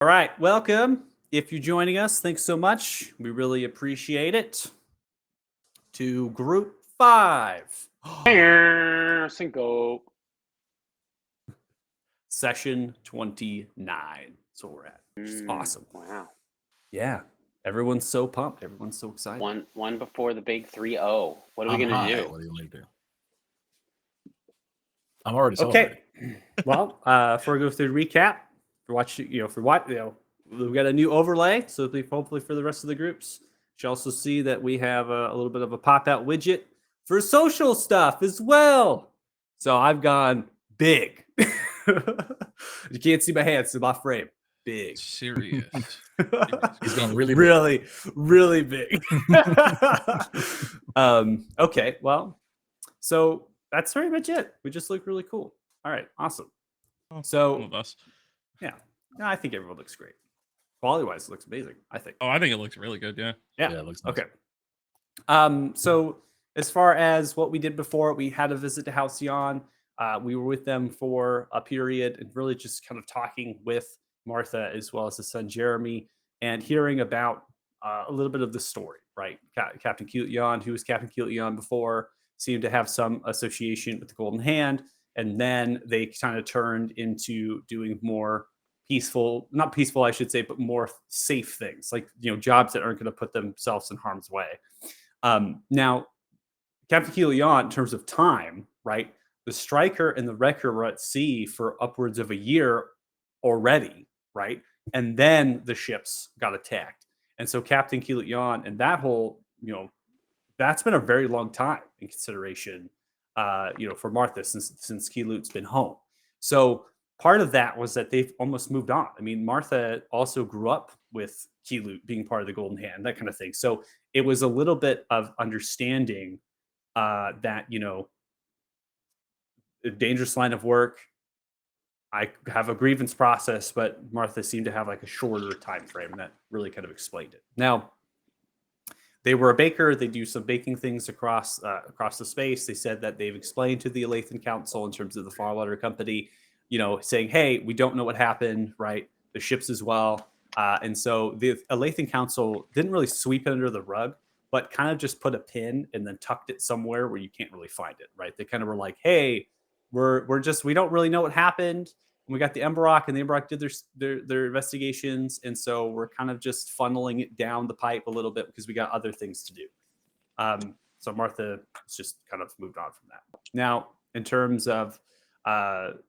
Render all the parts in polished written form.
right, welcome. If you're joining us, thanks so much. We really appreciate it. To Group 5, Cinco. Session 29. That's what we're at, which is awesome. Wow. Yeah, everyone's so pumped. Everyone's so excited. One before the big 3-0. What are we I'm gonna high. do? What do you want to do? I'm already Okay. celebrating. Well, before we go through the recap, for watch, we got a new overlay. So hopefully for the rest of the groups, you also see that we have a little bit of a pop out widget for social stuff as well. So I've gone big. You can't see my hands in my frame. Big. Serious. He's gone really big. really, really big. Okay, well, so that's pretty much it. We just look really cool. All right, awesome. One So of us. yeah, no, I think everyone looks great. Quality wise, it looks amazing. I think. Oh, I think it looks really good. Yeah. Yeah. it looks nice. Okay. So as far as what we did before, we had a visit to Halcyon. We were with them for a period and really just kind of talking with Martha as well as his son Jeremy and hearing about a little bit of the story, right? Captain Keelyon, who was Captain Keelyon before, seemed to have some association with the Golden Hand. And then they kind of turned into doing more not peaceful, I should say, but more safe things, like, jobs that aren't going to put themselves in harm's way. Now, Captain Keelyon, in terms of time, right? The Striker and the Wrecker were at sea for upwards of a year already, right? And then the ships got attacked. And so Captain Keelyon and that whole, that's been a very long time in consideration, for Martha since Keelut's been home. So part of that was that they've almost moved on. I mean, Martha also grew up with Keelut being part of the Golden Hand, that kind of thing. So it was a little bit of understanding that, a dangerous line of work. I have a grievance process, but Martha seemed to have like a shorter time frame that really kind of explained it. Now, they were a baker. They do some baking things across the space. They said that they've explained to the Alathan Council in terms of the Farwater Company, saying, hey, we don't know what happened, right? The ships as well. And so the Alathan Council didn't really sweep it under the rug, but kind of just put a pin and then tucked it somewhere where you can't really find it, right? They kind of were like, hey, we don't really know what happened. And we got the Emberock, and the Emberock did their investigations, and so we're kind of just funneling it down the pipe a little bit because we got other things to do. So Martha has just kind of moved on from that. Now, in terms of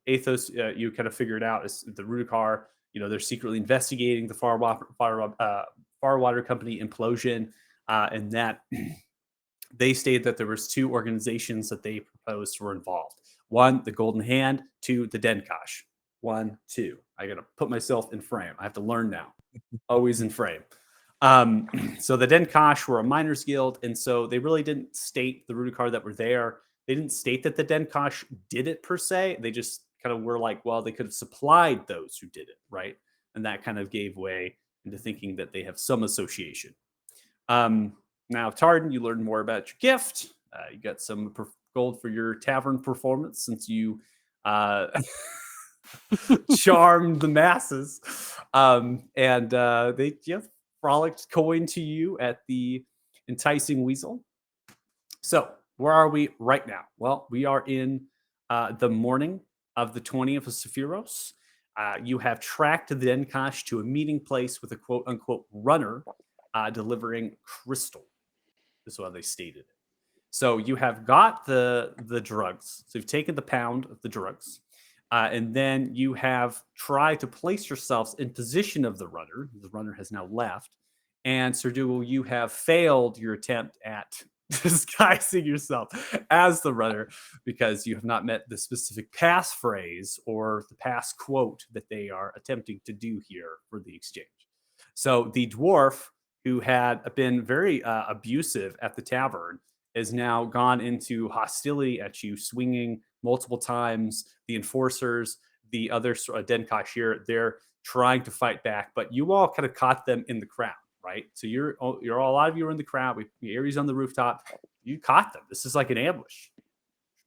Athos, you kind of figured out is the Rudokar. They're secretly investigating the Farwater Company implosion, and that they stated that there was 2 organizations that they proposed were involved. 1, the Golden Hand. 2, the Denkash. 1, 2. I got to put myself in frame. I have to learn now. Always in frame. So the Denkash were a miners guild, and so they really didn't state the Rudokar that were there. They didn't state that the Denkash did it per se. They just kind of were like, well, they could have supplied those who did it, right? And that kind of gave way into thinking that they have some association. Now, Tardan, you learned more about your gift. You got some gold for your tavern performance since you charmed the masses. And they frolicked coin to you at the Enticing Weasel. So where are we right now? Well, we are in the morning of the 20th of Sephiros. You have tracked the Denkash to a meeting place with a quote-unquote runner delivering crystal. Is what they stated. So you have got the drugs. So you've taken the pound of the drugs. And then you have tried to place yourselves in position of the runner. The runner has now left. And Sir Dougal, you have failed your attempt at disguising yourself as the runner because you have not met the specific passphrase or the pass quote that they are attempting to do here for the exchange. So the dwarf, who had been very abusive at the tavern, has now gone into hostility at you, swinging multiple times. The enforcers, the other Denkash here, they're trying to fight back, but you all kind of caught them in the crowd, right? So you're a lot of you are in the crowd. Ares on the rooftop. You caught them. This is like an ambush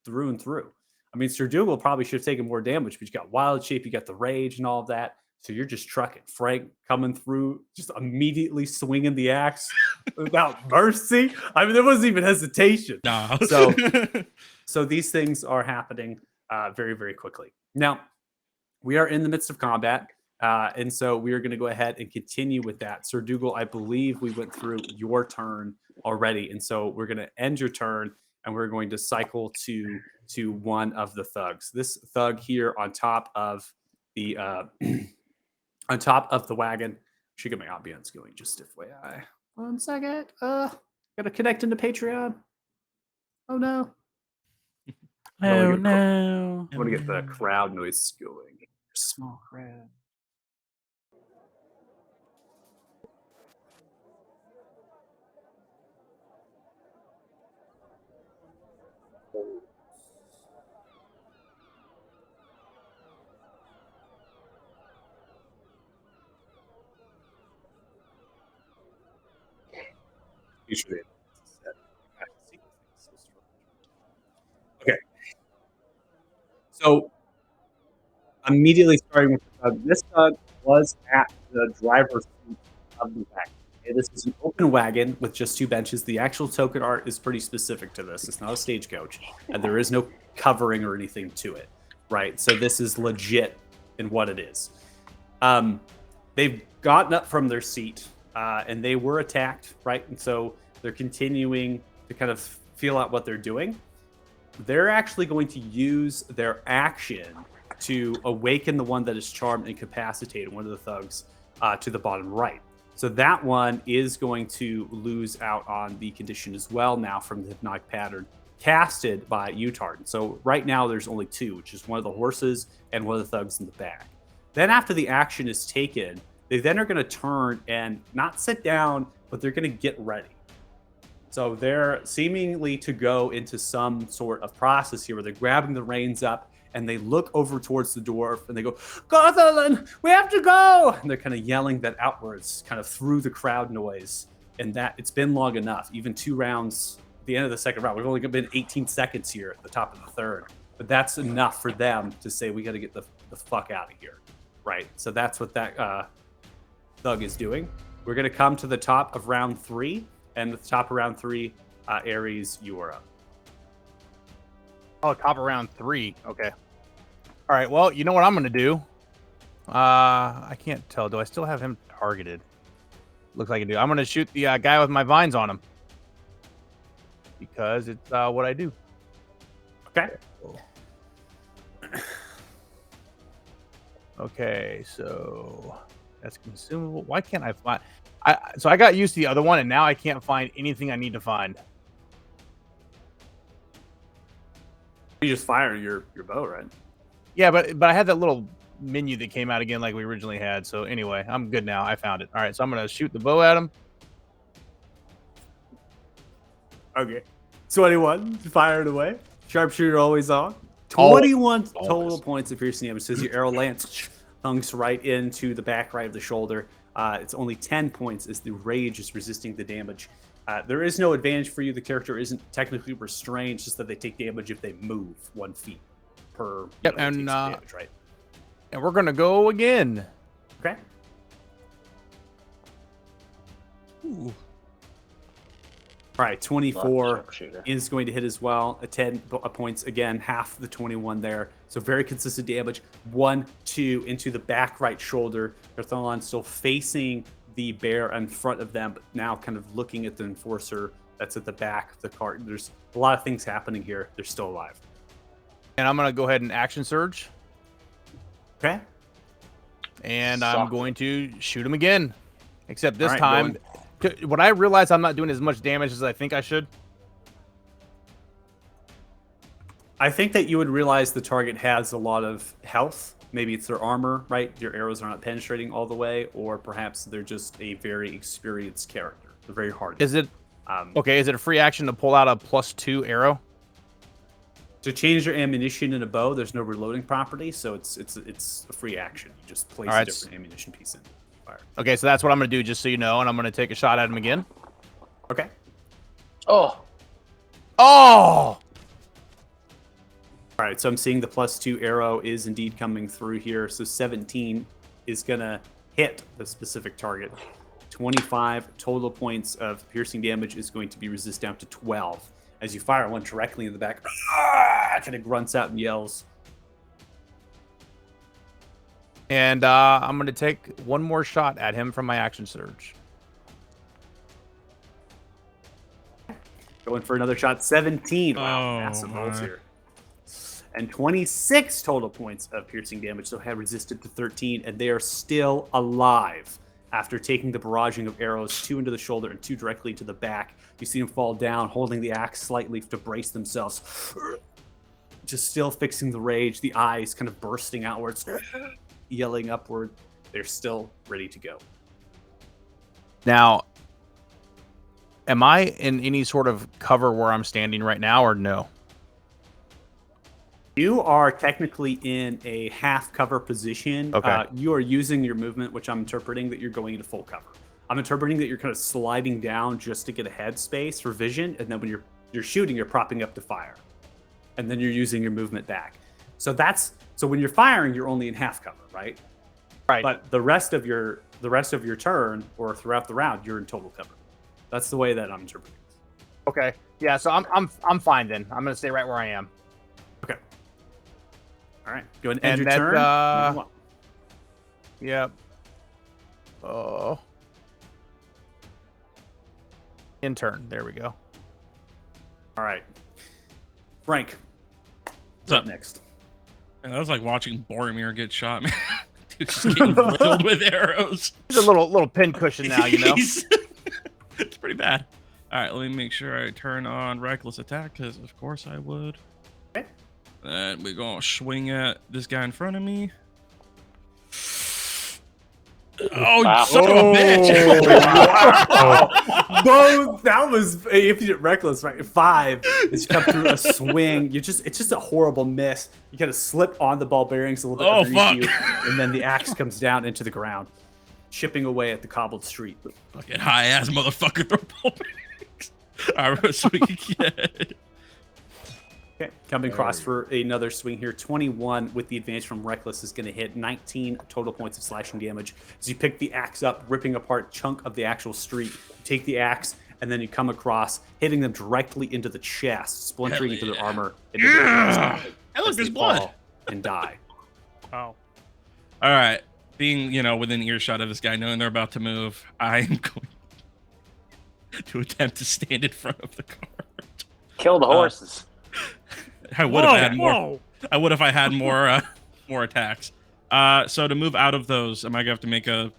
through and through. I mean, Sir Dougal probably should have taken more damage, but you got Wild Shape, you got the Rage and all of that. So you're just trucking. Frank coming through, just immediately swinging the axe without mercy. I mean, there wasn't even hesitation. Nah. So these things are happening very, very quickly. Now, we are in the midst of combat. And so we are going to go ahead and continue with that. Sir Dougal, I believe we went through your turn already. And so we're going to end your turn and we're going to cycle to one of the thugs. This thug here on top of the on top of the wagon. Should get my ambience going just FYI. 1 second. Gotta connect into Patreon. Oh no. Oh no. I want to get the crowd noise going. Small crowd. Usually, okay. So immediately starting with the tug, this tug was at the driver's seat of the wagon. Okay, this is an open wagon with just 2 benches. The actual token art is pretty specific to this. It's not a stagecoach, and there is no covering or anything to it, right? So this is legit in what it is. They've gotten up from their seat, and they were attacked, right? And so they're continuing to kind of feel out what they're doing. They're actually going to use their action to awaken the one that is charmed and incapacitated, one of the thugs, to the bottom right. So that one is going to lose out on the condition as well now from the hypnotic pattern casted by Utard. So right now there's only 2, which is one of the horses and one of the thugs in the back. Then after the action is taken, they then are going to turn and not sit down, but they're going to get ready. So they're seemingly to go into some sort of process here where they're grabbing the reins up and they look over towards the dwarf and they go, Gothelin, we have to go! And they're kind of yelling that outwards, kind of through the crowd noise. And that it's been long enough, even 2 rounds, at the end of the second round. We've only been 18 seconds here at the top of the third. But that's enough for them to say, we got to get the fuck out of here, right? So that's what that thug is doing. We're going to come to the top of round 3. And at the top of round 3, Ares, you are up. Oh, top of round 3. Okay. All right. Well, you know what I'm going to do? I can't tell. Do I still have him targeted? Looks like I do. I'm going to shoot the guy with my vines on him. Because it's what I do. Okay. Okay, so that's consumable. Why can't I find... So I got used to the other one, and now I can't find anything I need to find. You just fire your bow, right? Yeah, but I had that little menu that came out again like we originally had. So anyway, I'm good now. I found it. All right, so I'm going to shoot the bow at him. Okay. 21, fire it away. Sharpshooter always on. Always. 21 total Always. points of piercing damage. Says your arrow lands thunks right into the back right of the shoulder. It's only 10 points as the rage is resisting the damage. There is no advantage for you. The character isn't technically restrained. It's just that they take damage if they move 1 feet per. Yep, takes and damage, right? and we're going to go again. Okay. Ooh. All right, 24 Sharpshooter. is going to hit as well. 10 points again, half the 21 there. So very consistent damage. 1, 2 into the back right shoulder. Bartholon still facing the bear in front of them, but now kind of looking at the enforcer that's at the back of the cart. There's a lot of things happening here. They're still alive. And I'm going to go ahead and action surge. Okay. And I'm going to shoot him again. Except this All right, time, when I realize I'm not doing as much damage as I think I should. I think that you would realize the target has a lot of health. Maybe it's their armor, right? Your arrows are not penetrating all the way, or perhaps they're just a very experienced character. They're very hard. Is it okay? Is it a free action to pull out a +2 arrow? To change your ammunition in a bow, there's no reloading property, so it's a free action. You just place a different ammunition piece in. Fire. Okay, so that's what I'm going to do, just so you know, and I'm going to take a shot at him again. Okay. Oh, Oh! All right, so I'm seeing the +2 arrow is indeed coming through here. So 17 is going to hit the specific target. 25 total points of piercing damage is going to be resist down to 12. As you fire one directly in the back, kind of grunts out and yells. And I'm going to take one more shot at him from my action surge. Going for another shot. 17. Wow, Oh, massive rolls my. here. And 26 total points of piercing damage. So have resisted to 13, and they are still alive after taking the barraging of arrows, 2 into the shoulder and 2 directly to the back. You see them fall down, holding the axe slightly to brace themselves. Just still fixing the rage, the eyes kind of bursting outwards, yelling upward. They're still ready to go. Now, am I in any sort of cover where I'm standing right now, or no? You are technically in a half cover position. Okay. You are using your movement, which I'm interpreting that you're going into full cover. I'm interpreting that you're kind of sliding down just to get a head space for vision, and then when you're shooting, you're propping up to fire, and then you're using your movement back. So when you're firing, you're only in half cover, right? Right. But the rest of your turn or throughout the round, you're in total cover. That's the way that I'm interpreting. Okay. Yeah. So I'm fine then. I'm gonna stay right where I am. Okay. All right. Go ahead and end And your that, turn. Whenever you want. Yep. Oh. In turn. There we go. All right. Frank. What's up? Next? And that was like watching Boromir get shot, man. Dude's just getting riddled with arrows. He's a little pin cushion now, you know. It's pretty bad. All right, let me make sure I turn on reckless attack, because of course I would. Okay. And we're gonna swing at this guy in front of me. Oh, Wow. you son of a bitch! Both. That was if you did reckless, right? 5 as you come through a swing. It's just a horrible miss. You kind of slip on the ball bearings a little bit Oh, underneath fuck. you, and then the axe comes down into the ground, chipping away at the cobbled street. Fucking high ass motherfucker throw ball bearings. All right, so we can get. Okay, coming across for another swing here. 21 with the advantage from Reckless is going to hit 19 total points of slashing damage. As you pick the axe up, ripping apart chunk of the actual street, you take the axe, and then you come across, hitting them directly into the chest, splintering Hell into their yeah. armor. Yeah! Hey, look, as there's they blood. fall and die. Wow. All right, being within earshot of this guy, knowing they're about to move, I'm going to attempt to stand in front of the cart. Kill the horses. I would have had more. I would if I had more attacks. So to move out of those, am I gonna have to make a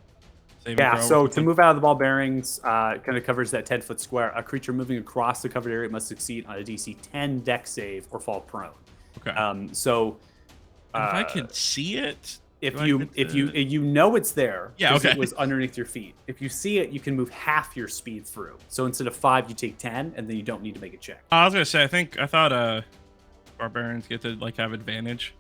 saving Yeah, throw? so to move out of the ball bearings, kind of covers that 10-foot square. A creature moving across the covered area must succeed on a DC 10 dex save or fall prone. Okay. So if I could see it, if do I you get if to- you know it's there, Yeah, 'cause okay. it was underneath your feet. If you see it, you can move half your speed through. So instead of 5, you take 10, and then you don't need to make a check. I was gonna say, I thought barbarians get to have advantage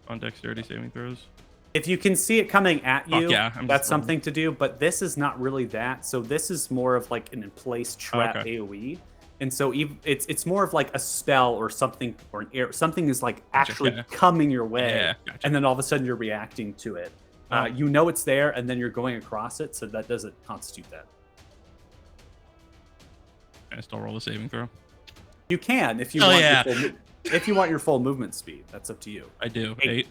on dexterity saving throws. If you can see it coming at Fuck you, yeah, I'm that's just something to do. But this is not really that. So this is more of like an in-place trap Okay. AOE, and so it's more of like a spell or something or an air. Something is like actually yeah. coming your way, Yeah, gotcha. and then all of a sudden you're reacting to it. Oh. You know it's there, and then you're going across it. So that doesn't constitute that. I still roll a saving throw. You can if you Oh, want. yeah. If you want your full movement speed, that's up to you. I do. 8. 8.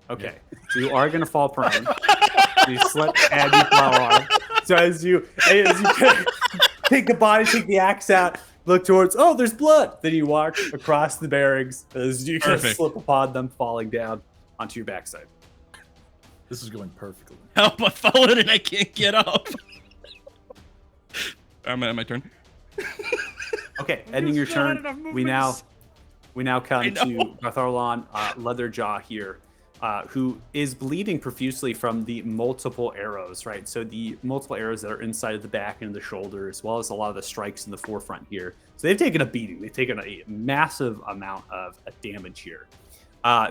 Okay, so you are gonna fall prone. You slip and you fall on. So as you take the body, take the axe out, look towards. Oh, there's blood. Then you walk across the bearings as you kind of Perfect. slip upon them, falling down onto your backside. This is going perfectly. Help! I followed and I can't get up. I'm at my turn. Okay, ending your turn. We now come I to know. Bartharlan Leatherjaw here, who is bleeding profusely from the multiple arrows, right? So the multiple arrows that are inside of the back and the shoulder, as well as a lot of the strikes in the forefront here. So they've taken a beating. They've taken a massive amount of damage here.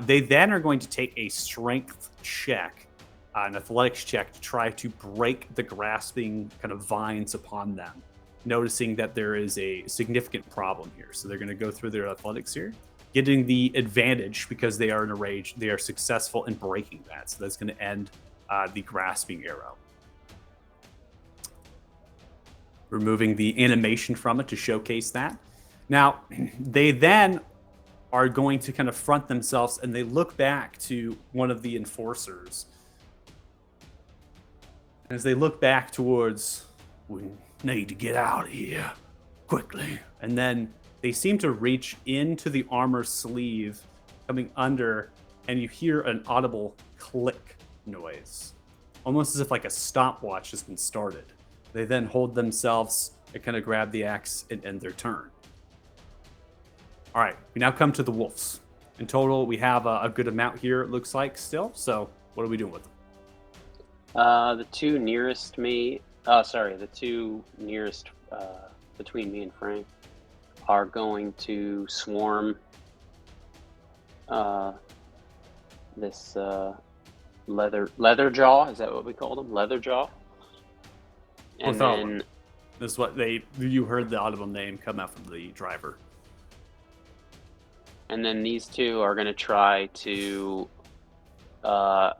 They then are going to take a strength check, an athletics check, to try to break the grasping kind of vines upon them, noticing that there is a significant problem here. So they're going to go through their athletics here, getting the advantage because they are in a rage. They are successful in breaking that. So that's going to end the grasping arrow. Removing the animation from it to showcase that. Now, they then are going to kind of front themselves, and they look back to one of the enforcers. As they look back towards, we need to get out of here quickly. And then they seem to reach into the armor sleeve, coming under, and you hear an audible click noise, almost as if like a stopwatch has been started. They then hold themselves and kind of grab the axe and end their turn. All right, we now come to the wolves. In total, we have a good amount here, it looks like, still. So what are we doing with them? The two nearest me, the two nearest between me and Frank are going to swarm this leather jaw. Is that what we call them? Leather jaw. And then This is what you heard the audible name come out from the driver. And then these two are going to try to, I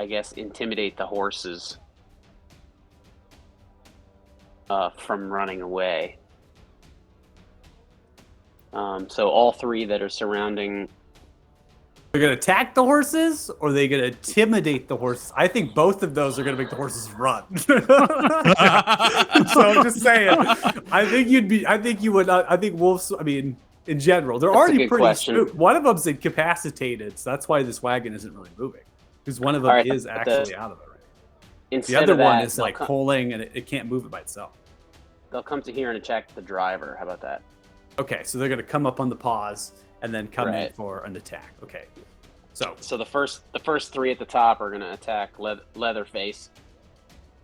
guess, intimidate the horses from running away. So all three that are surrounding. They're going to attack the horses, or are they going to intimidate the horses? I think both of those are going to make the horses run. So I'm just saying. I think you would. I think wolves. I mean, in general, they're That's a already good pretty. question. One of them's incapacitated, so that's why this wagon isn't really moving. Because one of them Alright, is but actually out of it already. The Instead other of that, one is they'll like come, pulling, and it can't move it by itself. they'll come to here and attack the driver. How about that? Okay, so they're going to come up on the paws and then come in Right. for an attack. Okay, so So the first three at the top are going to attack Leatherface.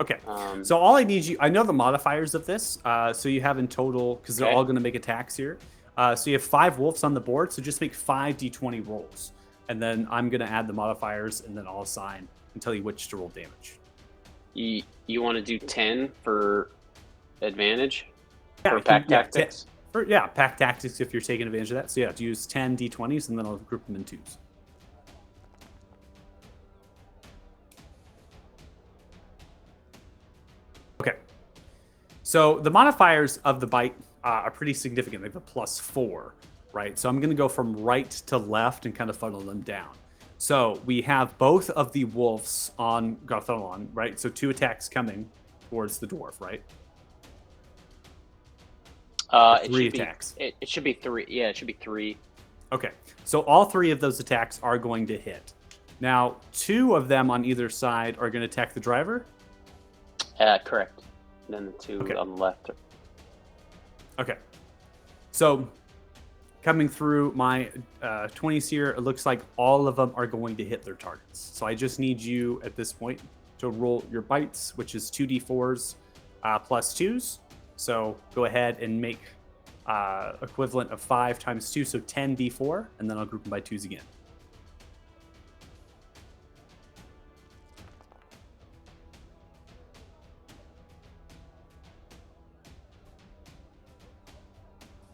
okay. Um, So all I need you, I know the modifiers of this. So you have in total, because they're Okay. all going to make attacks here. So you have 5 wolves on the board. So just make 5 d20 rolls, and then I'm going to add the modifiers, and then I'll assign and tell you which to roll damage. you want to do 10 for advantage Yeah, for you pack can- yeah, tactics? pack tactics if you're taking advantage of that. So yeah, to use 10 d20s, and then I'll group them in 2s. Okay. So the modifiers of the bite are pretty significant. They have a +4, right? So I'm going to go from right to left and kind of funnel them down. So we have both of the wolves on Garthalon, right? So 2 attacks coming towards the dwarf, right? It 3 should be- attacks. It should be 3. Yeah, it should be 3. Okay, so all 3 of those attacks are going to hit. Now, 2 of them on either side are going to attack the driver. Correct. Then the 2 Okay. on the left. Okay, so coming through my 20s here, it looks like all of them are going to hit their targets. So I just need you at this point to roll your bites, which is 2d4s plus 2s. So go ahead and make equivalent of 5 times 2, so 10d4, and then I'll group them by 2s again.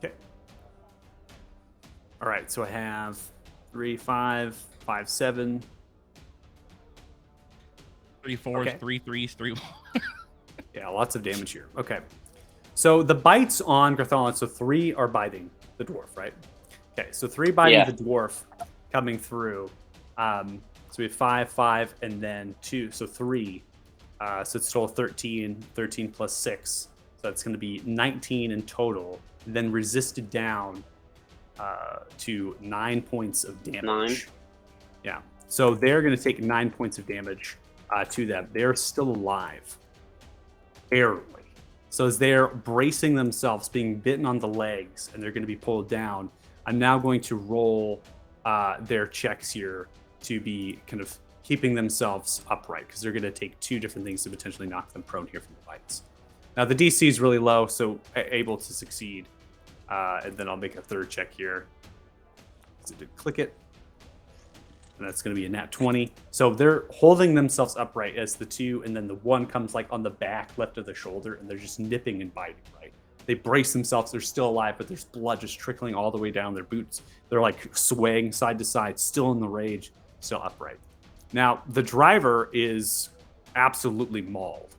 Okay. All right, so I have 3, 5, 5, 7. 3 4s, Okay. 3 3s, 3 1. Yeah, lots of damage here. Okay. So the bites on Garthalon, so 3 are biting the dwarf, right? Okay, so 3 biting Yeah. the dwarf coming through. So we have 5, 5, and then 2, so 3. So it's total 13, 13 plus 6. So that's going to be 19 in total, then resisted down to 9 points of damage. 9? Yeah. So they're going to take 9 points of damage to them. They're still alive. Barely. So as they're bracing themselves, being bitten on the legs, and they're going to be pulled down, I'm now going to roll their checks here to be kind of keeping themselves upright, because they're going to take 2 different things to potentially knock them prone here from the bites. Now the DC is really low, so able to succeed. And then I'll make a 3rd check here. So to click it. And that's going to be a nat 20. So they're holding themselves upright as the 2, and then the 1 comes like on the back left of the shoulder, and they're just nipping and biting, right? They brace themselves. They're still alive, but there's blood just trickling all the way down their boots. They're like swaying side to side, still in the rage, still upright. Now, the driver is absolutely mauled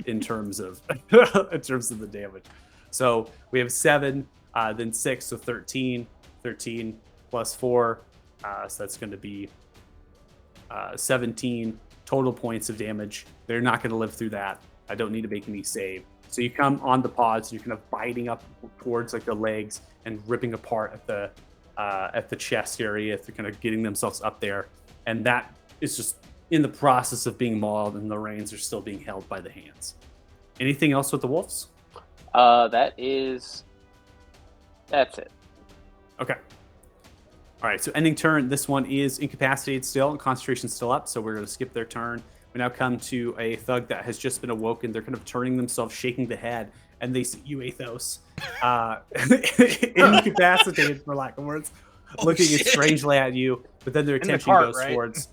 in terms of the damage. So we have 7, then 6, so 13. 13 plus 4, so that's going to be 17 total points of damage. They're not going to live through that. I don't need to make any save. So you come on the pods, you're kind of biting up towards like the legs and ripping apart at the chest area. They're kind of getting themselves up there, and that is just in the process of being mauled, and the reins are still being held by the hands. Anything else with the wolves? That's it. Okay. All right, so ending turn. This one is incapacitated still, and concentration's still up, so we're going to skip their turn. We now come to a thug that has just been awoken. They're kind of turning themselves, shaking the head, and they see you, Athos, incapacitated, for lack of words, looking strangely at you. But then their attention cart, goes right? towards.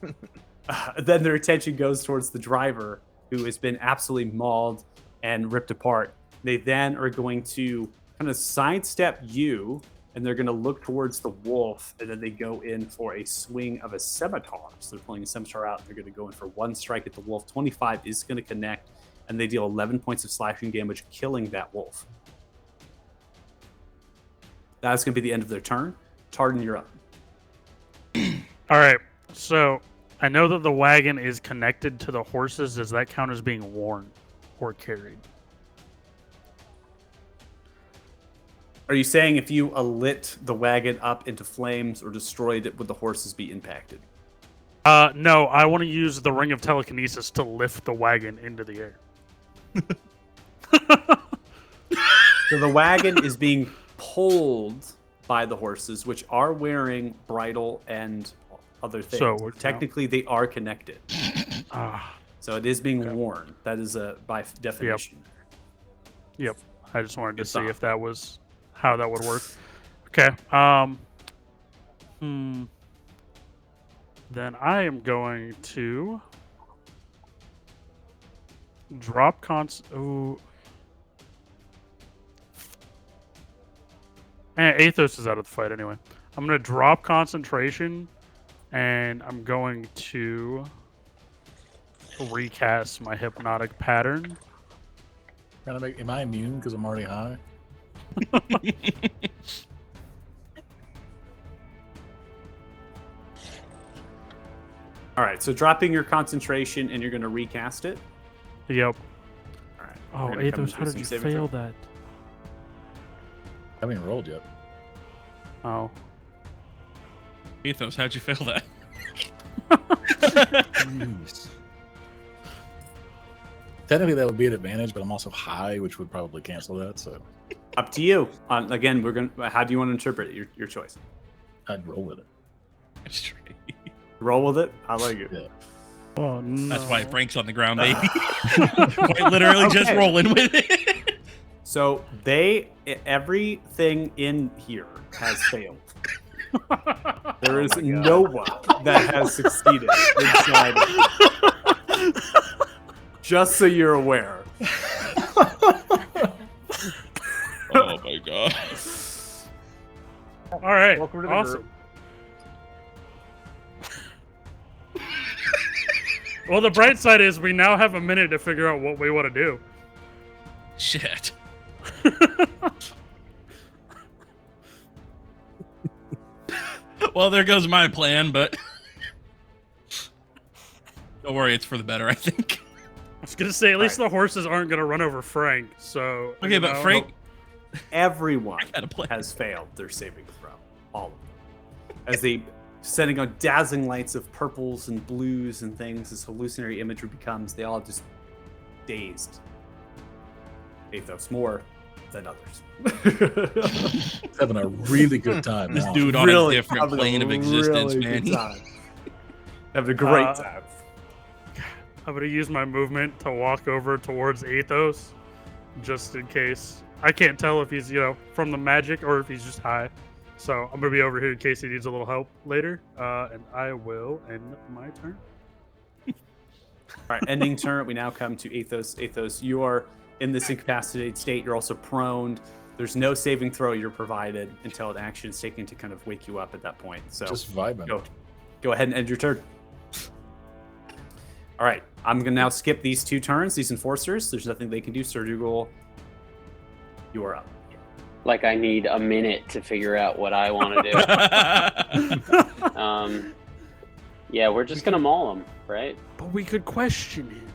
Then their attention goes towards the driver, who has been absolutely mauled and ripped apart. They then are going to kind of sidestep you, and they're going to look towards the wolf, and then they go in for a swing of a scimitar. So they're pulling a scimitar out. They're going to go in for one strike at the wolf. 25 is going to connect, and they deal 11 points of slashing damage, killing that wolf. That's going to be the end of their turn. Tardan, you're up. All right. So I know that the wagon is connected to the horses. Does that count as being worn or carried? Are you saying if you lit the wagon up into flames or destroyed it, would the horses be impacted? No, I want to use the ring of telekinesis to lift the wagon into the air. So the wagon is being pulled by the horses, which are wearing bridle and other things. So technically, they are connected. Ah, So it is being worn. That is by definition. yep. I just wanted to Good see thought. if that was how that would work. Okay. Then I am going to drop Ooh. Athos is out of the fight anyway. I'm going to drop concentration, and I'm going to recast my hypnotic pattern. Am I immune because I'm already high? All right. So dropping your concentration, and you're going to recast it. Yep. All right. Oh, We're gonna come Athos, to how did some you saving fail throw. that? I haven't even rolled yet. Oh. Ethos, how'd you fail that? Jeez. Technically, that would be an advantage, but I'm also high, which would probably cancel that. So Up to you. Again, we're going to. How do you want to interpret it? Your choice. I'd roll with it. Straight. Roll with it. I like it. Yeah. Oh, no. That's why Frank's on the ground, baby. Quite literally just Okay. rolling with it. So everything in here has failed. There is no one that has succeeded inside. Just so you're aware. Oh my god. All right. Welcome to the awesome. Well, the bright side is we now have a minute to figure out what we want to do. Shit. Well, there goes my plan, but don't worry, it's for the better, I think. I was gonna say at least the horses aren't gonna run over Frank. So Okay, you but know. Frank Everyone I got a plan. has failed their saving throw. All of them. As they setting on dazzling lights of purples and blues and things, as hallucinatory imagery becomes, they all just dazed. Athos more than others. Having a really good time. This now. dude on a Really different having a plane of existence, really man. good time. Having a great Uh, time. I'm gonna use my movement to walk over towards Athos, just in case. I can't tell if he's from the magic or if he's just high. So I'm gonna be over here in case he needs a little help later. And I will end my turn. All right, ending turn. We now come to Athos. Athos, you are in this incapacitated state. You're also prone. There's no saving throw you're provided until an action is taken to kind of wake you up at that point. So Just vibing. go ahead and end your turn. All right, I'm gonna now skip these 2 turns. These enforcers, there's nothing they can do. Sir Dougal, you are up. Like I need a minute to figure out what I want to do. Yeah, we're just gonna maul him, right? But we could question him.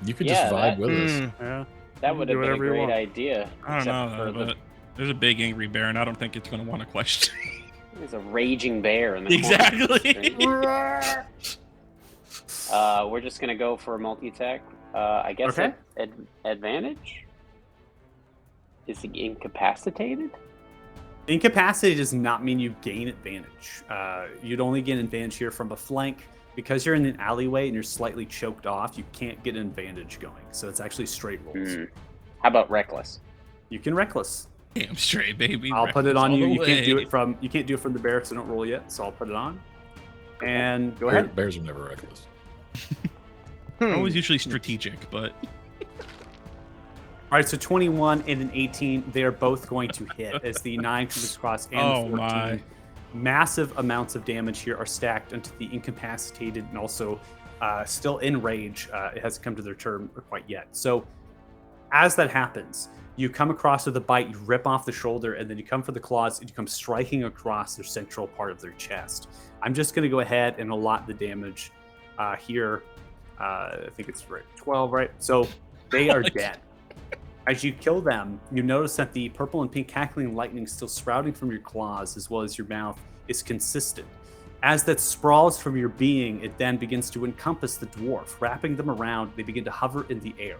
You could Yeah, just vibe with us. Yeah. That You would can have do been a whatever you great want. idea. I don't except know, for though, but there's a big angry bear, and I don't think it's going to want to question. There's a raging bear in the Exactly. corner. We're just gonna go for a multi-attack. I guess Okay. advantage. Is he incapacitated? Incapacity does not mean you gain advantage. You'd only gain advantage here from a flank. Because you're in an alleyway and you're slightly choked off, you can't get an advantage going. So it's actually straight rolls. How about reckless? You can reckless. Damn straight, baby. I'll put it Reckless on all you. the You can't do way. it from the barracks. I don't roll yet, so I'll put it on. And go ahead. Bears are never reckless. They're always usually strategic, but All right, so 21 and an 18, they are both going to hit as the 9 comes across and Oh 14. my. Massive amounts of damage here are stacked onto the incapacitated and also still in rage. It hasn't come to their turn quite yet. So as that happens, you come across with a bite, you rip off the shoulder, and then you come for the claws and you come striking across their central part of their chest. I'm just going to go ahead and allot the damage here. I think it's right 12, right? So they are dead. As you kill them, you notice that the purple and pink cackling lightning still sprouting from your claws as well as your mouth is consistent. As that sprawls from your being, it then begins to encompass the dwarf, wrapping them around. They begin to hover in the air.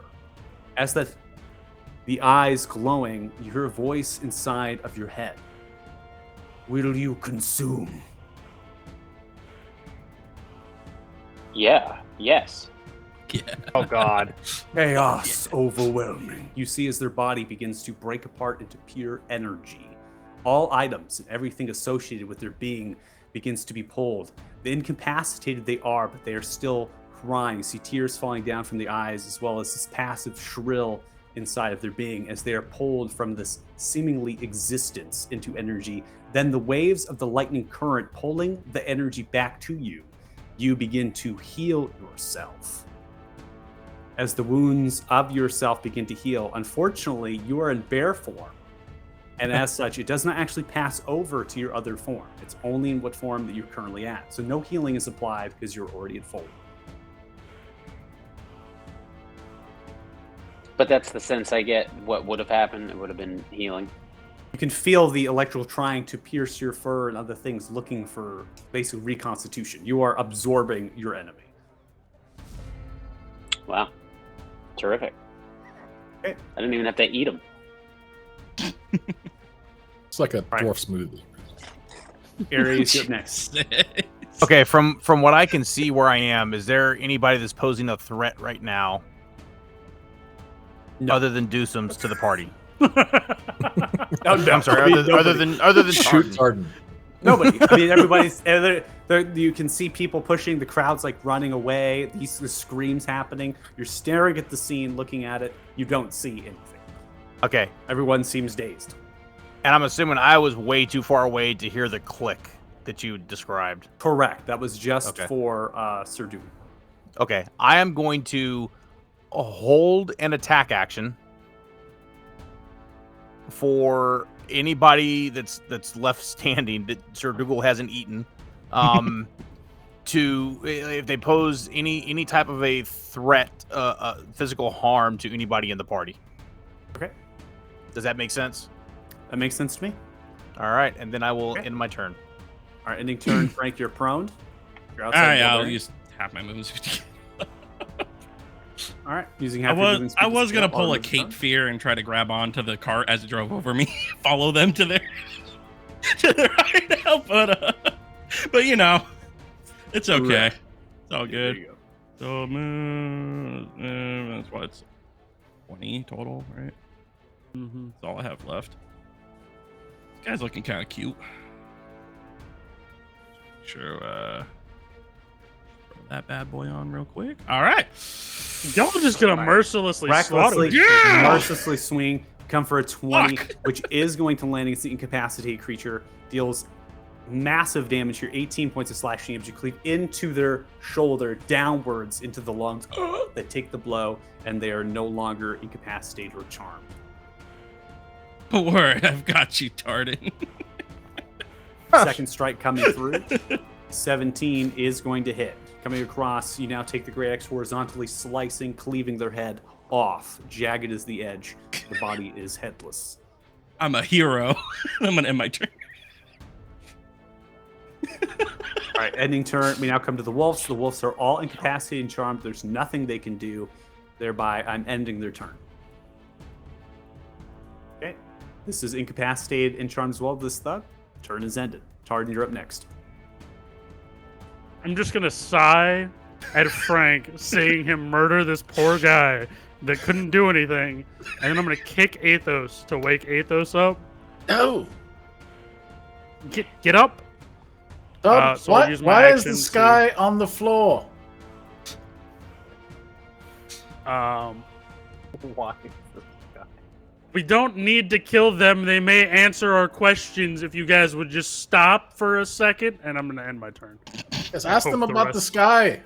As the eyes glowing, you hear a voice inside of your head. Will you consume? Yeah. Yes. yeah. Oh God. Chaos overwhelming. You see as their body begins to break apart into pure energy. All items and everything associated with their being begins to be pulled. The incapacitated they are, but they are still crying. You see tears falling down from the eyes, as well as this passive shrill inside of their being as they are pulled from this seemingly existence into energy. Then the waves of the lightning current pulling the energy back to you. You begin to heal yourself. As the wounds of yourself begin to heal, unfortunately, you are in bear form. And as such, it does not actually pass over to your other form. It's only in what form that you're currently at. So no healing is applied because you're already at full. But that's the sense I get. What would have happened? It would have been healing. You can feel the electrical trying to pierce your fur and other things, looking for basically reconstitution. You are absorbing your enemy. Wow. Terrific. Okay. I didn't even have to eat them. It's like a Right. dwarf smoothie. Aries, you're up next. Okay, from what I can see where I am, is there anybody that's posing a threat right now No. other than Dewsums to the party? Oh, no. I'm sorry, I mean, other nobody. than Shoot Tartan. Tartan. Nobody. I mean, everybody's. You can see people pushing. The crowd's like running away. The screams happening. You're staring at the scene, looking at it. You don't see anything. Okay, Everyone seems dazed. and I'm assuming I was way too far away to hear the click that you described. Correct. That was just Okay. for Sir Doom. Okay, I am going to hold an attack action for anybody that's left standing that Sir Dougal hasn't eaten. To if they pose any type of a threat, physical harm to anybody in the party. Okay. Does that make sense? That makes sense to me. All right, and then I will Okay. end my turn. All right, ending turn. Frank, you're prone. You're All outside. right, the I'll area. use half my moves. All right, using I half your was movement I speed to was scale gonna up pull all a of the Cape time. Fear and try to grab onto the cart as it drove over me, follow them to their to their hideout, but you know, it's okay. Right. It's all There good. you go. So that's what it's 20 total, right? Mm-hmm. That's all I have left. This guy's looking kind of cute. Sure, throw that bad boy on real quick. All right. Y'all just gonna Right. mercilessly slaughter Recklessly, me. Yeah! mercilessly swing, come for a 20, Fuck. which is going to land against the incapacitated creature. Deals massive damage here. 18 points of slashing damage. You cleave into their shoulder, downwards into the lungs. They take the blow, and they are no longer incapacitated or charmed. Don't worry, I've got you, Tardan. Second strike coming through. 17 is going to hit. Coming across, you now take the Great Axe horizontally, slicing, cleaving their head off. Jagged as the edge. The body is headless. I'm a hero. I'm gonna end my turn. All right, ending turn. We now come to the wolves. The wolves are all incapacitated and charmed. There's nothing they can do. Thereby, I'm ending their turn. Okay. This is incapacitated and charmed as well. This thug. Turn is ended. Tardan, you're up next. I'm just gonna sigh at Frank seeing him murder this poor guy that couldn't do anything, and then I'm gonna kick Athos to wake Athos up. No. Get up. Stop. So I'll use my Why is action the to- sky on the floor? Why? We don't need to kill them. They may answer our questions if you guys would just stop for a second, and I'm gonna end my turn. Just ask them hope the about the rest- sky.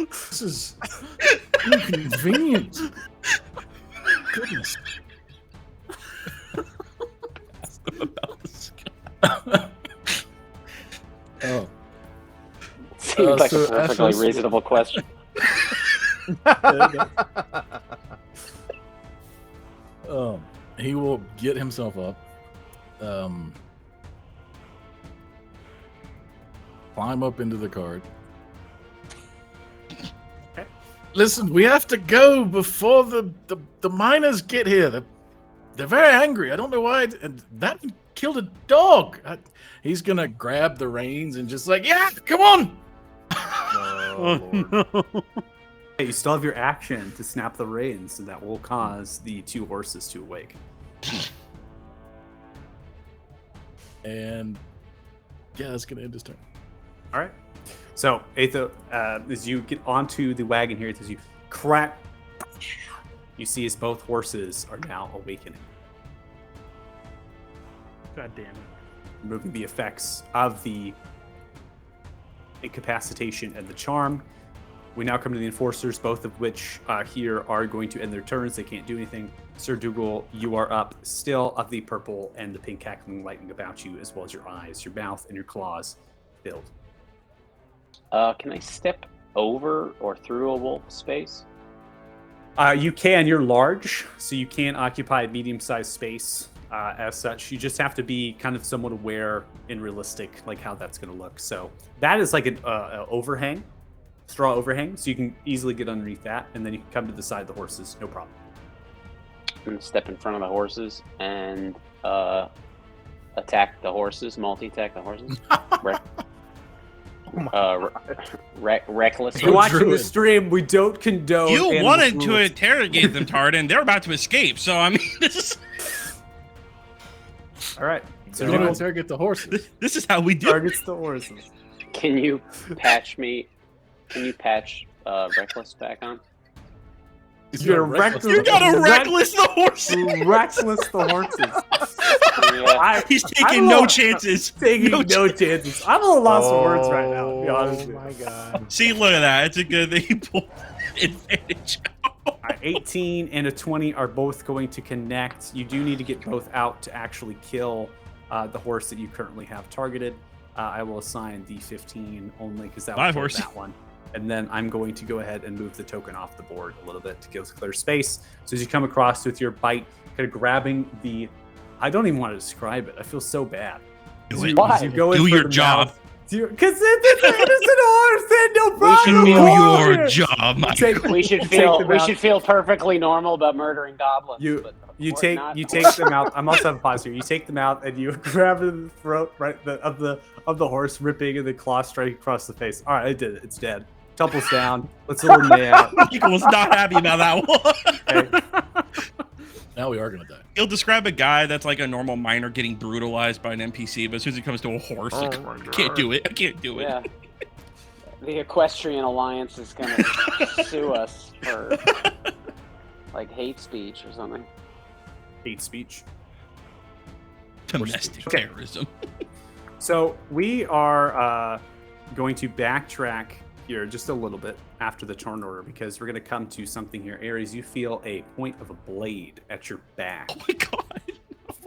This is inconvenient. Goodness. About the sky. Oh. Seems like so a perfectly Athos- reasonable question. He will get himself up. Climb up into the cart. Okay. Listen, we have to go before the miners get here. They're very angry. I don't know why. And that killed a dog. He's gonna grab the reins and just like, yeah, come on. Oh, no. Hey, you still have your action to snap the reins, and that will cause the two horses to awake. And yeah, that's gonna end his turn. All right. So, Atho, as you get onto the wagon here, as you crack, you see as both horses are now awakening, God damn it. removing the effects of the incapacitation and the charm. We now come to the enforcers, both of which here are going to end their turns. They can't do anything. Sir Dougal, you are up still of the purple and the pink cackling lightning about you, as well as your eyes, your mouth, and your claws filled. Can I step over or through a wolf space? You can. You're large, so you can occupy a medium-sized space. As such, you just have to be kind of somewhat aware and realistic, like how that's going to look. So that is like an overhang, straw overhang, so you can easily get underneath that, and then you can come to the side of the horses, no problem. I'm gonna step in front of the horses and attack the horses, multi-attack the horses. Reckless. If you're watching the druid. stream, we don't condone. You animal wanted to cruelty. interrogate them, Tardan. They're about to escape. So I mean, this All right. So So you Dougal interrogate the horses. is how we do. it. targets the horses. Can you patch me? Can you patch Reckless back on? You're reckless. You gotta reckless the horses. Reckless the horses. Yeah. He's I'm taking a no little- chances. Taking No no chances. I'm a little lost for words right now, to be honest with you. my god. See, look at that. It's a good thing he pulled advantage. 18 and a 20 are both going to connect. You do need to get both out to actually kill the horse that you currently have targeted. I will assign the 15 only because that will Live kill horse. that one. And then I'm going to go ahead and move the token off the board a little bit to give us clear space. So as you come across with your bite, kind of grabbing the... I don't even want to describe it. I feel so bad. Do As it. you- Why? as you go in Do for your the job. mouth- Because it's an innocent horse and no We should problem. be- Do your Horse. job, Michael. Take- We should take feel them we out. should feel perfectly normal about murdering goblins. You- but You or take not. you take them out. I'm also having a pause here. You take them out and you grab the throat of the horse, ripping and the claw striking across the face. All right, I did it. It's dead. Topples down. Let's eliminate out. Michael was not happy about that one. Okay. Now we are gonna die. He'll describe a guy that's like a normal miner getting brutalized by an NPC, but as soon as it comes to a horse, like, I can't do it. I can't do it. Yeah. The Equestrian Alliance is gonna sue us for like hate speech or something. hate speech. Domestic Okay. terrorism. So we are going to backtrack here just a little bit after the turn order because we're going to come to something here. Ares, you feel a point of a blade at your back. Oh my god.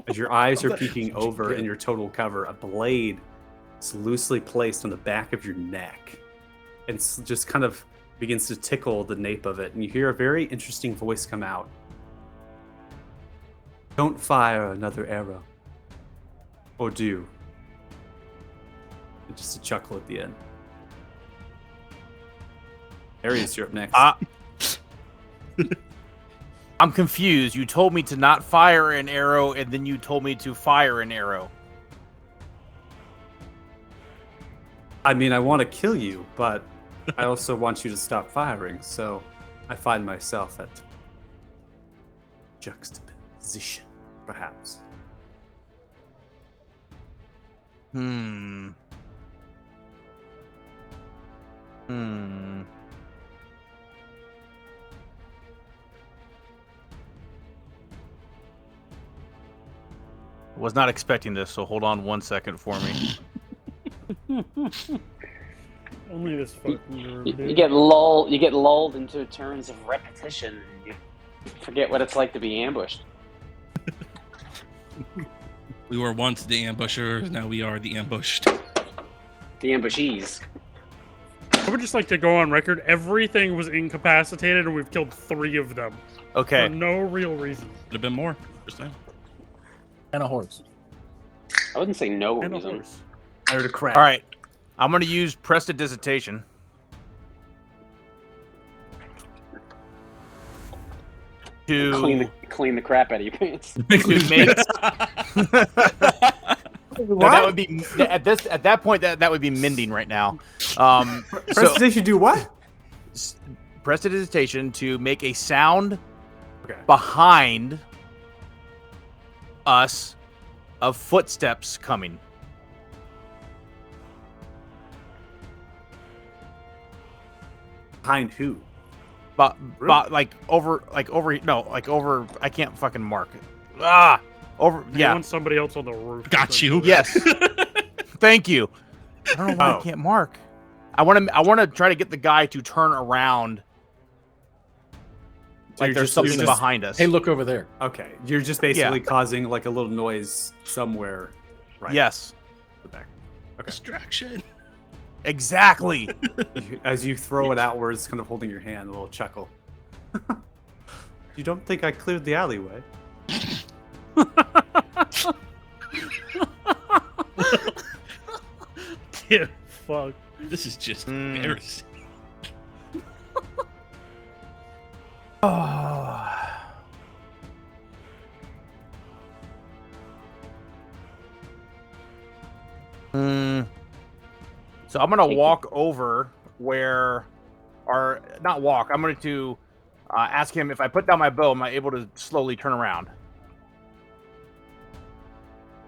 As your eyes are peeking over in your total cover, a blade is loosely placed on the back of your neck and just kind of begins to tickle the nape of it. And you hear a very interesting voice come out. Don't fire another arrow. Or do. And just a chuckle at the end. Ares, you're up next. I'm confused. You told me to not fire an arrow, and then you told me to fire an arrow. I mean, I want to kill you, but I also want you to stop firing, so I find myself at juxtaposition, perhaps. Hmm. Was not expecting this, so hold on 1 second for me. Only this fucking You get lulled into turns of repetition. And you forget what it's like to be ambushed. We were once the ambushers, now we are the ambushed. The ambushees. I would just like to go on record. Everything was incapacitated, and we've killed 3 of them for Okay. no real reason. Could have been more. Just saying. And a horse. I wouldn't say no And a reason. horse. I heard a crap. All right. I'm going to use prestidigitation to Clean the crap out of your pants. to make. No, that would be at that point that would be mending right now. So Prestidigitation do what? prestidigitation to make a sound Okay. behind us of footsteps coming. Behind who? But Really? like over I can't fucking mark it. Over You yeah. want somebody else on the roof. Got you. Yes. Thank you. I don't know why Oh. I can't mark. I want to try to get the guy to turn around So like you're there's just- something you're just- behind us. Hey, look over there. Okay, you're just basically causing like a little noise somewhere. Right. Yes. The back. Distraction. Exactly. As you throw it outwards, kind of holding your hand, a little chuckle. You don't think I cleared the alleyway? Yeah, fuck. This is just Mm. embarrassing. Oh. So I'm gonna walk over where, or not walk. I'm going to ask him if I put down my bow, am I able to slowly turn around?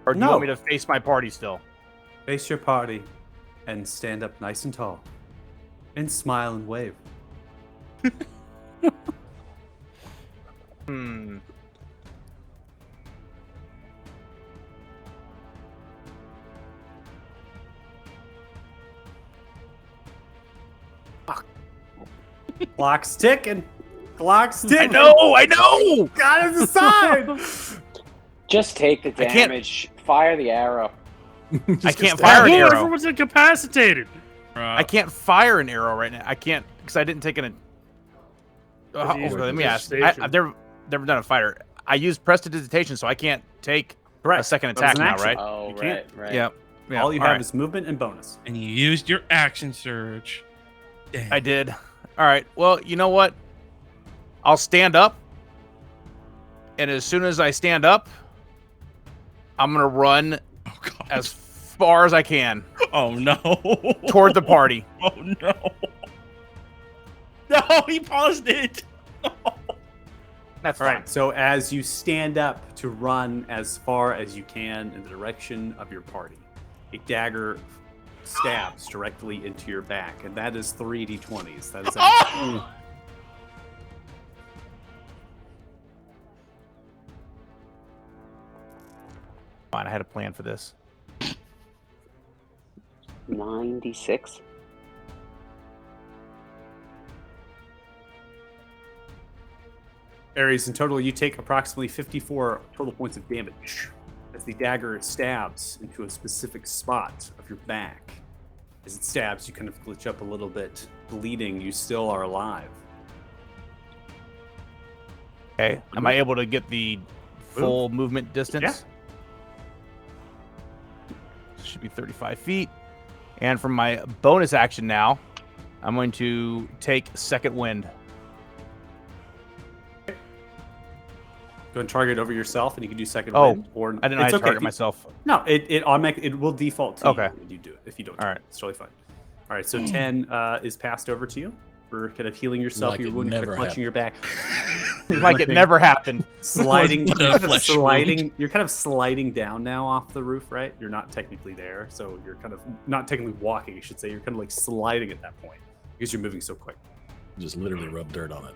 Or do you No. want me to face my party still? Face your party and stand up nice and tall. And smile and wave. Hmm. Clock's ticking. Clock's I ticking. know. Got to decide. Just take the can't- damage. Fire the arrow. I can't fire an Oh, arrow. everyone's incapacitated. I can't fire an arrow right now. I can't because I didn't take an. you used Let me ask. I've prestidigitation. never done a fighter. I used prestidigitation, so I can't take Correct. a second That was attack an now, action. right? Oh, You right, can't. right. Yeah. All you have right. is movement and bonus. And you used your action surge. Damn. I did. All right. Well, you know what? I'll stand up, and as soon as I stand up, I'm gonna run Oh god. as far as I can Oh no. toward the party. Oh no. No, he paused it. That's All fine. right. So as you stand up to run as far as you can in the direction of your party, a dagger stabs directly into your back, and that is 3 d20s. That is a, Fine, I had a plan for this. 96. Ares, in total, you take approximately 54 total points of damage as the dagger stabs into a specific spot of your back. As it stabs, you kind of glitch up a little bit. Bleeding, you still are alive. Okay. Am I able to get the full movement distance? Yeah. Should be 35 feet. And for my bonus action now, I'm going to take second wind. Go and target over yourself, and you can do second Oh, wind. Or I didn't know I it's had to okay. target myself. No, it automatically it will default to Okay. you when you do it. If you don't, All right. It's totally fine. All right, so 10 is passed over to you for kind of healing yourself. Like You're it wounded, kind never of clutching your back, Like it never happened. sliding, What a you're kind of flesh sliding. You're kind of sliding down now off the roof, right? You're not technically there, so you're kind of not technically walking. I should say you're kind of like sliding at that point because you're moving so quick. Just literally rub dirt on it.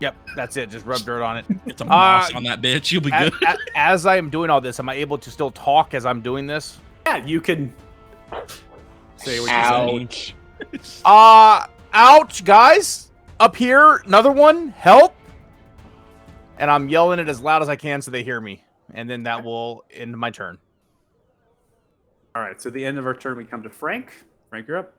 Yep, that's it. Just rub dirt on it. Get some moss on that bitch. You'll be As, good. as I am doing all this, am I able to still talk as I'm doing this? Yeah, you can say what you're saying. Ouch. Ouch, guys! Up here, another one. Help! And I'm yelling it as loud as I can so they hear me. And then that will end my turn. All right, so at the end of our turn, we come to Frank. Frank, you're up.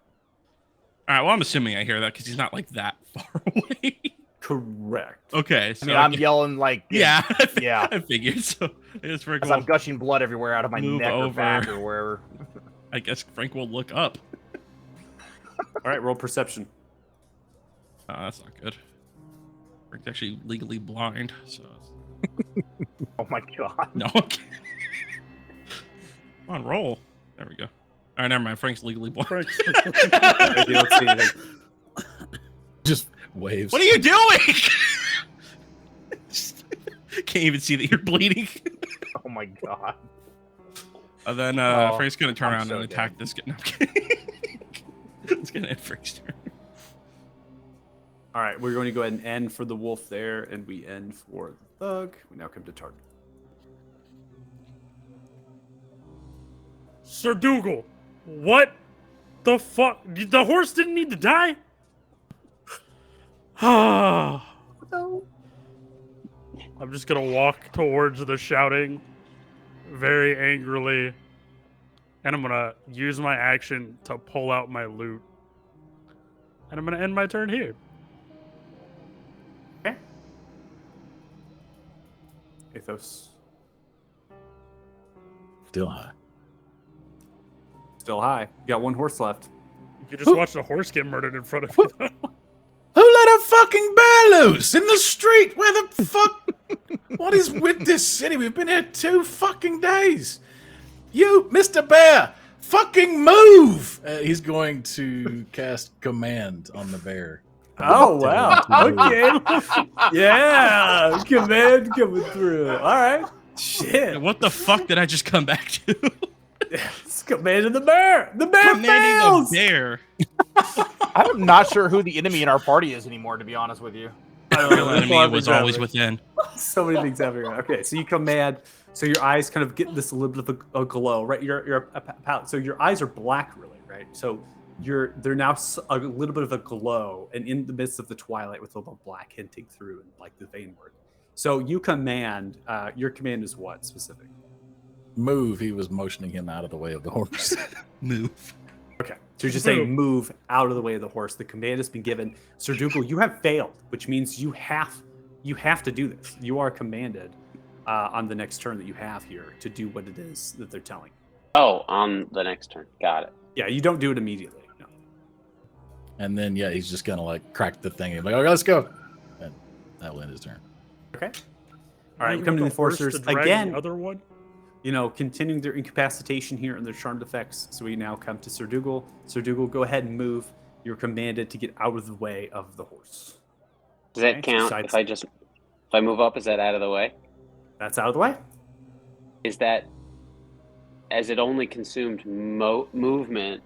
All right. Well, I'm assuming I hear that because he's not like that far away. Correct. Okay. I So mean, I'm yelling like... Yeah. Yeah. I figured. So I guess Frank As I'm will, gushing blood everywhere out of my Move neck or over. back or wherever. I guess Frank will look up. All right, roll perception. That's not good. Frank's actually legally blind. So Oh my god. no. Okay. Come on, roll. There we go. All right, never mind. Frank's legally blind. You don't see anything. Just waves. What are you doing? Can't even see that you're bleeding. Oh my god. And then Oh, Frank's gonna turn I'm around so and attack dead. this guy. No, I'm kidding. It's gonna end Frank's turn. All right, we're going to go ahead and end for the wolf there, and we end for the thug. We now come to target. Sir Dougal, what the fuck? The horse didn't need to die? I'm just gonna walk towards the shouting very angrily, and I'm gonna use my action to pull out my loot. And I'm gonna end my turn here. Okay. Athos. Still high. Still high. You got one horse left. You could just watch the horse get murdered in front of you. Who let a fucking bear loose in the street? Where the fuck? What is with this city? We've been here 2 fucking days. You, Mr. Bear, fucking move! He's going to cast command on the bear. Oh, wow. Tell him to move. Okay. Yeah. Command coming through. All right. Shit. What the fuck did I just come back to? It's commanding the bear. The bear Commanding fails. the bear. I'm not sure who the enemy in our party is anymore, to be honest with you. The real enemy was always within. So many things happening. Okay, so you command. So your eyes kind of get this little bit of a glow, right? So your eyes are black, really, right? So they're now a little bit of a glow, and in the midst of the twilight, with a little black hinting through, and like the vein work. So you command. Your command is what specific? Move. He was motioning him out of the way of the horse. Move. Okay, so you're just saying move out of the way of the horse. The command has been given. Sir Dougal, you have failed, which means you have to do this. You are commanded on the next turn that you have here to do what it is that they're telling. Oh, on the next turn. Got it. Yeah, you don't do it immediately. No. And then, yeah, he's just gonna like crack the thing and like, okay, let's go. And that will end his turn. Okay. All right, you You come to want the horse enforcers drag again. The other one. You know, continuing their incapacitation here and their charmed effects. So we now come to Sir Dougal. Sir Dougal, go ahead and move. You're commanded to get out of the way of the horse. Does that Okay, count besides- if I move up? Is that out of the way? That's out of the way. Is that, as it only consumed movement,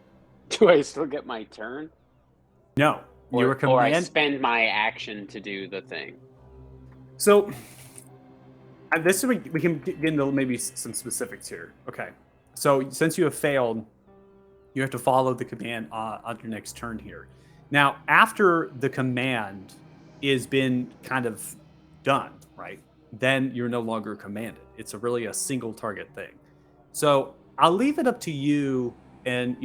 do I still get my turn? No, you were Or I commanded. spend my action to do the thing? So, this is we can get into maybe some specifics here. Okay, so since you have failed, you have to follow the command on your next turn here. Now, after the command is been kind of done, right? Then you're no longer commanded. It's really a single target thing. So I'll leave it up to you, and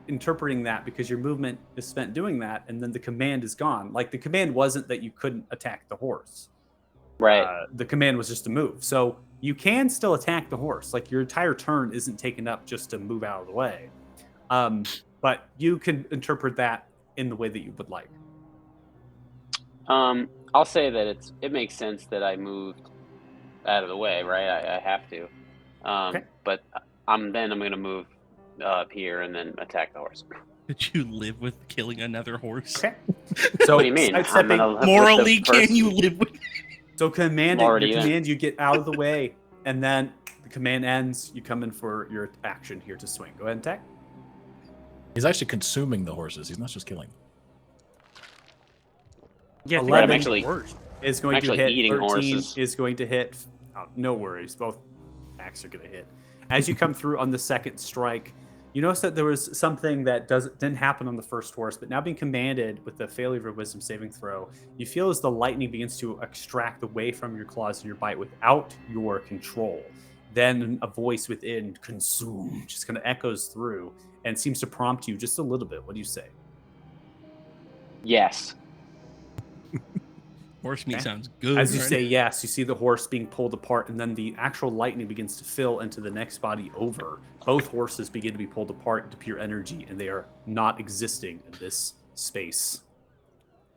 interpreting that, because your movement is spent doing that, and then the command is gone. Like, the command wasn't that you couldn't attack the horse. Right. The command was just to move. So you can still attack the horse. Like, your entire turn isn't taken up just to move out of the way. But you can interpret that in the way that you would like. I'll say that it makes sense that I moved out of the way, right? I have to. Okay. But I'm going to move up here and then attack the horse. Did you live with killing another horse? Okay. So What do you mean? I'm sidestepping- gonna live with the Morally, can person- you live with? So command, Already your in. command, you get out of the way, and then the command ends. You come in for your action here to swing. Go ahead and attack. He's actually consuming the horses. He's not just killing them. Yeah, I think 11 that makes actually- it worse. Is going to actually hit. eating 13 horses. is going to hit. Oh, no worries. Both attacks are going to hit. As you come through on the second strike, you notice that there was something that didn't happen on the first horse, but now being commanded with the failure of a wisdom saving throw, you feel as the lightning begins to extract away from your claws and your bite without your control. Then a voice within, consume, just kind of echoes through and seems to prompt you just a little bit. What do you say? Yes. Horse meat Okay. sounds good. As you right? say yes, you see the horse being pulled apart, and then the actual lightning begins to fill into the next body over. Both horses begin to be pulled apart into pure energy, and they are not existing in this space.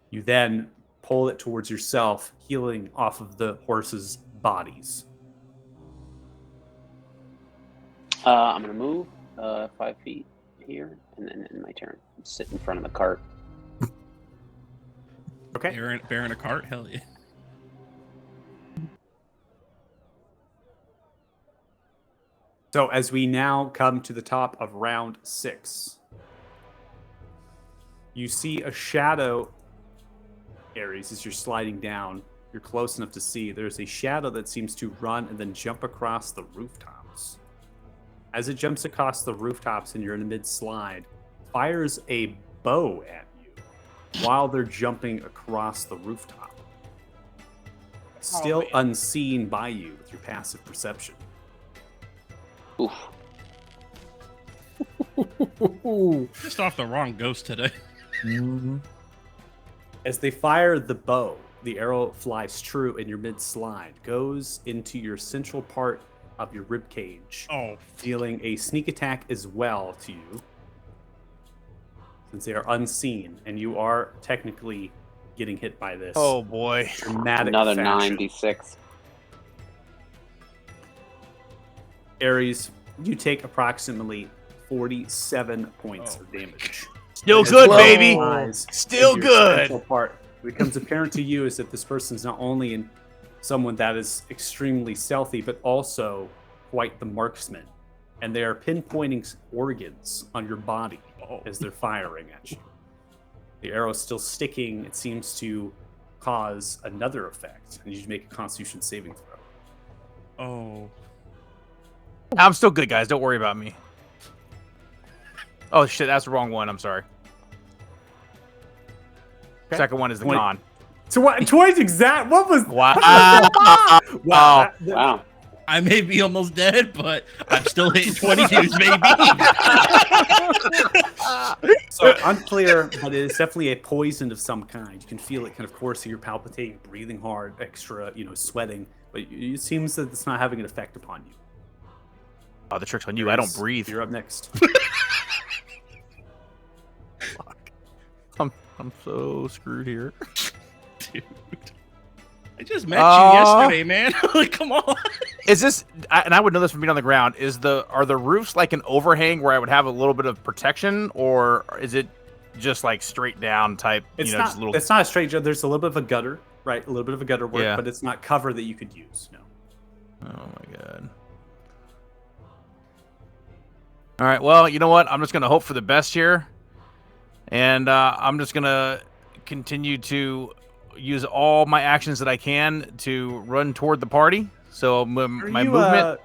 You then pull it towards yourself, healing off of the horses' bodies. I'm going to move 5 feet here, and then in my turn, sit in front of the cart. Okay. Bearing a cart? Hell yeah. So as we now come to the top of round 6, you see a shadow, Ares, as you're sliding down. You're close enough to see. There's a shadow that seems to run and then jump across the rooftops. As it jumps across the rooftops and you're in a mid-slide, fires a bow at you while they're jumping across the rooftop. Still unseen by you with your passive perception. Oof. Just off the wrong ghost today. As they fire the bow, the arrow flies true in your mid-slide, goes into your central part of your rib cage, Oh, dealing a sneak attack as well to you, since they are unseen, and you are technically getting hit by this Oh boy. dramatic Another fashion. 96. Ares, you take approximately 47 points of damage. Still As good, the baby. flies Still into your good. central part. What becomes apparent to you is that this person is not only someone that is extremely stealthy, but also quite the marksman. And they are pinpointing organs on your body as they're firing at you. The arrow is still sticking. It seems to cause another effect. And you need to make a Constitution saving throw. oh. I'm still good, guys. Don't worry about me. Oh shit, that's the wrong one. I'm sorry. Okay. Second one is the 20. con. So what? Twice exact. What was? Wow. Wow. that- Wow. I may be almost dead, but I'm still hitting 22s, baby. So unclear, but it is definitely a poison of some kind. You can feel it kind of coursing, you're palpitating, breathing hard, extra, sweating. But it seems that it's not having an effect upon you. Oh, the trick's on you. I don't breathe. You're up next. I'm so screwed here. Dude. I just met you yesterday, man. Like, come on. Is this? And I would know this from being on the ground. Are the roofs like an overhang where I would have a little bit of protection, or is it just like straight down type? It's just not. little. It's not a straight jump. There's a little bit of a gutter, right? A little bit of a gutter work, Yeah. but it's not cover that you could use. No. Oh my god. All right. Well, you know what? I'm just gonna hope for the best here, and I'm just gonna continue to use all my actions that I can to run toward the party. So my movement.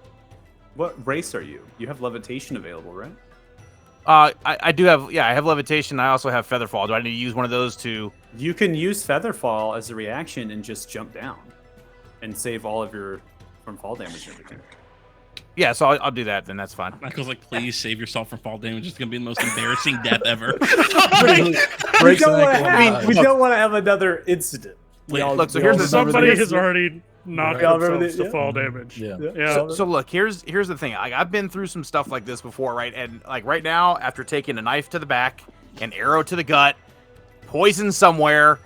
What race are you? You have levitation available, right? I do have. Yeah, I have levitation. I also have featherfall. Do I need to use one of those to? You can use featherfall as a reaction and just jump down, and save all of your from fall damage and everything. Yeah, so I'll do that. Then that's fine. Michael's like, please save yourself from fall damage. It's gonna be the most embarrassing death ever. We don't want to have another incident. Look, so here's the somebody has already knocked Yeah, themselves to yeah. fall damage. Yeah. Yeah. So look, here's the thing. Like, I've been through some stuff like this before, right? And like right now, after taking a knife to the back, an arrow to the gut, poison somewhere,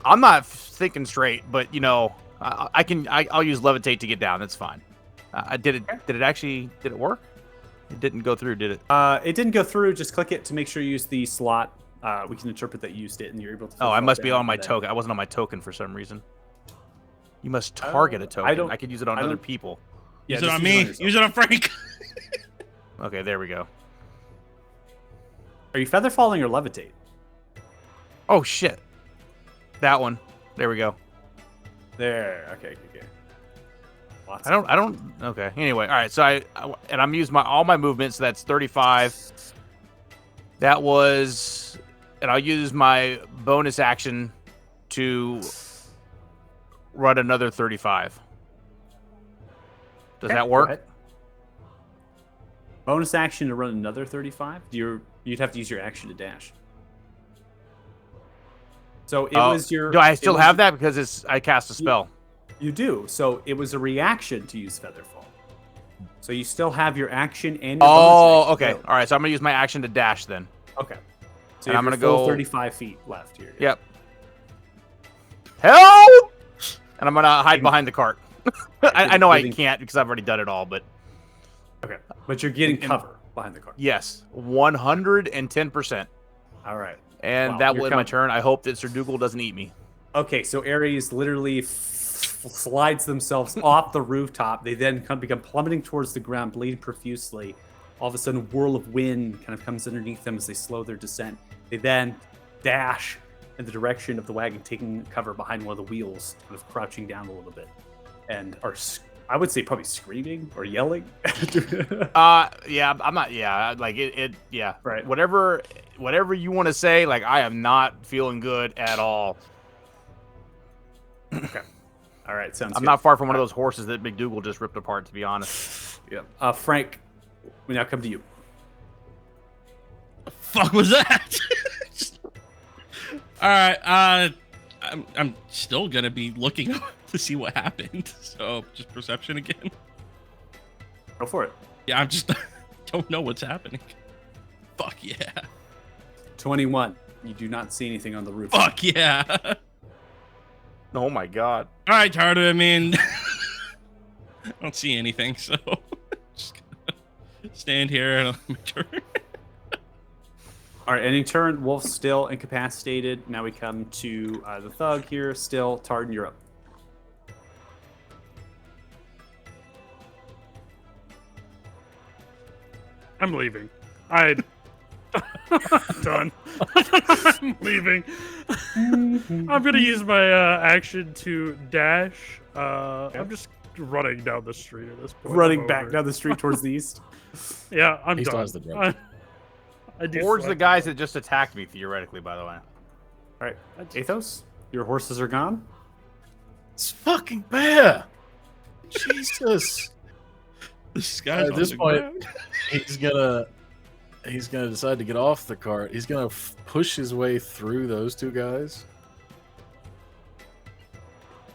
I'm not thinking straight. But I'll use levitate to get down. That's fine. Did it work? It didn't go through, did it? It didn't go through. Just click it to make sure you use the slot. We can interpret that you used it, and you're able to. Oh, I fall must be down on my and then- token. I wasn't on my token for some reason. You must target a token. I could use it on I other don't- people. Yeah, use it just on me. yourself. Use it on Frank. Okay, there we go. Are you feather falling or levitate? Oh shit. That one. There we go. There. Okay. Lots I don't. Okay. Anyway, all right. So I'm using all my movements. So that's 35. That was, and I'll use my bonus action to run another 35. Does Okay, that go work? ahead. Bonus action to run another 35. You'd have to use your action to dash. So it was your. Do I still have that because I cast a spell? You do. So it was a reaction to use Featherfall. So you still have your action and your Oh, bonus okay. action. All right. So I'm gonna use my action to dash then. Okay. So And you I'm have gonna your full go 35 feet left here. Yep. Help! And I'm gonna hide behind the cart. I know I can't because I've already done it all, but Okay. But you're getting cover behind the car. yes, 110%. All right. And Wow, that you're will end my covered. turn. I hope that Sir Dougal doesn't eat me. Okay, so Ares literally slides themselves off the rooftop. They then become plummeting towards the ground, bleeding profusely. All of a sudden, a whirl of wind kind of comes underneath them as they slow their descent. They then dash in the direction of the wagon, taking cover behind one of the wheels, kind of crouching down a little bit, and are, I would say, probably screaming or yelling. Yeah, I'm not. Yeah, like it. Yeah, Right. Whatever you want to say. Like I am not feeling good at all. All right, sounds I'm good. not far from one of those horses that McDougal just ripped apart. To be honest. Yeah. Frank, we now come to you. Fuck was that? All right. I'm still gonna be looking to see what happened. So just perception again. Go for it. Yeah, I'm just don't know what's happening. Fuck yeah. 21. You do not see anything on the roof. Fuck yeah. Oh my god. All right, Tardo. I mean, I don't see anything, so just gonna stand here and my turn. All right, ending turn. Wolf still incapacitated. Now we come to the thug here. Still, Tardan, you're up. I'm leaving. I'm done. I'm leaving. I'm gonna use my action to dash. I'm just running down the street at this point. Running I'm back over down it. the street towards the east. Yeah, I'm He still done. has the drug. I do Towards the select- guys that just attacked me, theoretically. By the way. All right, Athos, your horses are gone. It's fucking bear. Jesus. This guy's At on this the point- ground. He's gonna decide to get off the cart. He's gonna push his way through those two guys,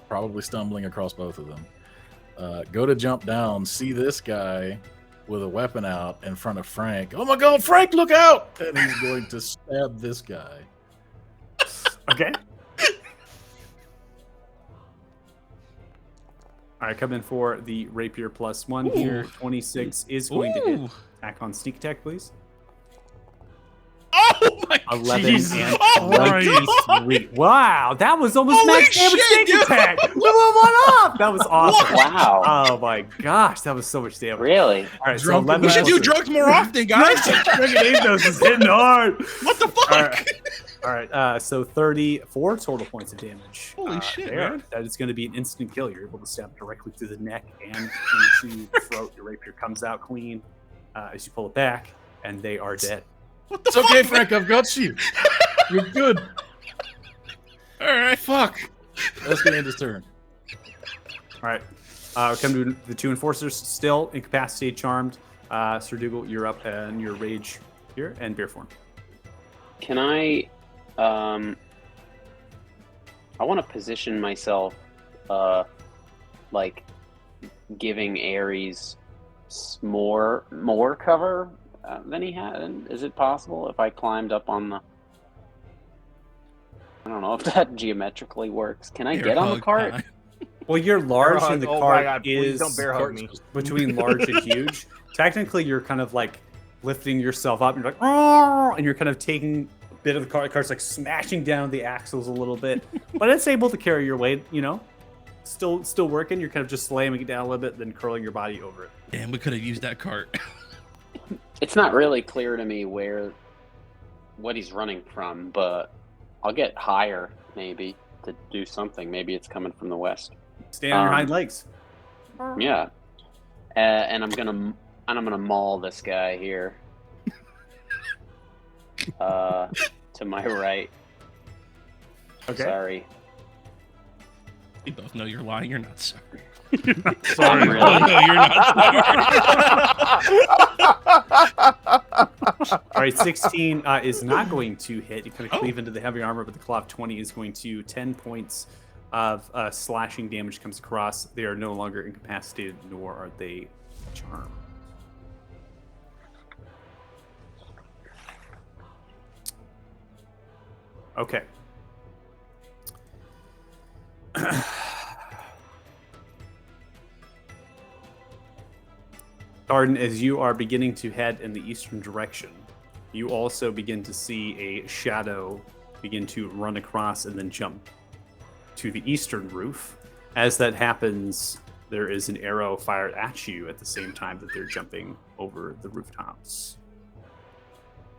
probably stumbling across both of them. Go to jump down, see this guy with a weapon out in front of Frank. Oh my God, Frank, look out! And he's going to stab this guy. Okay. All right, come in for the rapier +1 here. 26 is going to hit. Ooh. Attack on sneak attack, please. Oh my 11 Jesus and Christ. 23. Wow, that was almost Holy max damage shit, sneak dude. attack. We went one off. That was awesome. Wow. Oh my gosh, that was so much damage. Really? All right, so Drunk 11 We should do plus- drugs more often, guys. Freaking Athos is hitting hard. What the fuck? All right. All right, so 34 total points of damage. Holy shit, there. man. That is going to be an instant kill. You're able to stab directly through the neck and into the throat. Your rapier comes out clean as you pull it back, and they are dead. What the It's okay, fuck? Frank. I've got you. You're good. All right. Fuck. That's gonna end his turn. All right, come to the two enforcers, still incapacitated, charmed. Sir Dougal, you're up, and your rage here, and bear form. Can I want to position myself, like giving Ares more cover than he had. Is it possible if I climbed up on the? I don't know if that geometrically works. Can I Bear get on the hug cart? time. Well, you're large, Bear and the hug. Oh my cart God, please is don't bear hug me. between large and huge. Technically, you're kind of like lifting yourself up. And you're like, "Arr!" And you're kind of taking a bit of the cart. The cart's like smashing down the axles a little bit, but it's able to carry your weight. You know, still working. You're kind of just slamming it down a little bit, then curling your body over it. Damn, we could have used that cart. It's not really clear to me what he's running from, but I'll get higher maybe to do something. Maybe it's coming from the west. Stand on your hind legs. Yeah, and I'm gonna maul this guy here. To my right. Okay. Sorry. We both know you're lying. You're not sorry. Sorry. I'm Oh, really- no, you're not sorry. All right, 16 is not going to hit. You kind of Oh. cleave into the heavy armor, but the claw of 20 is going to 10 points of slashing damage comes across. They are no longer incapacitated, nor are they charmed. Okay. Arden, as you are beginning to head in the eastern direction, you also begin to see a shadow begin to run across and then jump to the eastern roof. As that happens, there is an arrow fired at you at the same time that they're jumping over the rooftops.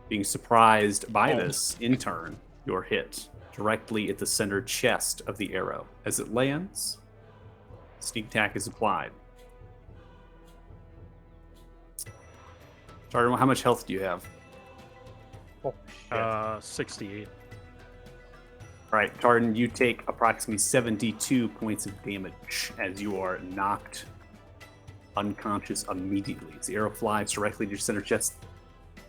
Being surprised by this, in turn, you're hit directly at the center chest of the arrow. As it lands, sneak attack is applied. Tartan, how much health do you have? 68. All right, Tartan, you take approximately 72 points of damage as you are knocked unconscious immediately. As the arrow flies directly to your center chest.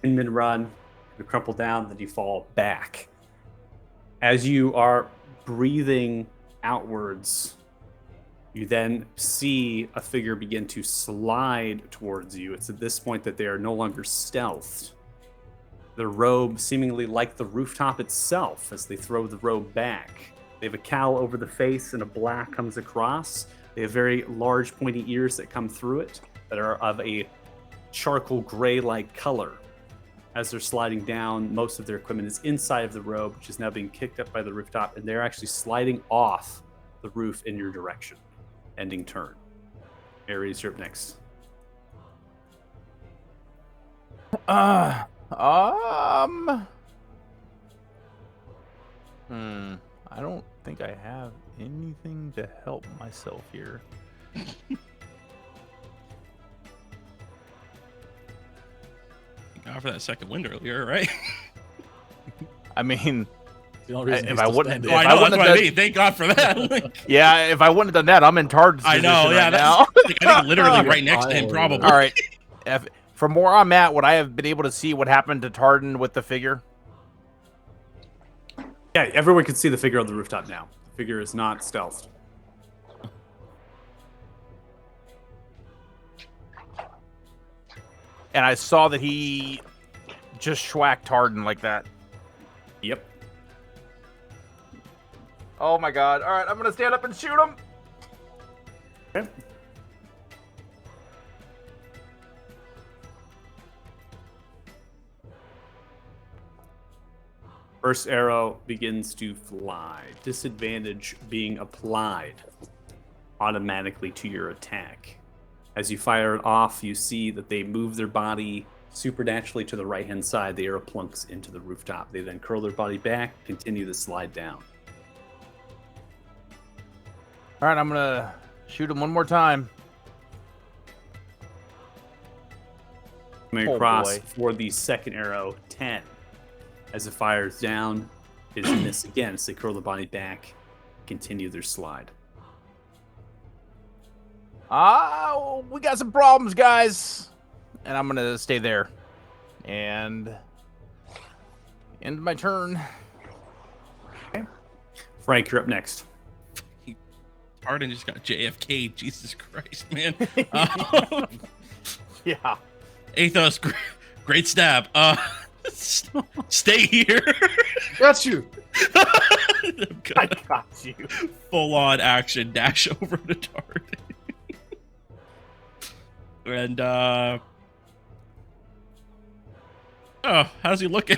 Inman run, you crumple down, then you fall back. As you are breathing outwards, you then see a figure begin to slide towards you. It's at this point that they are no longer stealthed. Their robe seemingly like the rooftop itself as they throw the robe back. They have a cowl over the face and a black comes across. They have very large pointy ears that come through it that are of a charcoal gray-like color. As they're sliding down, most of their equipment is inside of the robe, which is now being kicked up by the rooftop, and they're actually sliding off the roof in your direction. Ending turn. Ares, you're up next. I don't think I have anything to help myself here. God for that second wind earlier, right? I mean, The only reason if he's I still wouldn't- standing. Oh, I If I know, that's wouldn't what I have mean. Thank God for that. Like, yeah, if I wouldn't have done that, I'm in Tard's I position know, yeah. right That's, now. like, I think literally right next to him, Oh, probably. All right. From where I'm at, would I have been able to see what happened to Tardan with the figure? Yeah, everyone can see the figure on the rooftop now. The figure is not stealthed. And I saw that he just schwacked Tardan like that. Yep. Oh my god. All right, I'm going to stand up and shoot him. Okay. First arrow begins to fly. Disadvantage being applied automatically to your attack. As you fire it off, you see that they move their body supernaturally to the right-hand side. The arrow plunks into the rooftop. They then curl their body back, continue the slide down. All right, I'm gonna shoot him one more time. Coming Oh, across boy. for the second arrow, 10. As it fires down, it is missed again as they curl the body back, continue their slide. We got some problems, guys. And I'm gonna stay there. And end my turn. Frank, you're up next. Arden just got JFK. Jesus Christ, man. Yeah. Athos, great stab. Stay here. Got you. I got you. Full on action dash over to Tartan. And oh, how's he looking?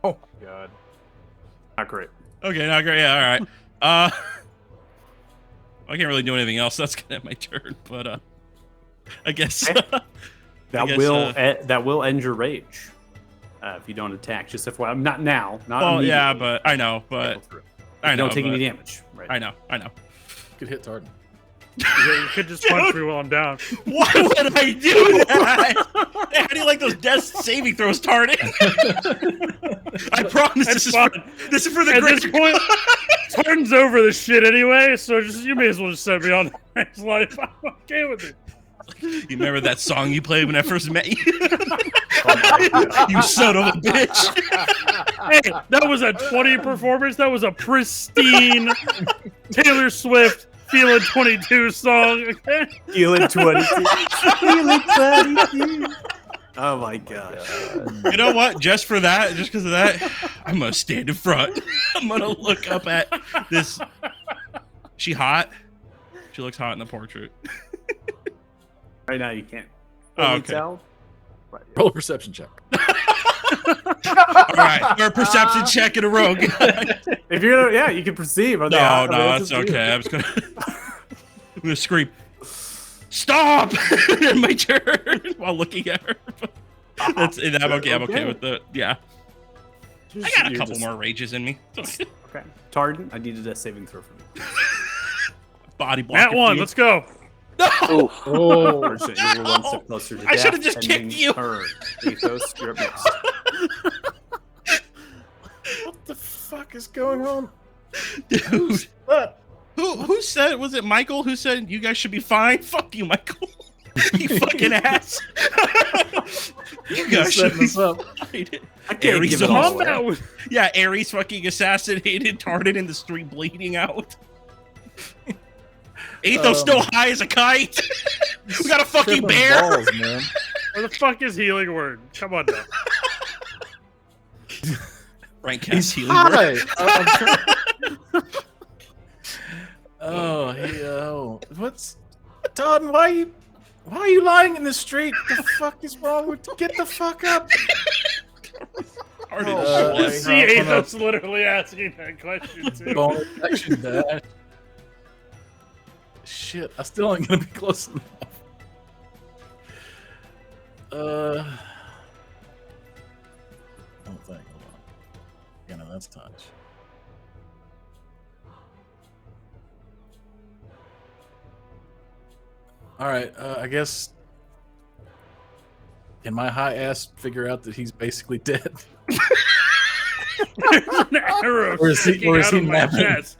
Oh my god. Not great. Okay, not great. Yeah, all right. I can't really do anything else. That's gonna end my turn, but I guess That guess, will end your rage if you don't attack. Just FYI, not now. Not well, yeah, immediately. but I know, but I You know. don't take but- any damage. Right. I know. Could hit Tartan. You could just punch me while I'm down. Why would I do that? How do you like those death saving throws, Tardy? I promise That's this is fine. this is for the At this greater point, Tartan's over this shit anyway, so just you may as well just set me on the next life. I'm okay with it. You remember that song you played when I first met you? You son of a bitch. Hey, that was a 20 performance. That was a pristine Taylor Swift Feeling 22 song. Okay? Feeling 22. Feeling 22. Oh my god. You know what? Just for that, just because of that, I'm gonna stand in front. I'm gonna look up at this. She hot? She looks hot in the portrait. Right now you can't. Oh, fully okay. tell. Right. Roll a perception check. All right, for a perception check in a row. If you're gonna, yeah, you can perceive. No, that's okay. I'm just gonna, I'm gonna scream, "Stop!" in my turn while looking at her. I'm okay. I'm okay with the I got a couple more rages in me. Okay. Tardan, I needed a saving throw from you. Body block. Nat 1, let's go. Oof. Oh, Unfortunately, you were one step closer to I death. should've just ending kicked you. Turn. Athos, you're up next. what the fuck is going on? Dude. What? Who said? Was it Michael who said you guys should be fine? Fuck you, Michael. You fucking ass. You guys should Setting be us up. fine. I can't Ares give it all almost- away. Combat was Yeah, Ares fucking assassinated, Tartan in the street bleeding out. Athos still high as a kite. We got a fucking Tripping bear. balls, man. where the fuck is healing word? Come on now. Rank He's cast healing word. high. What's Todd? Why are you lying in the street? The fuck is wrong with? Get the fuck up! Tartan Oh, shit. boy. See, I'm gonna- Athos literally asking that question too. Bonus action dash. Shit, I still ain't gonna be close enough. I don't think. Hold on. Yeah, no, that's touch. All right, I guess. Can my high ass figure out that he's basically dead? There's an arrow Or is he- sticking or is out he of my napping? chest.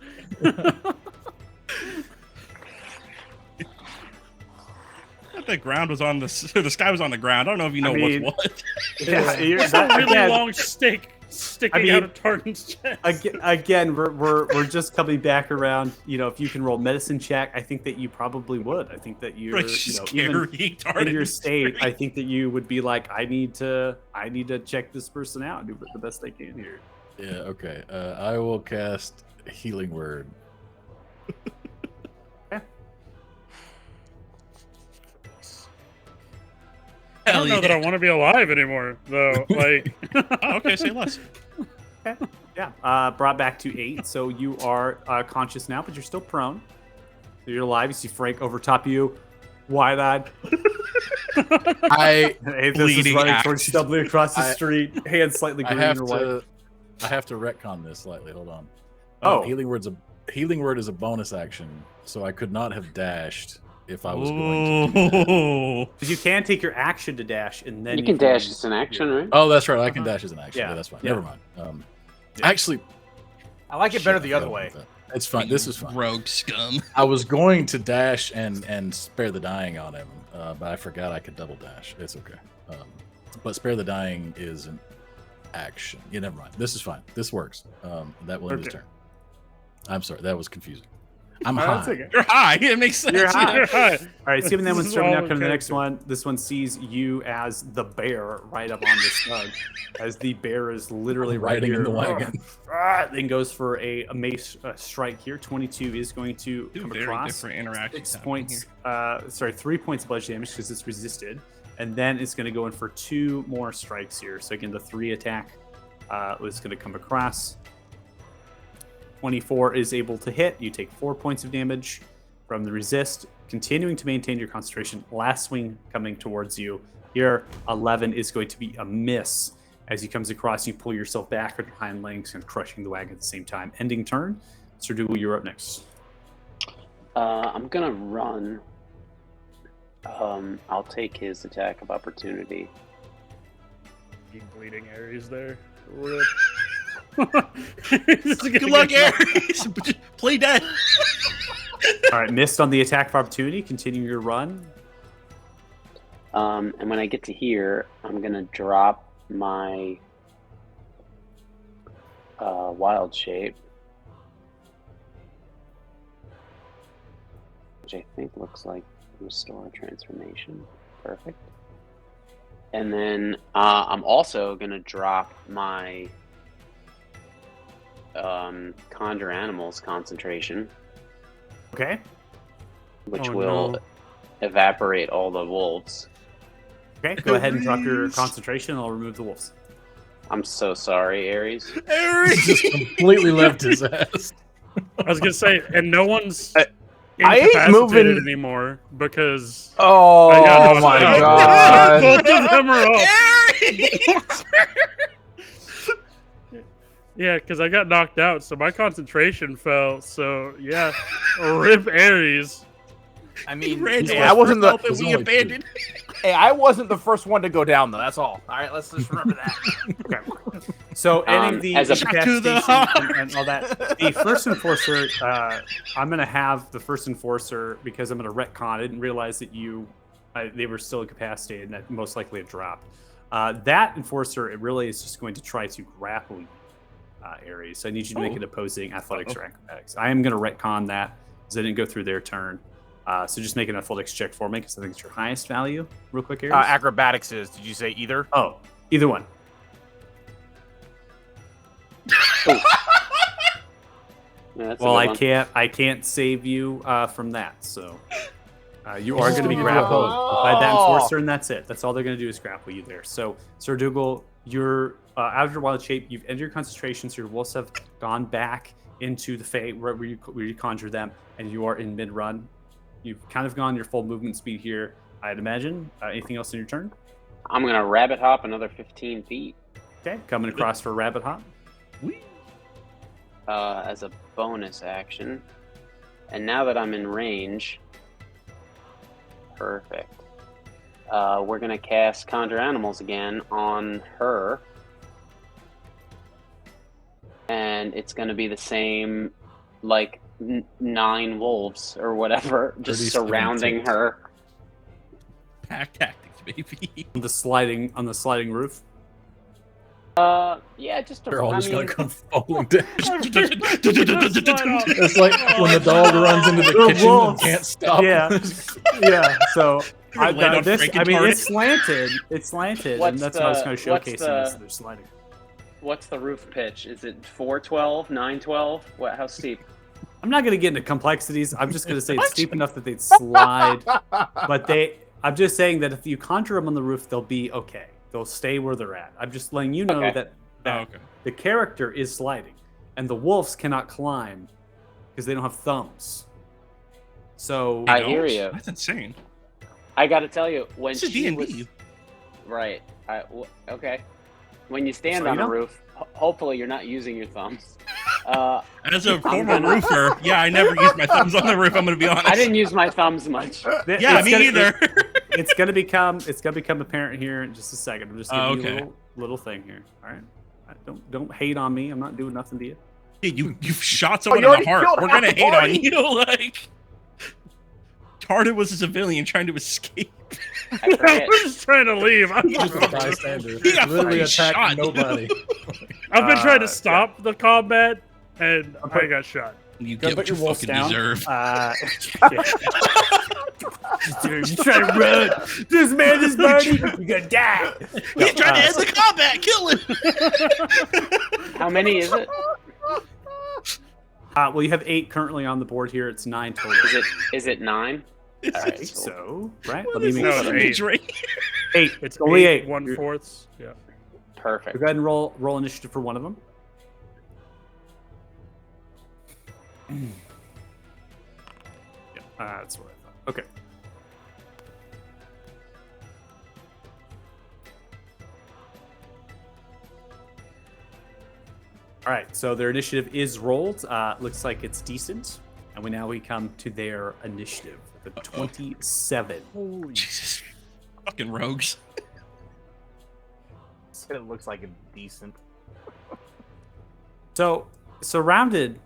The ground was on the sky was on the ground. I don't know if you know mean- what's what. Yeah, you're, There's a really again, long stick sticking mean- out of Tartan's chest. again, we're just coming back around. You know, if you can roll medicine check, I think that you probably would. I think that you're, Like, you know, scary even Tartan. in your state, I think that you would be like, I need to check this person out and do the best I can here. Yeah, okay. I will cast Healing Word. I don't know that I want to be alive anymore, though. Like, Oh, okay, say less. Yeah, brought back to 8. So you are conscious now, but you're still prone. So you're alive. You see Frank over top of you, wide-eyed. I Athos is Bleeding running axe. towards, stumbling across the I- street, hands slightly I green have or white. to retcon this slightly. Hold on. Oh. Healing word is a bonus action, so I could not have dashed if I was going to do that. Oh. Because you can take your action to dash, and then You can dash as an action, right? Oh, that's right. I can dash as an action. Yeah. Yeah, that's fine. Yeah. Never mind. Actually, I like it better shit, the I other forgot way. about that. It's fine. This is fine. Rogue scum. I was going to dash and spare the dying on him, but I forgot I could double dash. It's okay. But spare the dying is an action. Yeah, never mind. This is fine. This works. That will end his Okay. turn. I'm sorry. That was confusing. I'm Oh, high. that's okay. You're high. It makes sense. You're high. You're high. All right, Steven, that This one's is turning all now. Come to the next character. one. This one sees you as the bear right up on the snug, as the bear is literally right Riding here. in the wagon. Then goes for a mace strike here. 22 is going to Two come very across. different interactions. 6 happening points. here. 3 points of bludgeoning damage because it's resisted, and then it's going to go in for 2 more strikes here. So again, the 3 attack is going to come across. 24 is able to hit. You take 4 points of damage from the resist, continuing to maintain your concentration. Last swing coming towards you. Here, 11 is going to be a miss. As he comes across, you pull yourself back on your hind legs and crushing the wagon at the same time. Ending turn. Sir Dougal, you're up next. I'm gonna run. I'll take his attack of opportunity. Keep bleeding Ares there. Rip. Good luck, Ares. Play dead. All right, missed on the attack of opportunity. Continue your run. And when I get to here, I'm gonna drop my wild shape, which I think looks like restore transformation. Perfect. And then I'm also gonna drop my conjure animals concentration, Okay. which Oh, will no. evaporate all the wolves. Okay, go ahead and drop your Ares. concentration. I'll remove the wolves. I'm so sorry, Ares. Ares. Just completely left his ass. I was gonna say, and no one's I ain't incapacitated moving- anymore because Oh I got my knocked out. god. Both of them are up. Ares. Yeah, because I got knocked out, so my concentration fell. So yeah, rip Ares. I mean, Ran Hey, to I our wasn't first the help and we only two. abandoned. hey, I wasn't the first one to go down though. That's all. All right, let's just remember that. Okay. So ending the as a- To the incapacitation and all that. The first enforcer, I'm going to have the first enforcer because I'm going to retcon. I didn't realize that they were still incapacitated and that most likely had dropped. That enforcer, it really is just going to try to grapple you, Ares. So I need you to make an opposing athletics or acrobatics. I am going to retcon that because I didn't go through their turn. So just make an athletics check for me because I think it's your highest value. Real quick, Ares. Acrobatics is. Did you say either? Oh, either one. Yeah, that's a Well, good one. I can't save you from that. So you are going to be Oh. grappled by that enforcer, and that's it. That's all they're going to do is grapple you there. So, Sir Dougal, you're out of your wild shape. You've ended your concentration, so your wolves have gone back into the Fae where you conjure them, and you are in mid-run. You've kind of gone your full movement speed here, I'd imagine. Anything else in your turn? I'm gonna rabbit hop another 15 feet Okay, coming across for rabbit hop. as a bonus action. And now that I'm in range, perfect. We're gonna cast Conjure Animals again on her, and it's gonna be the same, like 9 wolves or whatever, just 37 surrounding ticks. her. Pack tactics, baby. On the sliding roof. Yeah, just They're all I just mean, gonna come falling down. It's It's like when the dog runs into the The kitchen wolves. and can't stop. Yeah. Yeah, so Land on Frank and Target. it's slanted. It's slanted, and What's that's what I was the- kind of what's showcasing. the- Is they're sliding. What's the roof pitch? Is it 412, 912? What? How steep? I'm not going to get into complexities. I'm just going to say it's steep enough that they'd slide. But I'm just saying that if you conjure them on the roof, they'll be okay. They'll stay where they're at. I'm just letting you know Okay. that Oh, okay. the character is sliding, and the wolves cannot climb because they don't have thumbs. So I hear you. That's insane. I got to tell you, when This is she was D&D. right, okay, when you stand So on you a know- roof, hopefully you're not using your thumbs. As a former gonna- roofer, yeah, I never used my thumbs on the roof. I'm gonna be honest. I didn't use my thumbs much. Yeah, me either. It's gonna become apparent here in just a second. I'm just giving you a Okay. little thing here. All right. Don't hate on me. I'm not doing nothing to you. Dude, you shot someone you in already the heart. killed We're half gonna the hate on party. you. Like, Tarda was a civilian trying to escape. I forget. We're just trying to leave. Just a bystander. He got Literally fucking attacked shot. nobody. I've been trying Uh, to stop the combat, and Okay. I got shot. You Go get put what you your wolves fucking down. deserve. Dude, you trying to run? This man is burning. You're gonna die. He's trying to end the combat. Kill him. How many is it? Well, you have 8 currently on the board here. It's 9 total. Is it 9? I Alright, think cool. so, right? What Let me is make No, this sure. it's imagery? 8. It's only 8 8. 1/4. Yeah. Perfect. Go ahead and roll initiative for one of them. Yeah, that's what I thought. Okay. All right, so their initiative is rolled. Looks like it's decent, and we come to their initiative. The 27. Jesus, fucking rogues. It looks like it's decent. So, surrounded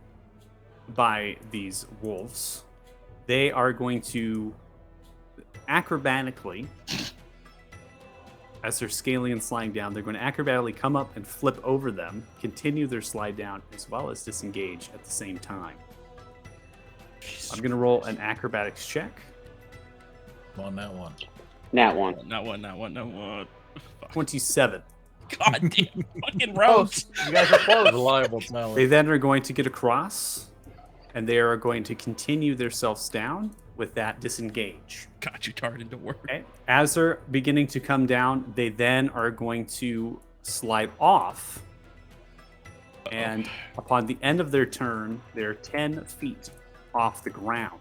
by these wolves, they are going to acrobatically, as they're scaling and sliding down, they're going to acrobatically come up and flip over them, continue their slide down, as well as disengage at the same time. I'm going to roll an acrobatics check. I'm on that one. Nat 1. Not one. Fuck. 27. God damn, fucking Oh, rogues. you guys are close. Reliable They talent. then are going to get across, and they are going to continue themselves down with that disengage. Got you turned into work. Okay. As they're beginning to come down, they then are going to slide off. And upon the end of their turn, they're 10 feet off the ground.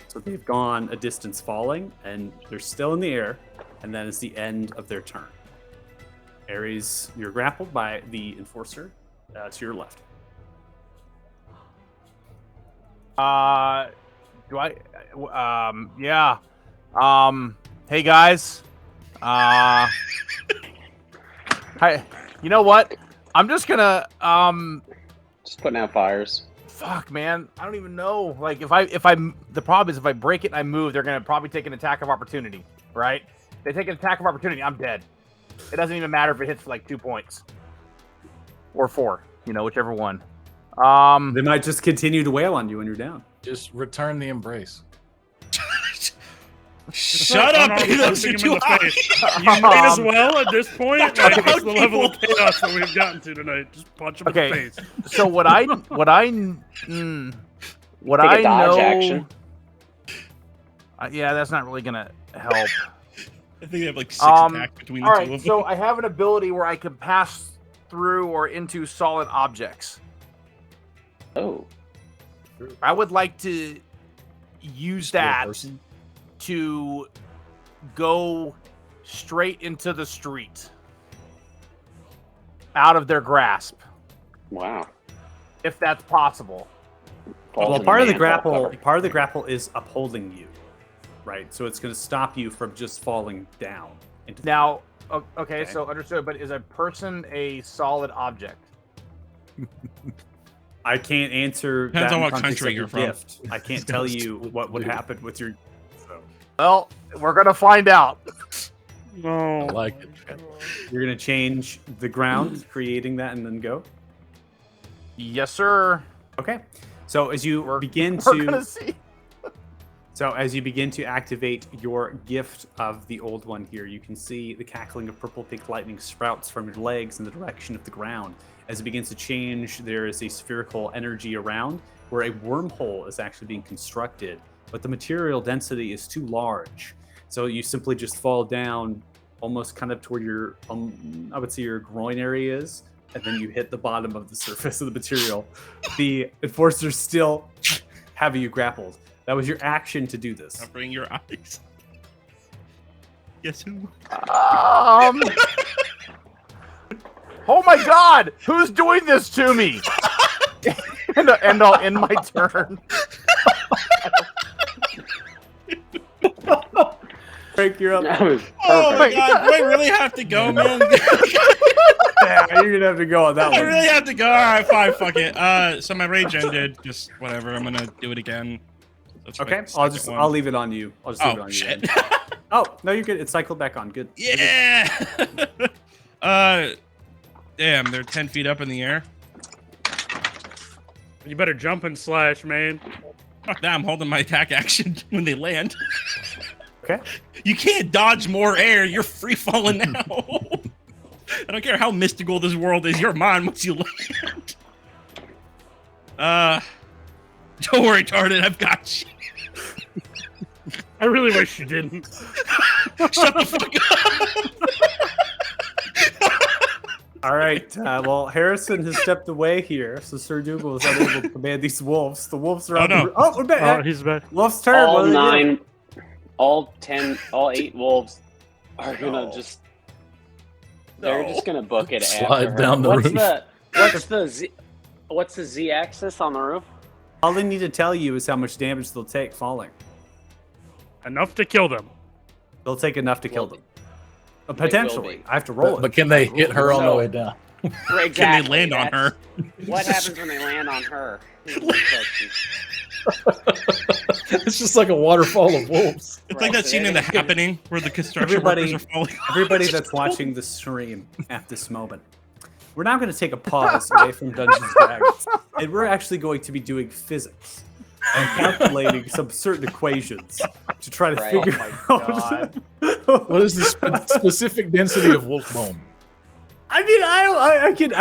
So they've gone a distance falling, and they're still in the air, and that is the end of their turn. Ares, you're grappled by the enforcer to your left. Do I? Yeah. Hey guys. Hi. You know what? I'm just gonna. Just putting out fires. Fuck, man. I don't even know. Like, if I, the problem is if I break it and I move, they're gonna probably take an attack of opportunity, right? If they take an attack of opportunity, I'm dead. It doesn't even matter if it hits for like 2 points or 4. You know, whichever one. They might just continue to wail on you when you're down. Just return the embrace. Shut up, Punching Thanos, him you're in too the high. face. You might as well at this point. Like, trying to it's hug the level of people. chaos that we've gotten to tonight. Just punch him in Okay. the face. So what I Take a I dodge know. action. Yeah, that's not really gonna help. I think they have like 6 Um, attacks between All the two right, of them. so I have an ability where I can pass through or into solid objects. Oh. I would like to use that person? to go straight into the street, out of their grasp, Wow. if that's possible. Falls Well, in part of the mantle cover. grapple is upholding you, right? So it's going to stop you from just falling down. Into the Now, okay, Okay. so understood. But is a person a solid object? I can't answer. Depends that on in what context country of your you're from. gift. I can't tell you what would happen with your. So Well, we're gonna find out. No. I like it. you're going to change the ground, creating that, and then go. Yes, sir. Okay. So as you begin We're to gonna see. So as you begin to activate your gift of the old one here, you can see the cackling of purple pink lightning sprouts from your legs in the direction of the ground. As it begins to change, there is a spherical energy around where a wormhole is actually being constructed, but the material density is too large. So you simply just fall down almost kind of toward your, I would say your groin area is, and then you hit the bottom of the surface of the material. The enforcers still have you grappled. That was your action to do this. Covering your eyes. Guess who? Oh my God! Who's doing this to me? and I'll end my turn. Frank, you're up. That was Oh my perfect. God! Do I really have to go, man? Yeah, you're gonna have to go on that I one. really have to go. All right, fine, fuck it. So my rage ended. Just whatever. I'm gonna do it again. That's Okay, my I'll second one. I'll leave it on you. I'll just leave it Oh on shit! you. then. Oh no, you're good. It cycled back on. Good. Yeah. Damn, they're 10 feet up in the air. You better jump and slash, man. Fuck that! I'm holding my attack action when they land. Okay. You can't dodge more air. You're free falling now. I don't care how mystical this world is. You're mine once you land. Don't worry, Tartan. I've got you. I really wish you didn't. Shut the fuck up. All right. Well, Harrison has stepped away here, so Sir Dougal is unable to command these wolves. The wolves are Oh, on no. the. Oh, we're back. Oh, he's back. Wolf's turn. All What do they do? 9, all 10, all 8 wolves are gonna No. just. They're No. just gonna book it Slide after her. down the roof. What's the Z axis on the roof? All they need to tell you is how much damage they'll take falling. Enough to kill them. They'll take enough to kill Will them. will Potentially. be. I have to roll But it. can they hit her on the So- way down? Exactly. Can they land on her? What happens when they land on her? Is the question. It's just like a waterfall of wolves. It's Right, like that so scene in they're The just gonna- Happening where the construction Everybody- workers are falling. Everybody that's watching the stream at this moment, we're now going to take a pause away from Dungeons and Dragons, and we're actually going to be doing physics and calculating some certain equations to try to Right. figure Oh my out. What is the specific density of wolf bone? I mean, I can.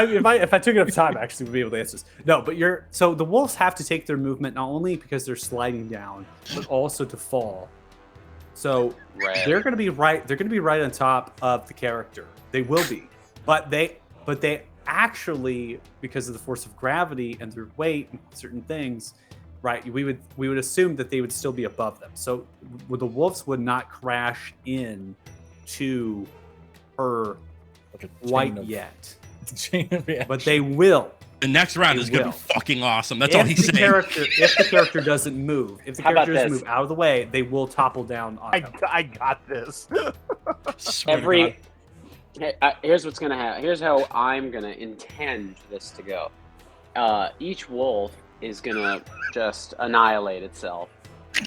If I took enough time, I actually would be able to answer this. No, but so the wolves have to take their movement not only because they're sliding down, but also to fall. So Right. they're going to be right. They're going to be right on top of the character. They will be, but they actually, because of the force of gravity and their weight and certain things, right? We would assume that they would still be above them. So the wolves would not crash in to her Like a quite chain of- yet, chain of reaction. but they will. The next round They is gonna will. be fucking awesome. That's all If he's the saying. if the character doesn't move, if the How about character doesn't this? move out of the way, they will topple down on them. I got this. Swear to God. Here's what's gonna happen. Here's how I'm gonna intend this to go. Each wolf is gonna just annihilate itself,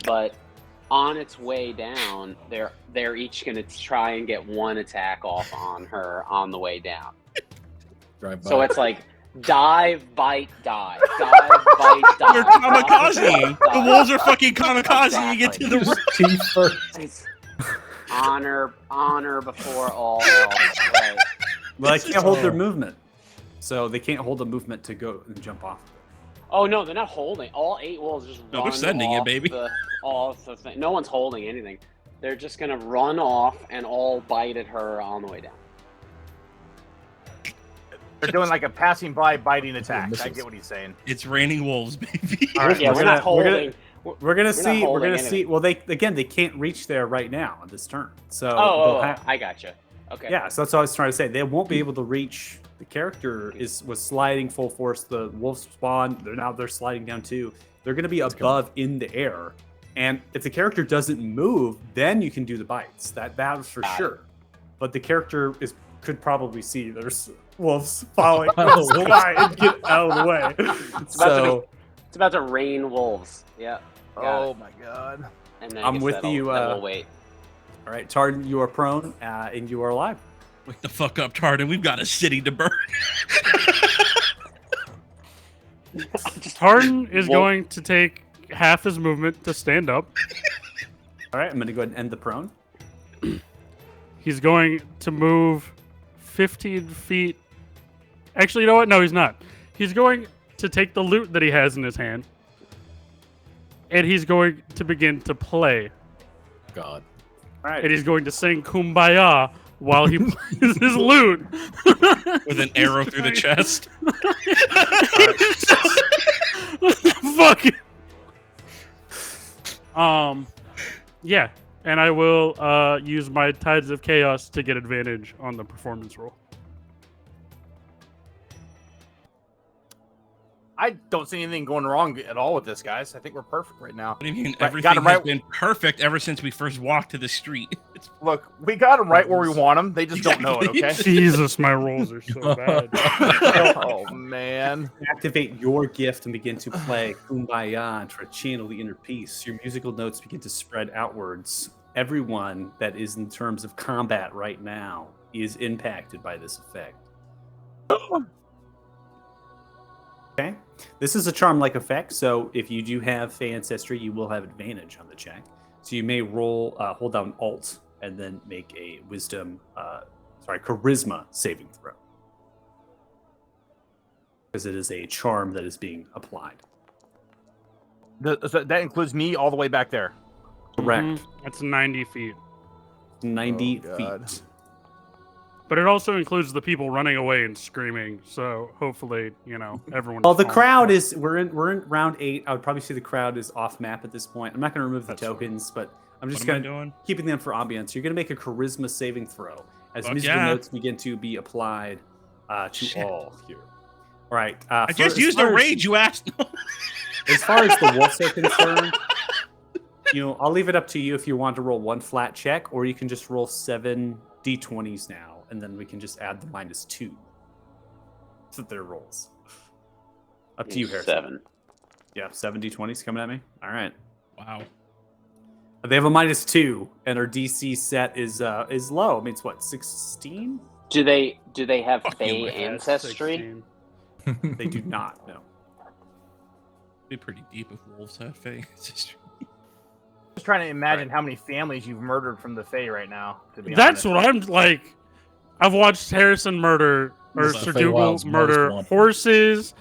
but on its way down, they're each gonna try and get one attack off on her on the way down. Drive So by. it's like dive, bite, dive, dive, bite, dive. You're kamikaze. The wolves are fucking kamikaze. You get to the Just teeth first. It's honor before all else. Right. Well, they This is can't hold their all- movement, so they can't hold the movement to go and jump off. Oh no, they're not holding. All 8 wolves just No, run they're sending it, off baby. off the thing. No one's holding anything. They're just gonna run off and all bite at her on the way down. They're doing like a passing by biting attack. I missiles. get what he's saying. It's raining wolves, baby. All right, Yeah, we're not holding. We're gonna not see. We're holding gonna see. anything. Well, they can't reach there right now on this turn. So Oh, they'll have- I gotcha. Okay. yeah. So that's what I was trying to say. They won't be able to reach. The character was sliding full force. The wolves spawn. They're sliding down too. They're gonna be above in the air. And if the character doesn't move, then you can do the bites. That's for Got it. sure. But the character could probably see there's wolves falling Oh, from the wolves. sky and get out of the way. about to So It's about to rain wolves. Yeah. Got Oh it. my god. And then I I'm guess with that'll- you, then we'll wait. all right, Tardan, you are prone and you are alive. Wake the fuck up, Tardan. We've got a city to burn. Tartan is Well- going to take half his movement to stand up. All right, I'm going to go ahead and end the prone. He's going to move 15 feet. Actually, you know what? No, he's not. He's going to take the loot that he has in his hand, and he's going to begin to play. God. All right. And he's going to sing Kumbaya while he plays his loot. With an arrow through the chest. Fuck. Yeah. and I will use my Tides of Chaos to get advantage on the performance roll. I don't see anything going wrong at all with this, guys. I think we're perfect right now. What do you mean? Right, Everything got him has right. been perfect ever since we first walked to the street. It's Look, we got them right where we want them. They just don't know it, okay? Jesus, my rolls are so bad. Oh, man. Activate your gift and begin to play Kumbaya to channel the inner peace. Your musical notes begin to spread outwards. Everyone that is in terms of combat right now is impacted by this effect. Okay, this is a charm-like effect, so if you do have Fey ancestry, you will have advantage on the check. So you may roll, hold down Alt, and then make a Charisma saving throw, because it is a charm that is being applied. So that includes me all the way back there. Correct. Mhm. That's 90 feet. 90 Oh, God. feet. But it also includes the people running away and screaming. So hopefully, everyone. Well, the crowd is we're in round 8. I would probably say the crowd is off map at this point. I'm not going to remove the That's fine. tokens, but I'm just what am I going to doing? keeping them for ambiance. You're going to make a charisma saving throw as Fuck musical yeah. notes begin to be applied to Shit. all here. All right. I just used a rage, you asked. As far as the wolves are concerned, I'll leave it up to you if you want to roll one flat check, or you can just roll 7 d20s now, and then we can just add the -2 to their rolls. Up to you, Harrison. 7. Yeah, 7 d20s coming at me. All right. Wow. They have a -2, and our DC set is low. I mean, it's what, 16? Do they have Fuck you, Fey my Yeah, ancestry? 16. They do not. No. Be pretty deep if wolves had Fey ancestry. Just trying to imagine how many families you've murdered from the Fae right now. To be That's honest. what I'm like. I've watched Harrison murder or This is Sir the Dougal Feywild's murder most wanted. horses,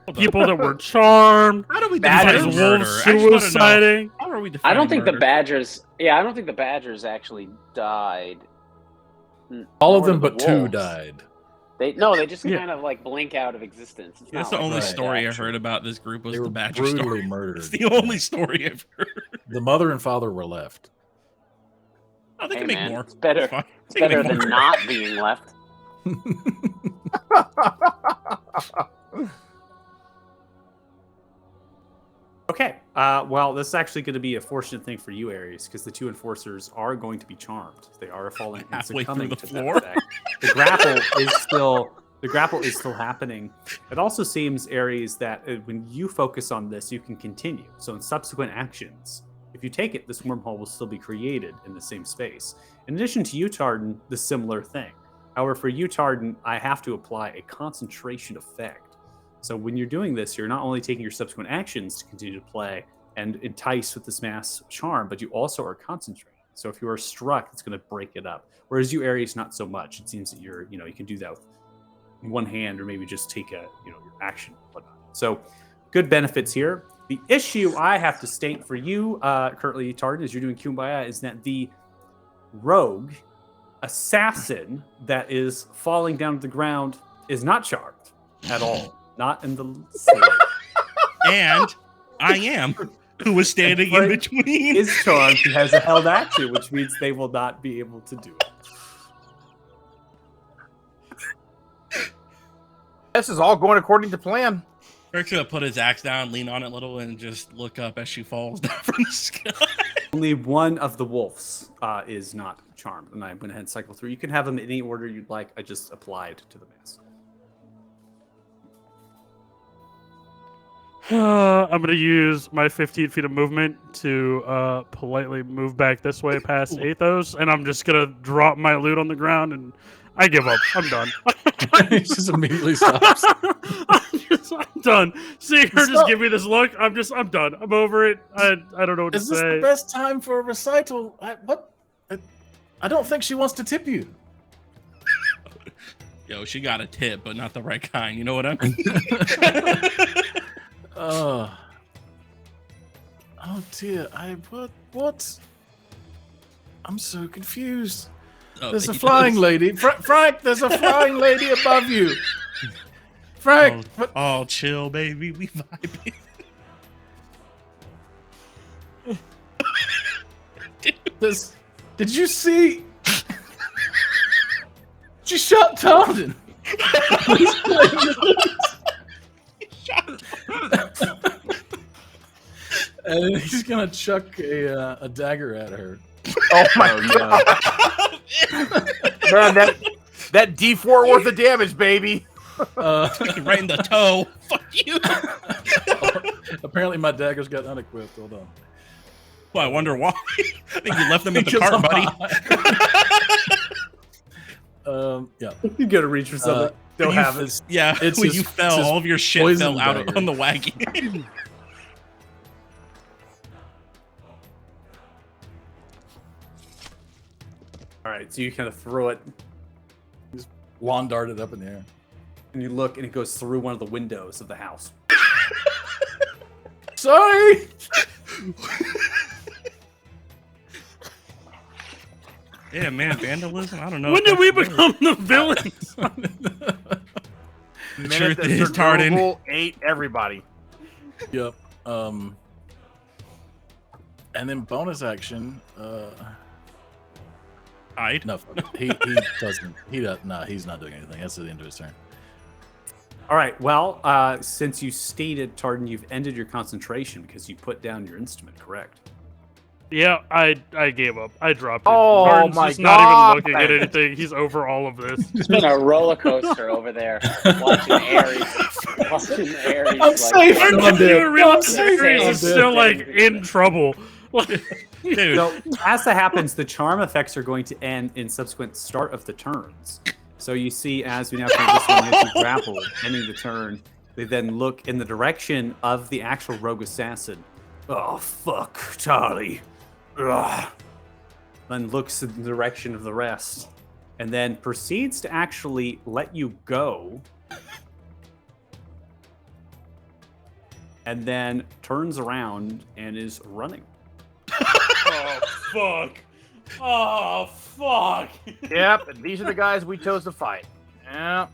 Hold on. people that were charmed. How do we Bad define is There's murder? wolves I just wanna know, suiciding. how are we I defining don't think murder? the Badgers. Yeah, I don't think the Badgers actually died. All of Nor them did but the 2 wolves. died. They just Yeah. kind of like blink out of existence. It's That's not the like only Right. story I action. heard about this group was They the were Badger brutally story. murdered. It's the only story I've heard. The mother and father were left. Oh, they Hey, can make man, more. it's better- fine. It's They can better make than more. not being left. Okay. Well, this is actually going to be a fortunate thing for you, Aries, because the 2 enforcers are going to be charmed. They are falling and Halfway through succumbing the to that floor. effect. The grapple is still happening. It also seems, Aries, that when you focus on this, you can continue. So in subsequent actions, if you take it, this wormhole will still be created in the same space. In addition to you, Tardan, the similar thing. However, for you, Tardan, I have to apply a concentration effect. So when you're doing this, you're not only taking your subsequent actions to continue to play and entice with this mass charm, but you also are concentrating. So if you are struck, it's going to break it up. Whereas you, Aries, not so much. It seems that you can do that with one hand, or maybe just take your action and whatnot. So good benefits here. The issue I have to state for you currently, Tardan, as you're doing Kumbaya, is that the rogue assassin that is falling down to the ground is not charmed at all. Not in the sleep. And I am, who was standing in Frank between. Is charmed. He has a held action, which means they will not be able to do it. This is all going according to plan. Eric's gonna put his axe down, lean on it a little, and just look up as she falls down from the sky. Only one of the wolves is not charmed, and I went ahead and cycled through. You can have them in any order you'd like. I just applied to the mask. I'm going to use my 15 feet of movement to politely move back this way past Athos, and I'm just going to drop my loot on the ground, and I give up. I'm done. He just immediately stops. I'm done. Seeing her just give me this look, I'm done. I'm over it. I don't know what Is to this say. the best time for a recital? I don't think she wants to tip you. Yo, she got a tip, but not the right kind. You know what I mean? Oh dear, what? I'm so confused. Oh, There's a he flying does. lady. Frank, there's a flying lady above you. Frank, what? Oh, chill, baby. We vibing. Dude. Did you see? She shot Tomden. And he's gonna chuck a dagger at her. Oh my god! Man, that D4 worth of damage, baby. Right in the toe. Fuck you. Apparently, my dagger's got unequipped. Hold on. Well, I wonder why. I think you left them at the Because cart, I'm buddy. Yeah. You gotta reach for something. Don't you have it. It's, Yeah, It's when his- you it's fell, his all of your shit poison fell out dagger. on the wagon. All right, so you kind of throw it, lawn darted up in the air. and you look, and it goes through one of the windows of the house. Sorry. Yeah, man, vandalism. I don't know. When if did we that's- become the villains? The truth is, Tardan. Google ate everybody. Yep. And then bonus action. Hide. No, he doesn't. He does. No, he's not doing anything. That's the end of his turn. All right. Well, since you stated, Tardan, you've ended your concentration because you put down your instrument, correct? Yeah, I gave up. I dropped it. Oh Tartan's my just not even looking at God. anything. He's over all of this. It's been a roller coaster over there watching Ares. Watching Ares. I'm like, safe. Tartan I'm didn't dead. even realize I'm Ares dead. is still like in trouble. Dude, So, as that happens, the charm effects are going to end in subsequent start of the turns. So you see, as we now turn this one into grapple, ending the turn, they then look in the direction of the actual rogue assassin. Oh, fuck, Charlie. Ugh. Then looks in the direction of the rest, and then proceeds to actually let you go. And then turns around and is running. Oh fuck! Oh fuck! Yep, and these are the guys we chose to fight. Yep.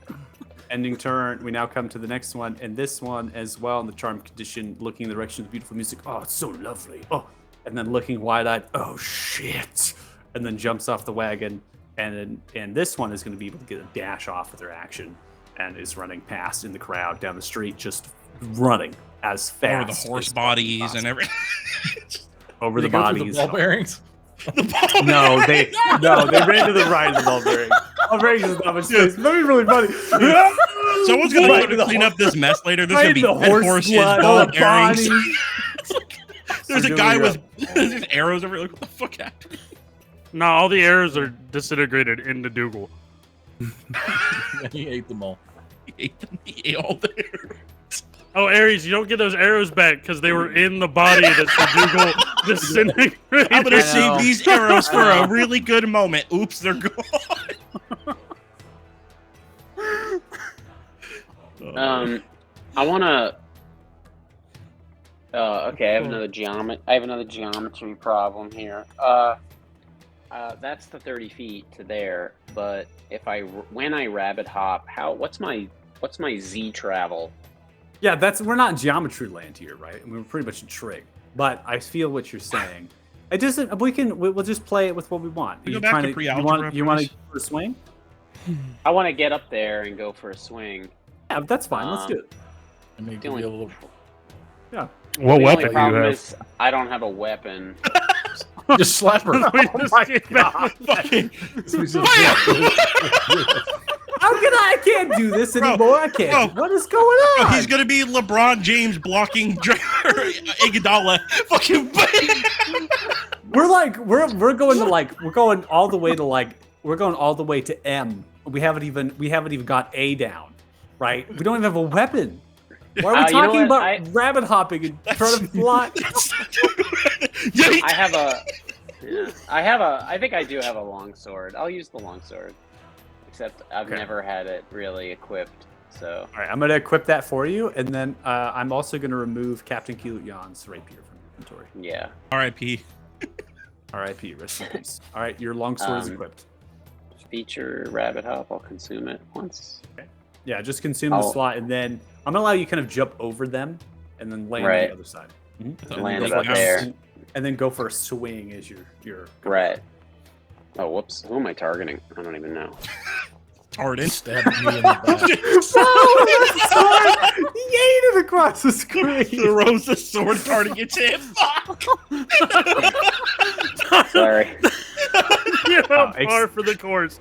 Ending turn. We now come to the next one, and this one as well in the charm condition, looking in the direction of the beautiful music. Oh, it's so lovely. Oh, and then looking wide-eyed. Oh shit! And then jumps off the wagon, and this one is going to be able to get a dash off with their action, and is running past in the crowd down the street, just running as fast. over the horse as bodies possible. and everything. over the Did he go through bodies. The ball bearings. No, they ran to the right of the ball bearing. Ball bearings is not much space. That'd be really funny. Someone's gonna Right go to in the clean up this mess later. There's Right gonna in be the dead horse horses, blood, ball all the bearings. bodies. There's a We're guy doing with there's arrows over. Like, what the fuck happened? No, all the arrows are disintegrated into Dougal. He ate them all. He ate them. He ate all the arrows. Oh, Ares, you don't get those arrows back because they were in the body that Dougal disintegrated. I'm gonna I save know. these arrows for I a know. really good moment. Oops, they're gone. I want to. Okay, I have another geometry problem here. That's the 30 feet to there. But if when I rabbit hop, what's my Z travel? Yeah, we're not in geometry land here, right? I mean, we're pretty much in trig. But I feel what you're saying. It doesn't. We'll just play it with what we want. We You go back trying to you pre-algebra, want to please. for a swing? I want to get up there and go for a swing. Yeah, that's fine. Let's do it. I mean, The only- give you a little. Yeah. What The weapon only do you problem have? is I don't have a weapon. Just slap her. We Oh just my came God. back. How can I can't do this Bro, anymore? I can't. bro. What is going on? He's gonna be LeBron James blocking Iguodala. Fucking. we're going all the way to M. We haven't even got A down, right? We don't even have a weapon. Why are we You know talking what? about rabbit hopping and trying to fly? I think I do have a longsword. I'll use the longsword. Except I've Okay. never had it really equipped. So All right, I'm gonna equip that for you, and then I'm also gonna remove Captain Keelut Jan's rapier from your inventory. yeah. R.I.P. R.I.P. Rest in peace. All right, your longsword is Um, equipped. Feature rabbit hop. I'll consume it once. Yeah, just consume the slot, and then I'm gonna allow you kind of jump over them, and then land on Right. the other side. I thought Land we about were there. down. and then go for a swing as your Right. Oh, whoops. Who am I targeting? I don't even know. Tartan. Stabbed me in the back. He ate it across the screen. Throws the sword, Tartan gets hit. Fuck! Sorry. Par for the course.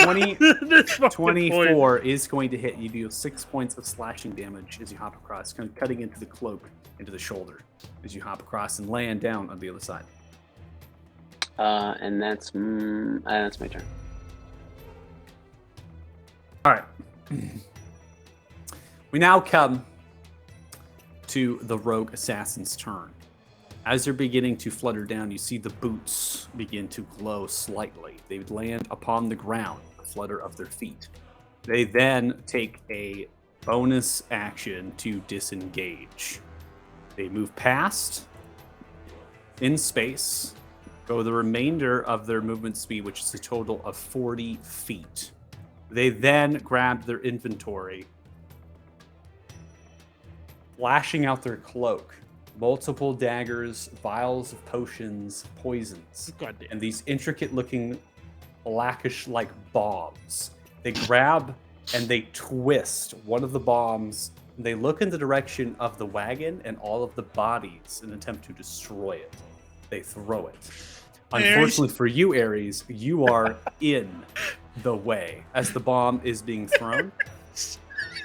20, This fucking point. 24 is going to hit. You do 6 points of slashing damage as you hop across, kind of cutting into the cloak, into the shoulder, as you hop across and land down on the other side. And that's my turn. All right. We now come to the rogue assassin's turn. As they're beginning to flutter down, you see the boots begin to glow slightly. They land upon the ground, the flutter of their feet. They then take a bonus action to disengage. They move past in space, go the remainder of their movement speed, which is a total of 40 feet. They then grab their inventory, flashing out their cloak. Multiple daggers, vials of potions, poisons, Goddamn. and these intricate-looking blackish-like bombs. They grab and they twist one of the bombs. They look in the direction of the wagon and all of the bodies in an attempt to destroy it. They throw it. Unfortunately for you, Ares, you are in the way as the bomb is being thrown.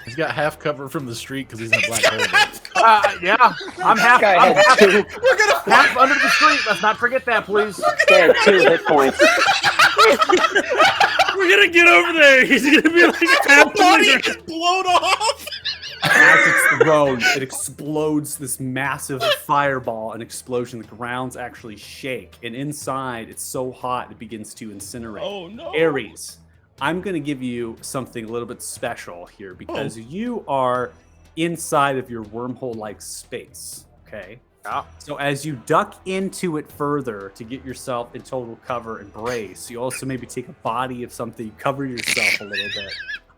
He's got half cover from the street because he's in a black hole. Yeah, I'm half. Guy I'm has half, two, half under the street. Let's not forget that, please. guy has 2 hit points. We're gonna get over there. He's gonna be like half Body there. is blown off. As it's thrown, it explodes this massive fireball, an explosion. The grounds actually shake, and inside it's so hot it begins to incinerate. Oh no. Ares, I'm going to give you something a little bit special here because you are inside of your wormhole-like space, okay? Yeah. So as you duck into it further to get yourself in total cover and brace, you also maybe take a body of something, cover yourself a little bit.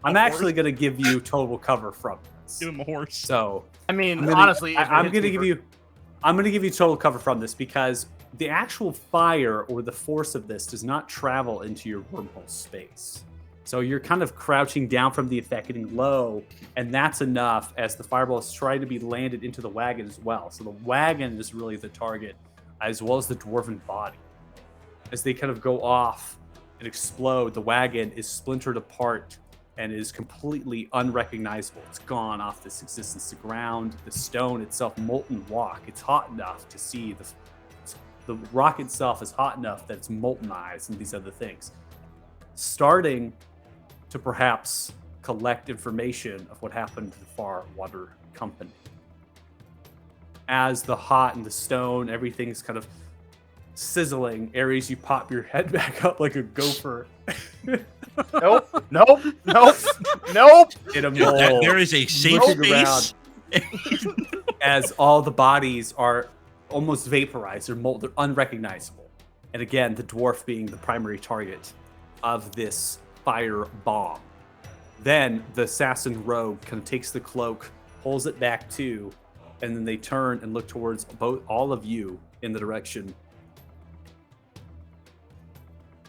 I'm actually going to give you total cover from this. Give him a horse. So I mean, I'm gonna- honestly, I'm going to give you total cover from this because the actual fire or the force of this does not travel into your wormhole space. So you're kind of crouching down from the effect, getting low, and that's enough as the fireball is trying to be landed into the wagon as well. So the wagon is really the target, as well as the dwarven body. As they kind of go off and explode, the wagon is splintered apart and is completely unrecognizable. It's gone off this existence. The ground, the stone itself, molten rock. It's hot enough to see the rock itself is hot enough that it's moltenized and these other things. Starting to perhaps collect information of what happened to the Far Water Company. As the hot and the stone, everything's kind of sizzling. Ares, you pop your head back up like a gopher. nope, nope, nope, nope. In a Dude, mole. there is a safe looking space. As all the bodies are almost vaporized, they're unrecognizable. And again, the dwarf being the primary target of this fire bomb. Then the assassin rogue kind of takes the cloak, pulls it back too, and then they turn and look towards all of you in the direction.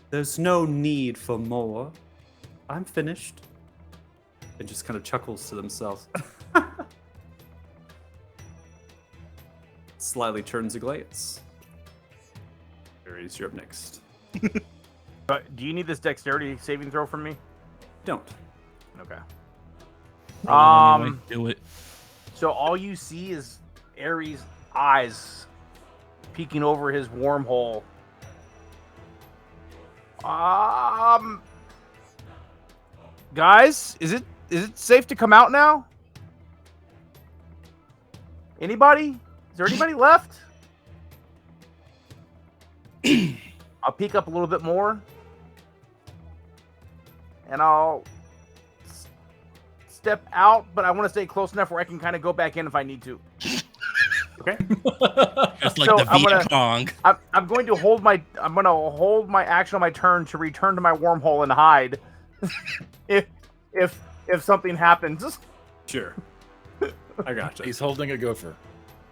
There's no need for more. I'm finished. And just kind of chuckles to themselves. Slightly turns a glance. Ares, you're up next. But do you need this dexterity saving throw from me? Don't. Okay. Anyway, do it. So all you see is Ares' eyes peeking over his wormhole. Guys, is it safe to come out now? Anybody? Is there anybody left? I'll peek up a little bit more. And I'll step out, but I want to stay close enough where I can kind of go back in if I need to. Okay. It's like So the I'm Viet gonna- Cong. I'm going to hold my action on my turn to return to my wormhole and hide. if something happens. Sure. I gotcha. He's holding a gopher.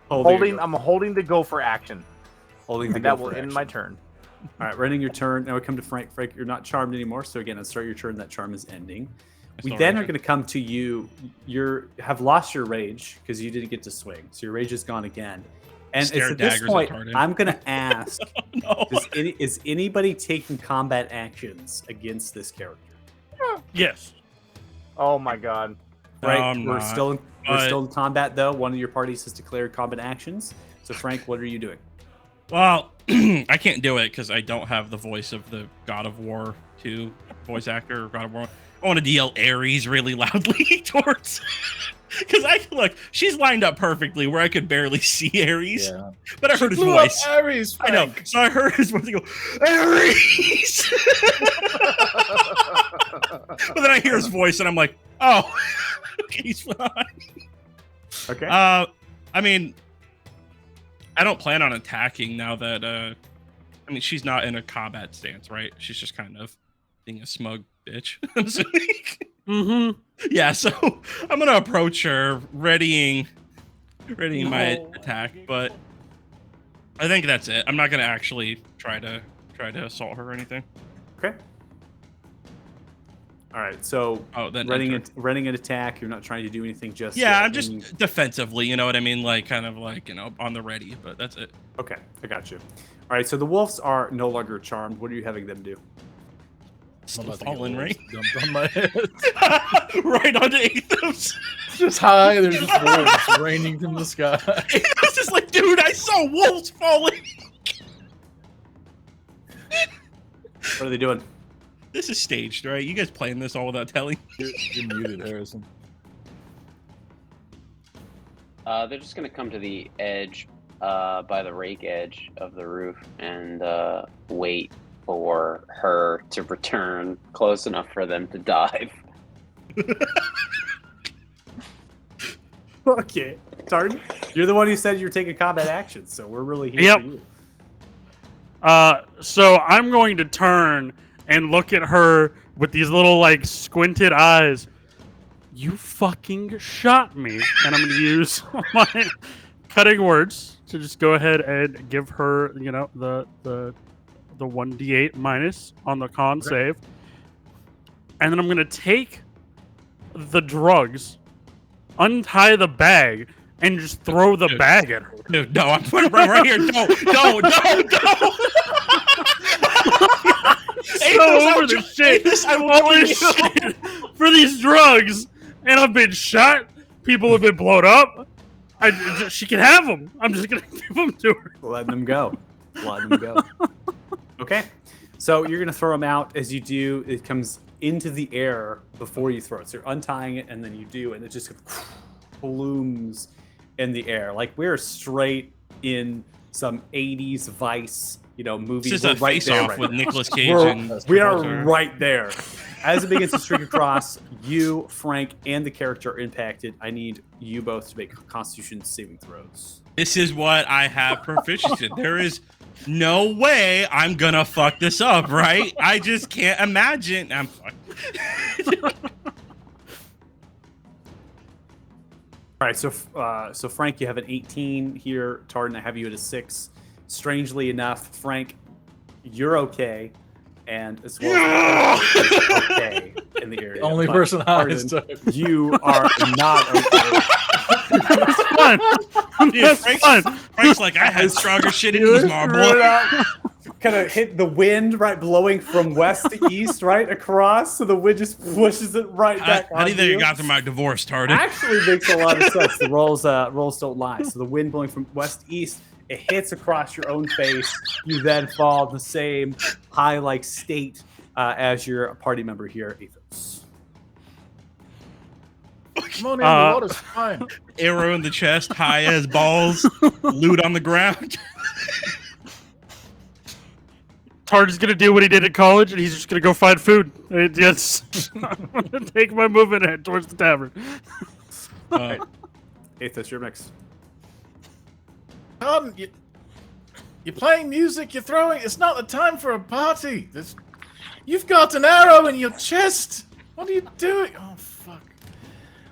I'm holding the gopher action. Holding the And go that will for end action. my turn. All right, running your turn. Now we come to Frank. Frank, you're not charmed anymore. So again, at the start of your turn, that charm is ending. We still then are raging. going to come to you. You have lost your rage because you didn't get to swing. So your rage is gone again. And it's Stare at this daggers at point, Tardan. I'm going to ask, No. is anybody taking combat actions against this character? Yes. Oh my god. Right, I'm we're not, still in, we're but- still in combat though. One of your parties has declared combat actions. So Frank, what are you doing? Well, I can't do it because I don't have the voice of the God of War 2 voice actor or God of War. I want to yell Ares really loudly towards. Because look, she's lined up perfectly where I could barely see Ares, Yeah. but I heard his Blew up voice. Ares, I know, Frank. so I heard his voice go, Ares! But then I hear his voice and I'm like, oh, he's fine. Okay. I mean, I don't plan on attacking now that I mean, she's not in a combat stance, right? She's just kind of being a smug bitch. I'm assuming. Mm-hmm. Yeah, so I'm gonna approach her, readying my attack, but I think that's it. I'm not gonna actually try to assault her or anything. Okay. All right. So Oh, then running enter. running an attack. You're not trying to do anything just Yeah, yet. I'm just And- defensively, you know what I mean? Like kind of like, on the ready, but that's it. okay. I got you. All right. So the wolves are no longer charmed. What are you having them do? I'm Still about to get falling, right? wolves dumped on my head. Right onto Athos. Just high, there's just wolves raining from the sky. Athos is like, dude, I saw wolves falling. What are they doing? This is staged, right? You guys playing this all without telling? You're muted, Harrison. They're just gonna come to the edge, by the rake edge of the roof, and wait for her to return close enough for them to dive. Okay. Tartan, you're the one who said you're taking combat actions, so we're really here Yep. for you. So I'm going to turn and look at her with these little like squinted eyes. You fucking shot me, and I'm going to use my cutting words to just go ahead and give her, the 1d8 minus on the con save, and then I'm going to take the drugs, untie the bag, and just throw the bag at her. Dude, no, I'm putting it right here. Don't. So over the shit. All this shit for these drugs, and I've been shot. People have been blown up. She can have them. I'm just gonna give them to her. Letting them go. Letting them go. Okay. So you're gonna throw them out. As you do, it comes into the air before you throw it. So you're untying it, and then you do, and it just blooms in the air. Like we're straight in some 80s Vice, movie. This is We're a right face there off right with now. Nicolas Cage We're- and we are Travolta. right there. As it begins to streak across, you, Frank, and the character are impacted. I need you both to make Constitution saving throws. This is what I have proficiency in. There is no way I'm gonna fuck this up, right? I just can't imagine. I'm fucked. All right, so Frank, you have an 18 here. Tartan, I have you at a 6. Strangely enough, Frank, you're okay, and as well as okay in the area. The only but person high Tartan, is Doug. you are not okay. That's fun. Dude, That's Frank's, fun. Frank's like, I had stronger shit in these marbles. Kind of hit the wind, right, blowing from west to east, right across, so the wind just pushes it right back. How do you onto think you. you got through my divorce, Tardy? Actually makes a lot of sense. The rolls don't lie. So the wind blowing from west to east, it hits across your own face. You then fall in the same high-like state as your party member here, Athos. Come on in, Uh, the water's fine. Arrow in the chest, high as balls, loot on the ground. Tartan's gonna do what he did in college, and he's just gonna go find food. Yes, I'm gonna take my movement and head towards the tavern. Athos, you're next. Tom, you're playing music, you're throwing. It's not the time for a party. You've got an arrow in your chest. What are you doing? Oh, fuck.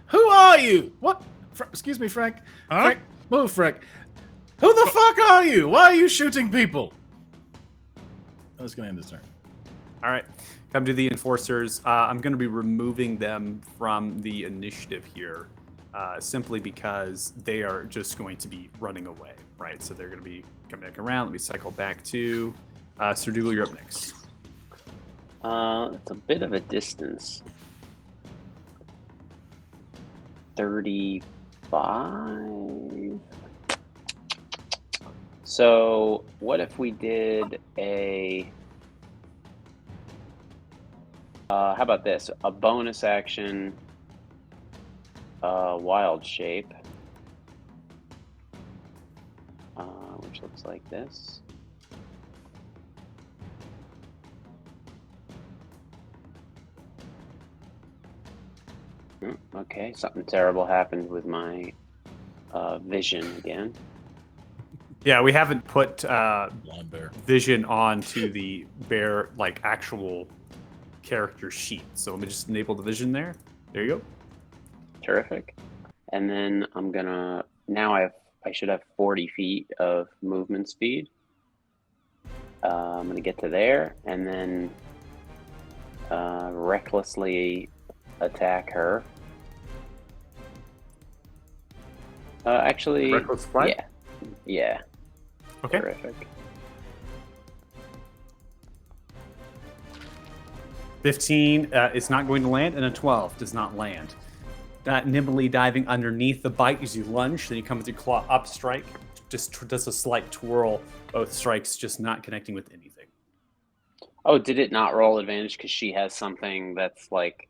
Who are you? What? Excuse me, Frank. Huh? Frank, move, Frank. Who the fuck are you? Why are you shooting people? I was gonna end his turn. All right, come to the enforcers. I'm going to be removing them from the initiative here, simply because they are just going to be running away, right? So they're going to be coming back around. Let me cycle back to Sir Dougal. You're up next. It's a bit of a distance. 35. So what if we did a? How about this? A bonus action. Wild shape. Which looks like this. Okay, something terrible happened with my vision again. Yeah, we haven't put Blind bear. vision onto the bear like actual character sheet. So let me just enable the vision there. There you go. Terrific. And then I'm gonna now I should have 40 feet of movement speed. I'm gonna get to there and then recklessly attack her. Actually, Reckless flight? yeah. Okay. Terrific. 15 is not going to land, and a 12 does not land. Nimbly diving underneath the bite as you lunge, then you come with your claw up strike. Just does a slight twirl, both strikes just not connecting with anything. Oh, did it not roll advantage because she has something that's like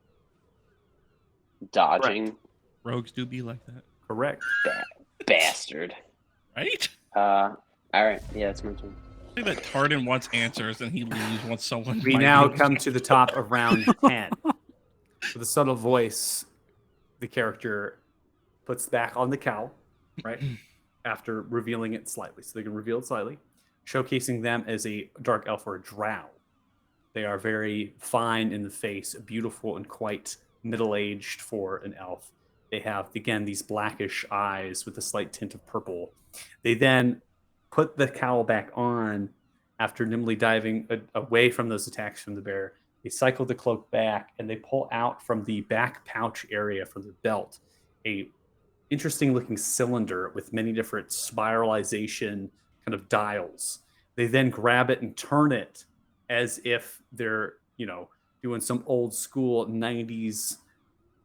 dodging? Rogues do be like that, Correct. Bastard. right? All right. Yeah, it's my turn. I think that Tardan wants answers and he leaves once someone. We might now be- come to the top of round 10. With a subtle voice, the character puts back on the cowl, right? After revealing it slightly. So they can reveal it slightly, showcasing them as a dark elf or a drow. They are very fine in the face, beautiful and quite middle-aged for an elf. They have, again, these blackish eyes with a slight tint of purple. They then put the cowl back on after nimbly diving away from those attacks from the bear. They cycle the cloak back and they pull out from the back pouch area from the belt a interesting looking cylinder with many different spiralization kind of dials. They then grab it and turn it as if they're, doing some old school 90s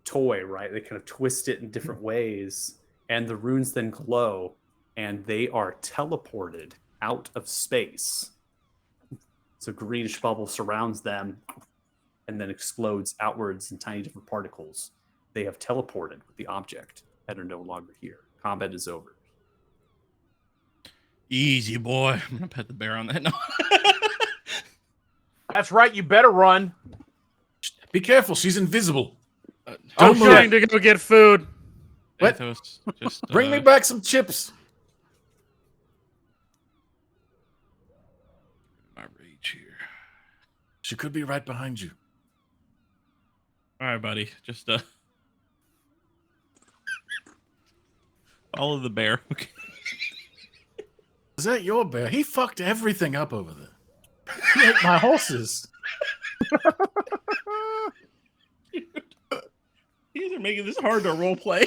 toy, right? They kind of twist it in different ways and the runes then glow and they are teleported out of space. So greenish bubble surrounds them and then explodes outwards in tiny different particles. They have teleported with the object and are no longer here. Combat is over. Easy, boy. I'm gonna pet the bear on that. No. That's right. You better run. Be careful, she's invisible. I'm Don't move. trying to go get food. What? Athos, just Bring me back some chips. my rage here. She could be right behind you. All right, buddy. Just follow the bear. Okay. Is that your bear? He fucked everything up over there. He ate my horses. You guys are making this hard to role play.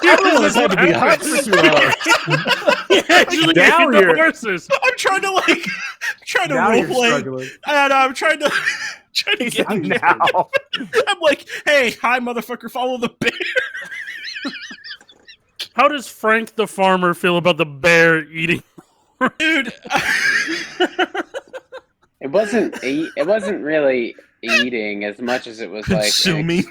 Everyone's had to be hot for 2 hours. Actually, Down the here. horses. I'm trying to Now role you're play. struggling. And I'm trying to get Now. I'm like, hey, hi, motherfucker, follow the bear. How does Frank the farmer feel about the bear eating? Dude. It wasn't really eating as much as it was like Consuming.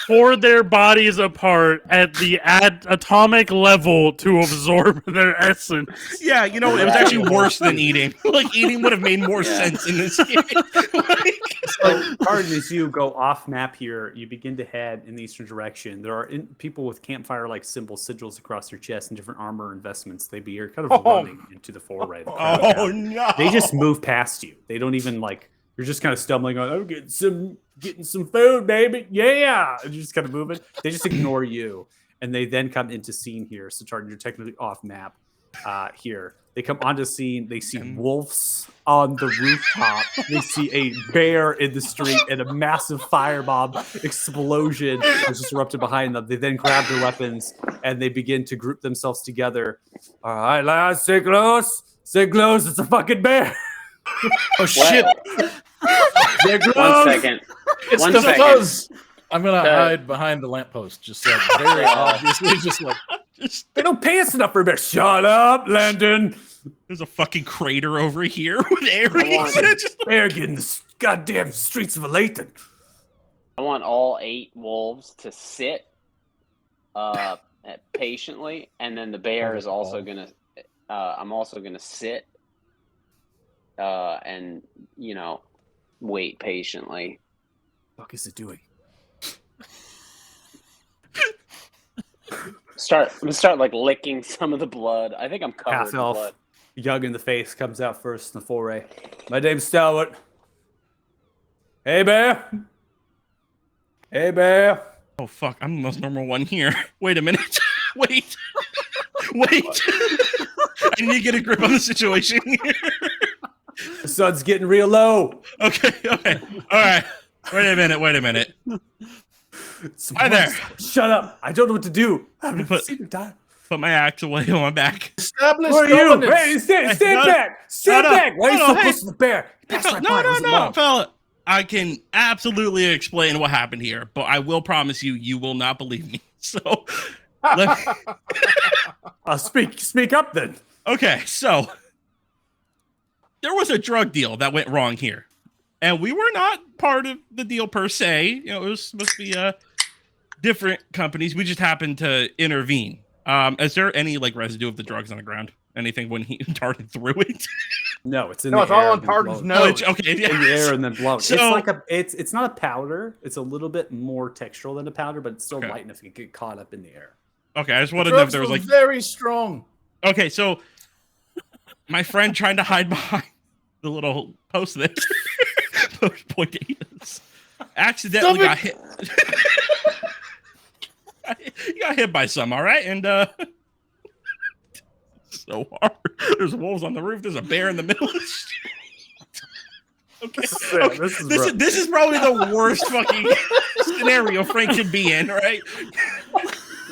Tore their bodies apart at the atomic level to absorb their essence. Yeah, it was actually worse than eating. Like, eating would have made more sense in this game. So, Arden, as you go off map here, you begin to head in the eastern direction. There are people with campfire-like symbol sigils across their chest and different armor investments. They be kind of running into the foray. Oh, no. They just move past you. They don't even you're just kind of stumbling on. Oh, getting some food, baby. Yeah, and you're just kind of moving. They just ignore you, and they then come into scene here. So, Tartan, you're technically off map here. They come onto scene. They see wolves on the rooftop. They see a bear in the street, and a massive firebomb explosion has just erupted behind them. They then grab their weapons and they begin to group themselves together. All right, lads, stay close. Stay close. It's a fucking bear. Oh shit! Stay close. 1 second. It's One the second. fuzz. I'm gonna hide behind the lamppost, just like very obviously, just like They don't pay us enough for a bear. Shut up, Landon. There's a fucking crater over here with Ares. on. Just- Bear getting the goddamn streets of Alathan. I want all 8 wolves to sit patiently, and then the bear is also gonna. I'm also gonna sit and wait patiently. What the fuck is it doing? I'm gonna start like licking some of the blood. I think I'm covered Half in elf, blood. young in the face, comes out first in the foray. My name's Stalwart. Hey, bear. Hey, bear. oh fuck! I'm the most normal one here. Wait a minute. Wait. Wait. I need to get a grip on the situation here. The sun's getting real low. Okay. Okay. All right. Wait a minute. Hi there. Shut up. I don't know what to do. I've never Put- seen her die. Put my axe away on my back. established Who are you? dominance. Hey, stand no, back. Stand no, back. Why are you no, so hey. close to the bear? Pass right by. It wasn't long. fella. I can absolutely explain what happened here, but I will promise you will not believe me. So, let me- Speak up then. okay, so there was a drug deal that went wrong here, and we were not part of the deal per se. You know, it was supposed to be different companies. We just happened to intervene. Is there any like residue of the drugs on the ground? Anything when he darted through it? No, it's in No, the it's air. all on and then Tartan's blown. nose. Okay, In the air and then blown. So- it's like it's not a powder. It's a little bit more textural than a powder, but it's still Okay. light enough to get caught up in the air. Okay, I just The wanted to know if drugs there was were like very strong. okay, so my friend trying to hide behind the little post that point is accidentally Stop got hit. You got hit by some, all right, and so hard. There's wolves on the roof. There's a bear in the middle of the street. Okay, okay. This This is probably the worst fucking scenario Frank could be in, right? You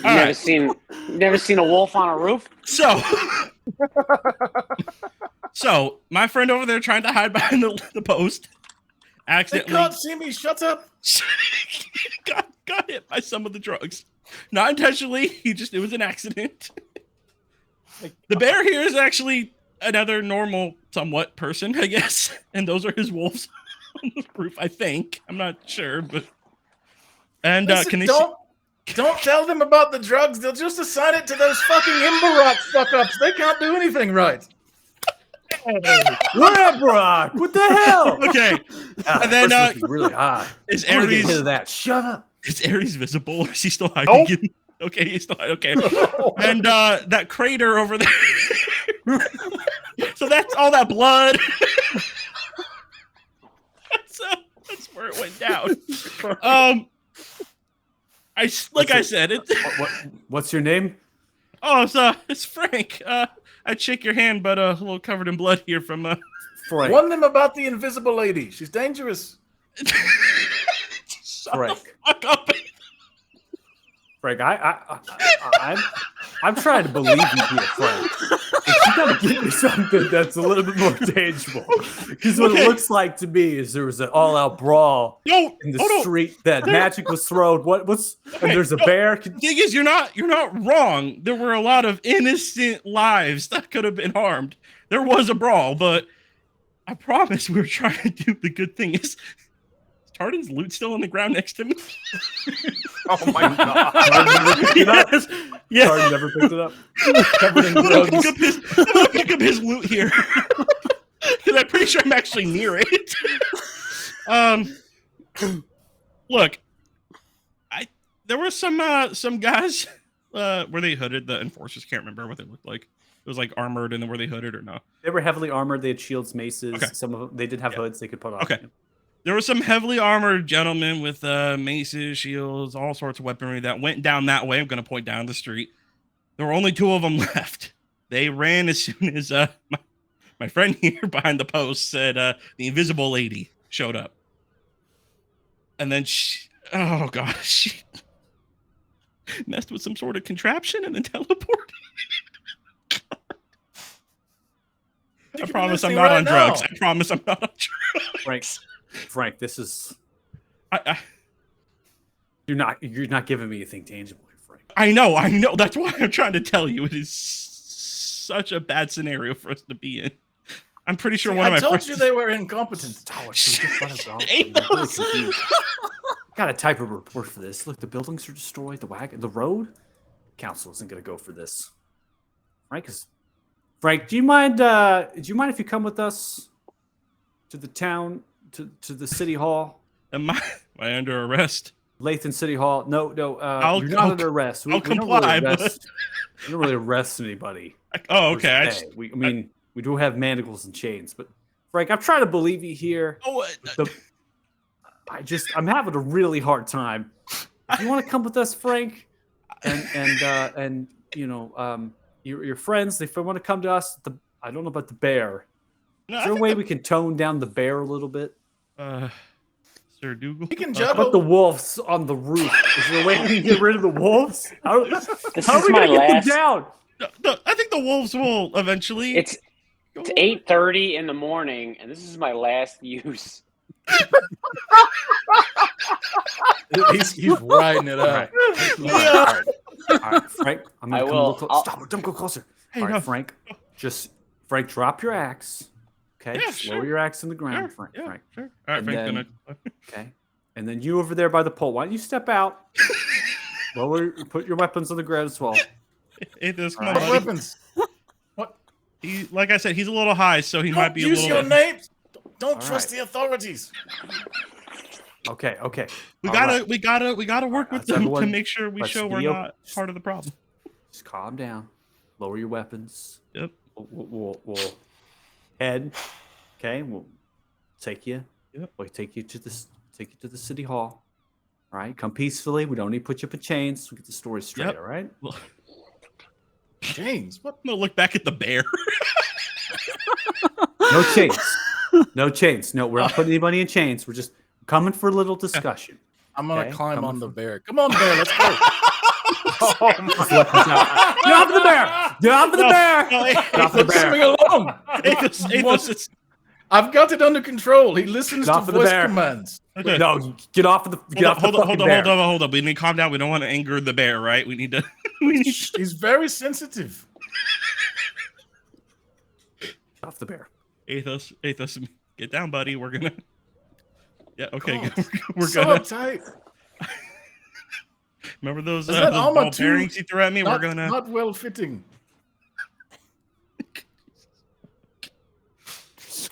All never right. seen a wolf on a roof? So my friend over there trying to hide behind the post, They accidentally can't see me. Shut up. got hit by some of the drugs. Not intentionally. It was an accident. The bear here is actually another normal, somewhat person, I guess, and those are his wolves on the roof. I think. I'm not sure, but and Listen, can they? don't tell them about the drugs. They'll just assign it to those fucking Imbarok fuck-ups. They can't do anything right. Brock, what the hell? Okay, and then First was really high. is I'm gonna get Ares hit of that. Shut up. is Ares visible, or is he still hiding? Okay, he's still hiding. Okay, and that crater over there. So that's all that blood. That's where it went down. I said it. What's your name? Oh, it's Frank. I'd shake your hand, but a little covered in blood here from Frank. Warn them about the invisible lady. She's dangerous. Frank. Fuck up. Frank, I'm trying to believe you here, Frank. But you gotta give me something that's a little bit more tangible. Because what Okay. it looks like to me is there was an all-out brawl No, in the hold on. street. That magic was thrown. What's and there's a no. bear. Thing is, you're not wrong. There were a lot of innocent lives that could have been harmed. There was a brawl, but I promise we were trying to do the good thing. Is Tartan's loot still on the ground next to me? Oh my god. Tartan never picked it up. Yes. Tartan never picked it up. Covered in I'm gonna drugs. pick up his loot here because I'm pretty sure I'm actually near it. Look, there were some guys. Were they hooded? The enforcers can't remember what they looked like. It was like armored, and then were they hooded or no? They were heavily armored. They had shields, maces. Okay. Some of them they did have Yeah. hoods they could put on. Okay. There were some heavily armored gentlemen with maces, shields, all sorts of weaponry that went down that way. I'm going to point down the street. There were only 2 of them left. They ran as soon as my friend here behind the post said the invisible lady showed up. And then oh gosh, she messed with some sort of contraption and then teleported. I promise I'm not on drugs. I promise I'm not on drugs. Frank, this is I you're not giving me anything tangible here, Frank. I know. That's why I'm trying to tell you. It is such a bad scenario for us to be in. I'm pretty sure one of my I told friends. you they were incompetent. Gotta type a report for this. Look, the buildings are destroyed. The road. Council isn't gonna go for this. Frank, do you mind? Do you mind if you come with us to the town, to the city hall? Am I under arrest? Lathan City Hall. No. I'll you're not under arrest. I'll comply, we don't really arrest anybody. Oh, okay. We do have manacles and chains, but Frank, I'm trying to believe you here. I'm having a really hard time. If you want to come with us, Frank, and your friends, if they want to come to us, I don't know about the bear. Is there a way we can tone down the bear a little bit? Sir Dougal. We can How juggle. about the wolves on the roof? Is there a way we can get rid of the wolves? How are we my going to get last- them down? I think the wolves will eventually. It's 8:30 in the morning, and this is my last use. He's riding it up. All right, Frank. I'm I gonna come will. a little closer. Stop! Don't go closer. Hey, All right, no. Frank. Frank, drop your axe. Okay, Yeah, just lower sure. your axe in the ground, Sure, Frank. yeah, Frank. sure. All right, And Frank's then- gonna. Okay, and then you over there by the pole. Why don't you step out? Put your weapons on the ground as well. Hey, this, come All on, What right. buddy. weapons? He, like I said, he's a little high, so he might Don't be a use little. your names. Don't All trust right. the authorities. Okay. We All gotta, right. we gotta work with Let's them to everyone- make sure we let's show we're be not part of the problem. Just calm down. Lower your weapons. Yep. We'll head. Okay, we'll take you. Yep. We'll take you to the city hall. All right, come peacefully. We don't need to put you up in chains. We get the story straight. Yep. All right. Well, James, what? I'm gonna look back at the bear. No chains. No chains. No, we're not putting anybody in chains. We're just coming for a little discussion. I'm gonna Okay, climb coming on the from- bear. Come on, bear. Let's go. Get off of the bear! Get off of the bear! No, Get off of the Let's swing bear! along. Athos, I've got it under control. He listens Get to off of the voice bear. commands. okay. No, get off of the Hold fucking bear. on. We need to calm down. We don't want to anger the bear, right? We need to. He's very sensitive. Get off the bear. Athos, get down, buddy. We're gonna. Yeah. Okay. God, We're so gonna. tight. Remember those Is that armor ball too- bearings you threw at me? Not, We're gonna. not well fitting.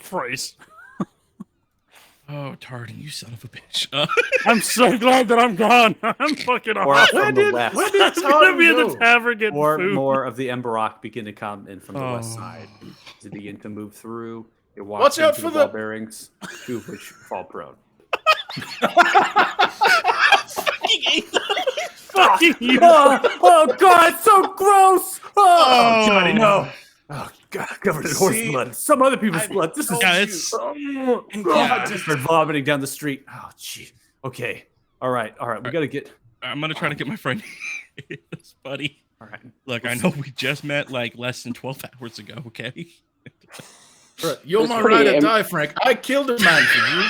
Christ. Oh, Tardy, you son of a bitch. I'm so glad that I'm gone. I'm fucking Or off. from the left. Where did I'm gonna be in Tardy the go? tavern getting More food. of the Emberock begin to come in from the west Oh. side. They begin to move through. They walk Watch out into for the ball the- bearings, two of which fall prone. Fucking you. Oh God, it's so gross! Oh. Johnny, no! Oh God, covered in horse See, blood. Some other people's I blood. This is told Yeah, you. it's. Oh, And God, God, I just started vomiting down the street. Oh, gee. Okay. All right. We gotta get. I'm gonna try to get my friend. Athos, buddy. All right. Look, I know we just met like less than 12 hours ago. Okay. Bruh, you're It's my pretty ride or im- die, Frank. I killed a man for you.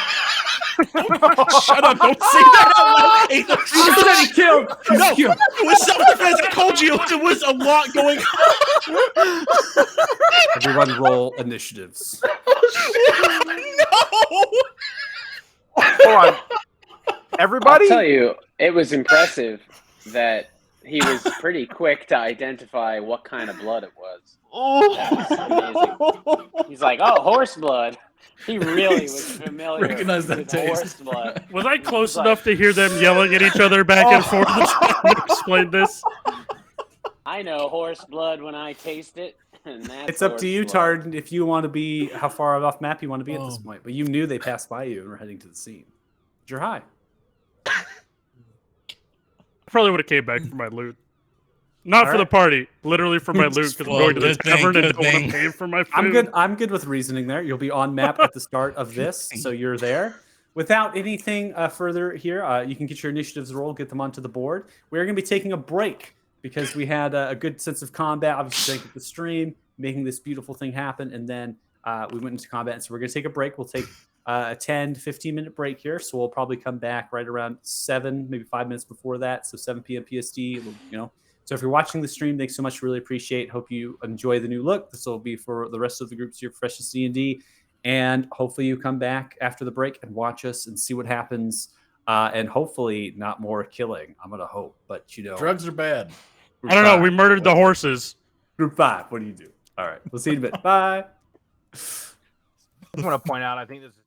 Shut up! Don't say that out loud. Athos. He said he killed. No, it was self-defense. I told you it was a lot going on. Everyone roll initiatives. No. Hold on. Everybody? I'll tell you, it was impressive that he was pretty quick to identify what kind of blood it was. He's like, "Oh, horse blood." He really was familiar Recognize that with taste. horse blood. Was I close Like- enough to hear them yelling at each other back and forth to try to explain this? I know horse blood when I taste it. And that's It's up to you, Tard. Tard, if you want to be how far off map you want to be at this Oh. point. But you knew they passed by you and were heading to the scene. But you're high. I probably would have came back for my loot. Not for the Alright. party, literally for my loot, because I'm Well, going to the good thing, tavern and good don't want thing. to pay for my food. I'm good with reasoning there. You'll be on map at the start of this, so you're there. Without anything further here, you can get your initiatives roll, get them onto the board. We're going to be taking a break because we had a good sense of combat, obviously at the stream, making this beautiful thing happen, and then we went into combat. So we're going to take a break. We'll take a 10 to 15-minute break here, so we'll probably come back right around 7, maybe 5 minutes before that, so 7 p.m. PST, you know. So if you're watching the stream, thanks so much. Really appreciate. Hope you enjoy the new look. This will be for the rest of the groups here, Fresh as D&D. And hopefully you come back after the break and watch us and see what happens. And hopefully not more killing. I'm going to hope. But, you know. Drugs are bad. Group I don't know. five. We murdered the horses. Group 5. What do you do? All right. We'll see you in a bit. Bye. I just want to point out, I think this is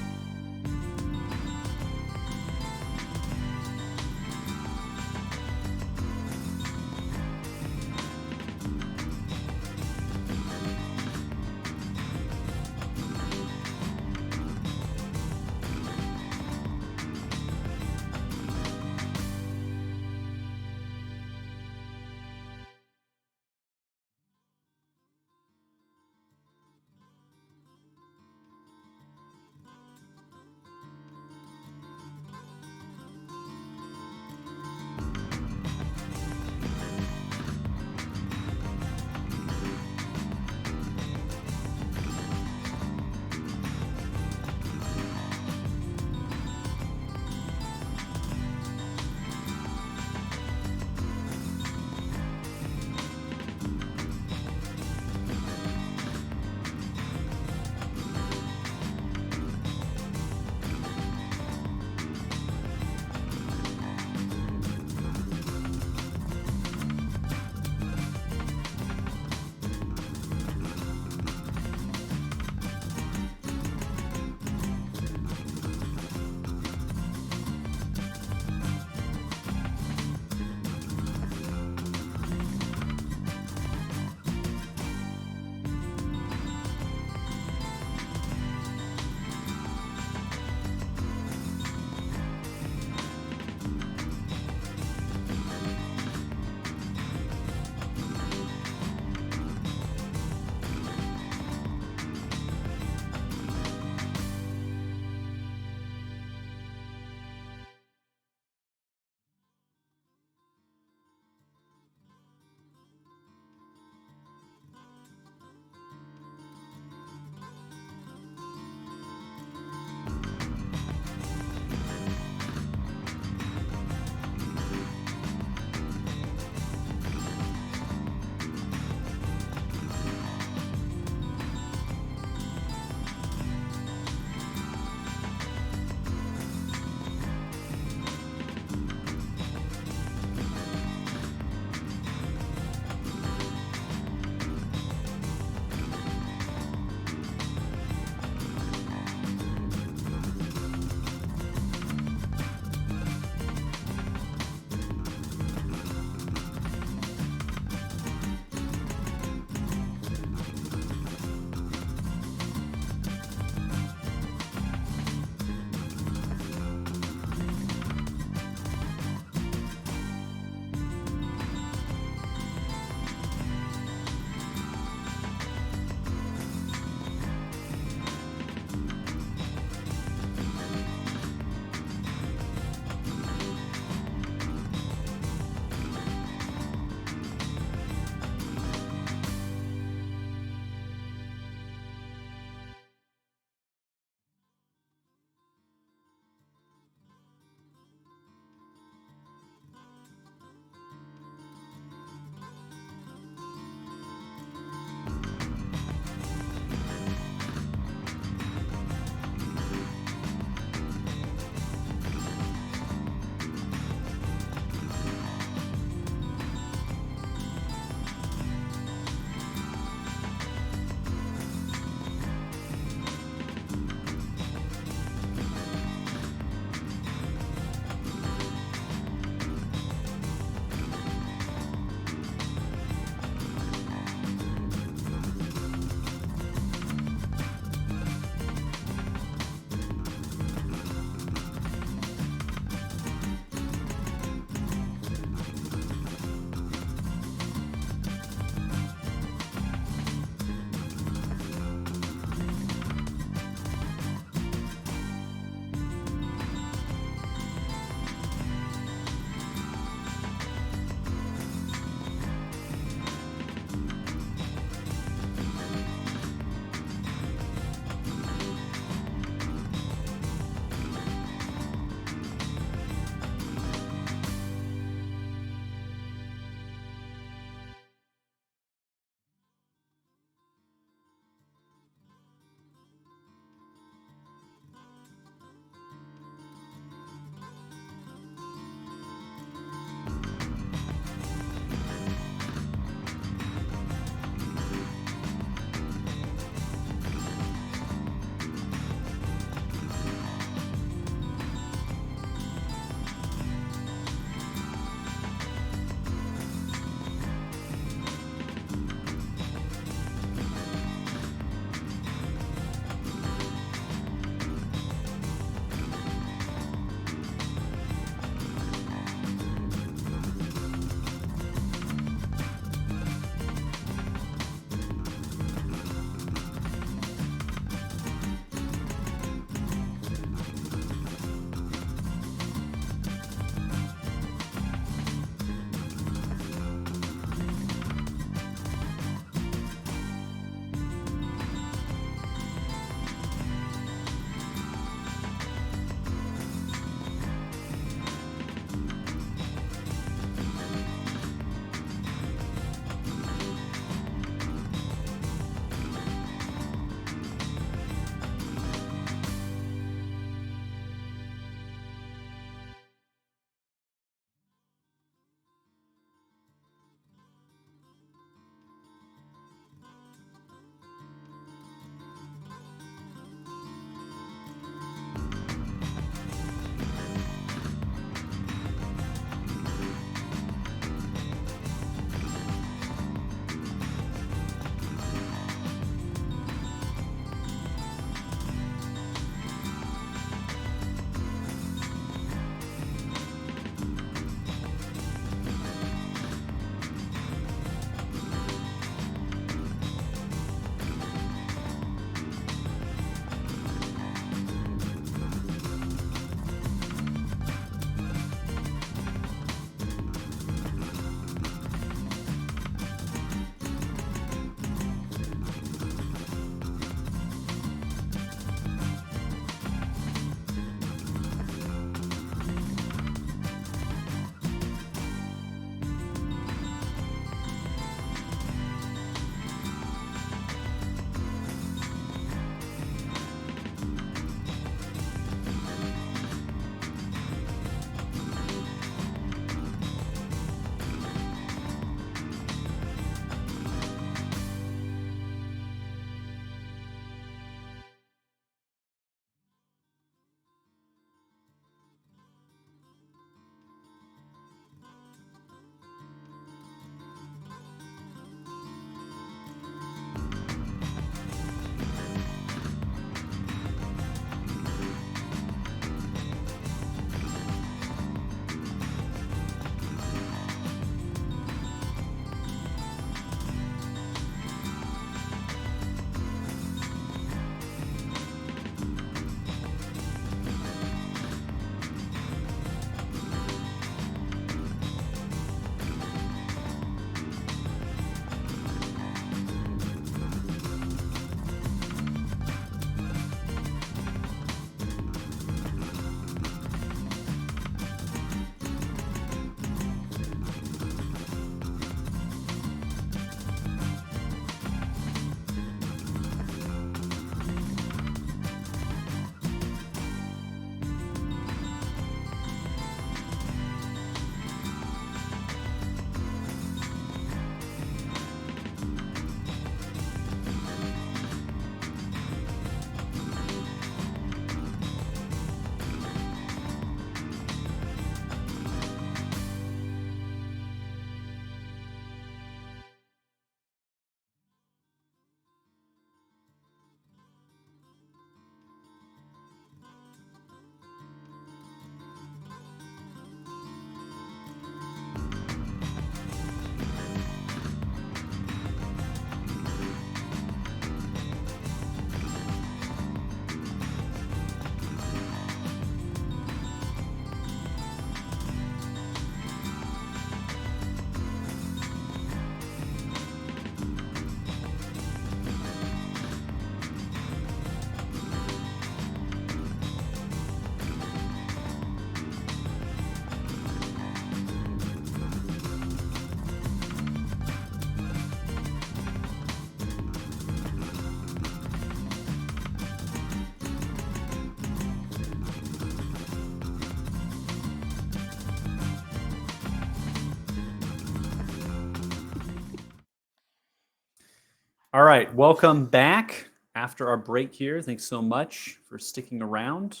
All right, welcome back after our break here. Thanks so much for sticking around.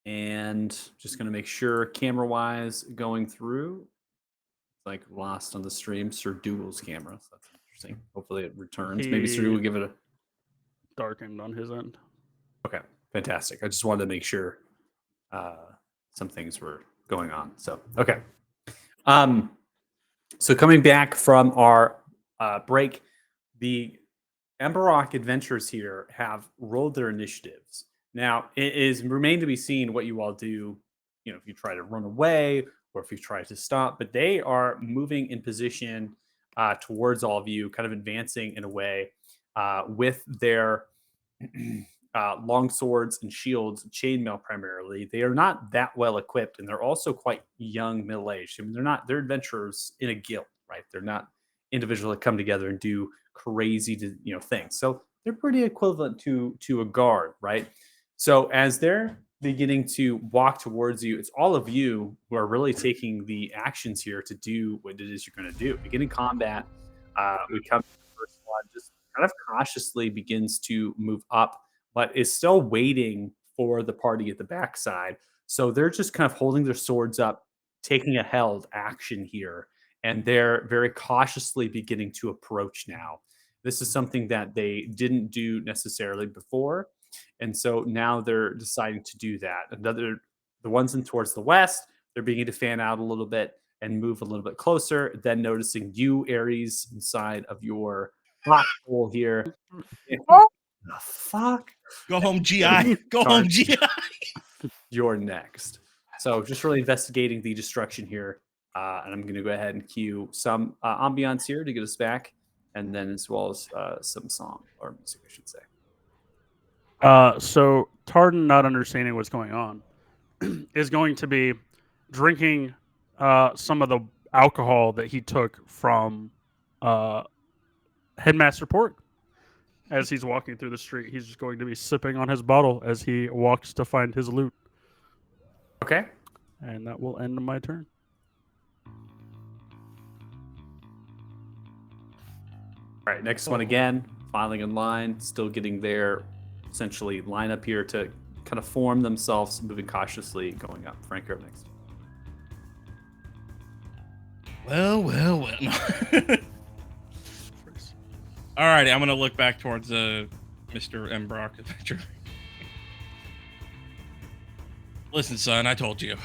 And just going to make sure camera-wise going through. It's like lost on the stream, Sir Dougal's camera. So that's interesting. Hopefully it returns. Maybe Sir Dougal will give it a... Darkened on his end. Okay, fantastic. I just wanted to make sure some things were going on. So, okay. So coming back from our break, the Emberock Adventures here have rolled their initiatives. Now, it is remained to be seen what you all do, you know, if you try to run away or if you try to stop, but they are moving in position towards all of you, kind of advancing in a way with their long swords and shields, chainmail primarily. They are not that well equipped, and they're also quite young, middle-aged. I mean, they're adventurers in a guild, right? They're not individuals that come together and do crazy, things. So they're pretty equivalent to a guard, right? So as they're beginning to walk towards you, it's all of you who are really taking the actions here to do what it is you're going to do. Beginning combat, we come to the first one, just kind of cautiously begins to move up, but is still waiting for the party at the backside. So they're just kind of holding their swords up, taking a held action here, and they're very cautiously beginning to approach now. This is something that they didn't do necessarily before, and so now they're deciding to do that. The ones in towards the west, they're beginning to fan out a little bit and move a little bit closer, then noticing you, Ares, inside of your black hole here. Oh! The fuck? Go home, GI. Go home, GI. You're next. So just really investigating the destruction here. And I'm going to go ahead and cue some ambiance here to get us back. And then as well as some song or music, I should say. So Tardan, not understanding what's going on, is going to be drinking some of the alcohol that he took from Headmaster Pork. As he's walking through the street, he's just going to be sipping on his bottle as he walks to find his loot. Okay. And that will end my turn. All right, next one again, filing in line, still getting their essentially line up here to kind of form themselves, moving cautiously, going up. Frank, you're up next. Well. All right, I'm gonna look back towards Mr. Emberock Adventure. Listen, son, I told you.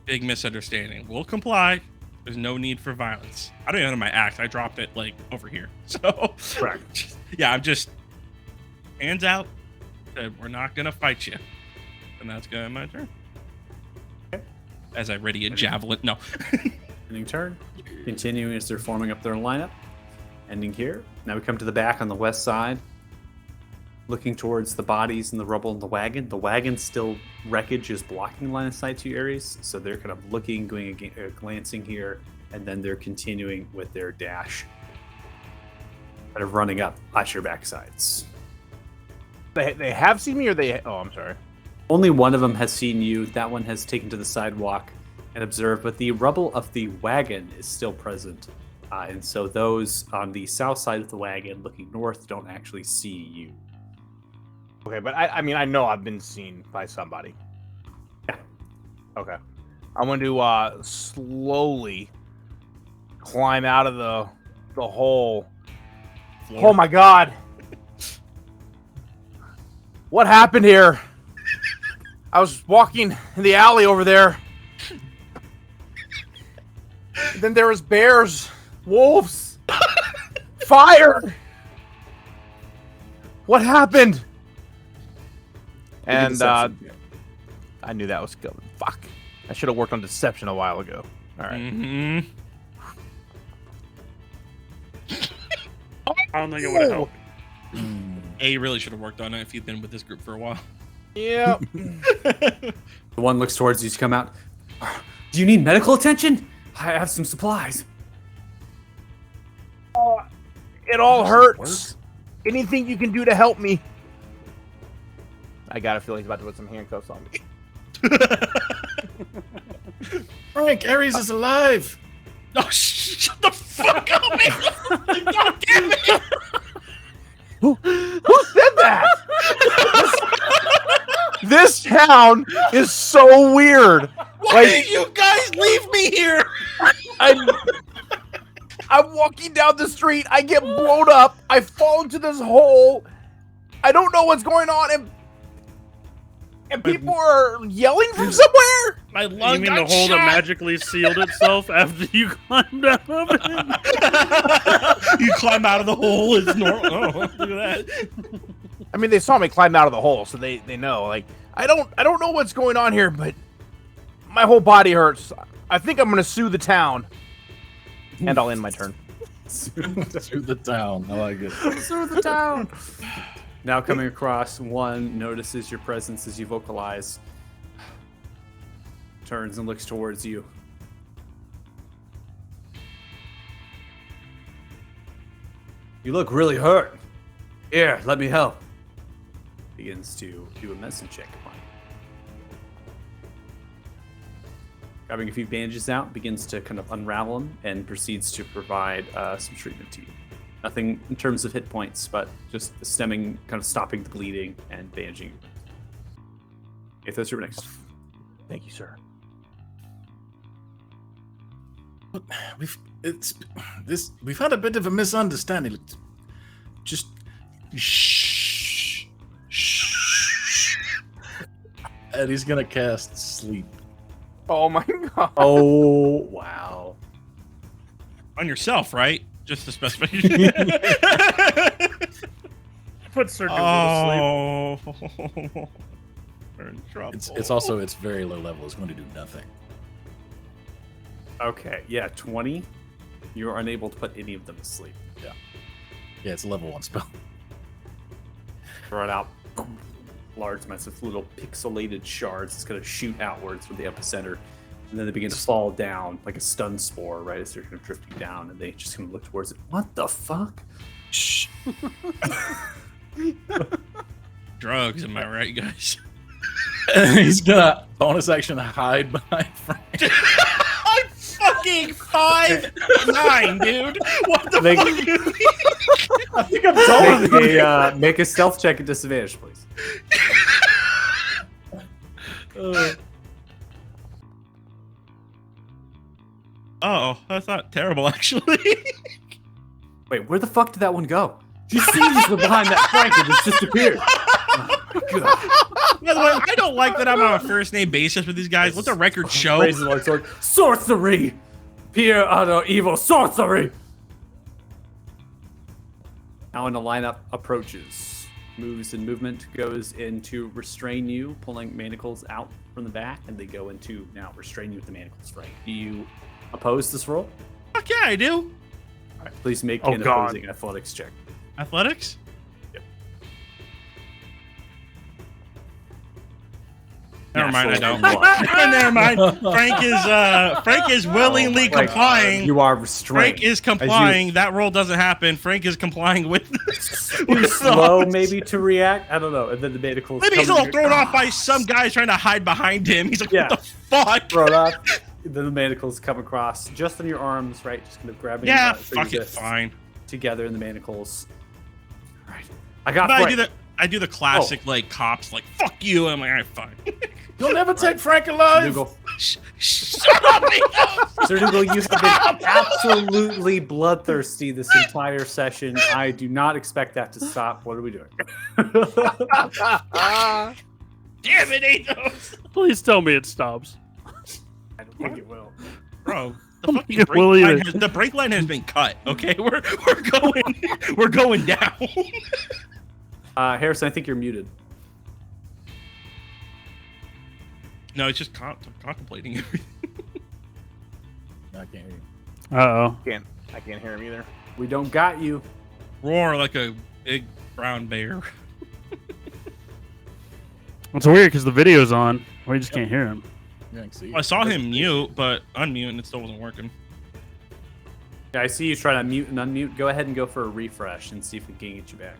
Big misunderstanding. We'll comply. There's no need for violence. I don't even have my axe. I dropped it like over here. So, Correct. Yeah, I'm just hands out. Said we're not gonna fight you, and that's gonna be my turn. Okay. As I ready a javelin. No. Ending turn. Continuing as they're forming up their lineup. Ending here. Now we come to the back on the west side. Looking towards the bodies and the rubble in the wagon. The wagon still wreckage is blocking line of sight to Ares. So they're kind of looking, glancing here, and then they're continuing with their dash. Kind of running up at your backsides. They have seen me, or they? Oh, I'm sorry. Only one of them has seen you. That one has taken to the sidewalk and observed, but the rubble of the wagon is still present. And so those on the south side of the wagon looking north don't actually see you. Okay, but I mean, I know I've been seen by somebody. Yeah. Okay. I'm going to slowly climb out of the hole. Floor. Oh my god! What happened here? I was walking in the alley over there. Then there was bears, wolves, fire. What happened? And I knew that was coming. Fuck. I should have worked on deception a while ago. All right. Mm-hmm. I don't think it would have helped. You really should have worked on it if you'd been with this group for a while. Yep. The one looks towards you to come out. Do you need medical attention? I have some supplies. It all hurts. Anything you can do to help me. I got a feeling he's about to put some handcuffs on me. Frank, Ares is alive. Oh, shut the fuck up, man! God damn it! Who said that? This town is so weird. Why did you guys leave me here? I'm walking down the street. I get blown up. I fall into this hole. I don't know what's going on, and people are yelling from somewhere. My You lung mean got the hole shot. that magically sealed itself after you climbed out of it? You climb out of the hole. It's normal. Oh, look at that. I mean, they saw me climb out of the hole, so they know. Like, I don't know what's going on here, but my whole body hurts. I think I'm gonna sue the town, and I'll end my turn. Through the town. I like it. Through the town. Now coming across, one notices your presence as you vocalize, turns and looks towards you. You look really hurt. Here, let me help. Begins to do a medicine check upon you. Grabbing a few bandages out, begins to kind of unravel them and proceeds to provide some treatment to you. Nothing in terms of hit points, but just stemming, kind of stopping the bleeding and bandaging. Athos, you're next. Thank you, sir. We've had a bit of a misunderstanding. Just shh. And he's gonna cast sleep. Oh my god. Oh, wow. On yourself, right? Just to specify. Put Sir Dougal to sleep. Oh. We're in trouble. It's very low level. It's going to do nothing. Okay, yeah, 20. You're unable to put any of them to sleep. Yeah, it's a level 1 spell. Throw it out. Large, massive, little pixelated shards that's going to shoot outwards from the epicenter. And then they begin to fall down like a stun spore, right? As they're kind of drifting down, and they just kind of look towards it. What the fuck? Shh. Drugs, am I right, guys? He's gonna bonus action hide behind Frank. I'm fucking 5'9", dude. What the Make- fuck? I think I'm Make a stealth check at disadvantage, please. Oh, that's not terrible, actually. Wait, where the fuck did that one go? You see he's behind that Frank and just disappeared. Oh, God. By the way, I don't like that I'm on a first name basis with these guys. Let the record show. Raises the large sword. Sorcery! Pure utter evil sorcery! Now when the lineup approaches, moves and movement goes into restrain you, pulling manacles out from the back, and they go into now restrain you with the manacles, Frank. Do you oppose this roll? Fuck yeah, I do. All right, please make Oh, an God. opposing athletics check. Athletics? Yep. Never mind, I don't. Natural one. Never mind. Frank is willingly Frank, complying. You are restrained. Frank is complying. That roll doesn't happen. Frank is complying with. Too slow, maybe, to react. I don't know. And then the manacles. Maybe he's a come little thrown off by some guys trying to hide behind him. He's like, Yeah. what the fuck? Throw it up. Then the manacles come across just on your arms, right? Just kind of grabbing. Yeah, through fuck your it, wrists fine. Together in the manacles. All right. I got But Frank. I do the classic like cops like fuck you. I'm like, all right, fine. You'll never take Frank alive. Dougal. Shut up, Nico! Sir Dougal, you have been absolutely bloodthirsty this entire session. I do not expect that to stop. What are we doing? Damn it, Athos! Please tell me it stops. I don't think it will. Bro, the fucking Yeah, brake will line either. the brake line has been cut. Okay, we're going down. Harrison, I think you're muted. No, it's just contemplating everything. I can't hear you. Uh-oh. I can't hear him either. We don't got you. Roar like a big brown bear. It's weird because the video's on. We just can't hear him. Yeah, I can see. I saw him mute, but unmute and it still wasn't working. Yeah, I see you trying to mute and unmute. Go ahead and go for a refresh and see if we can get you back.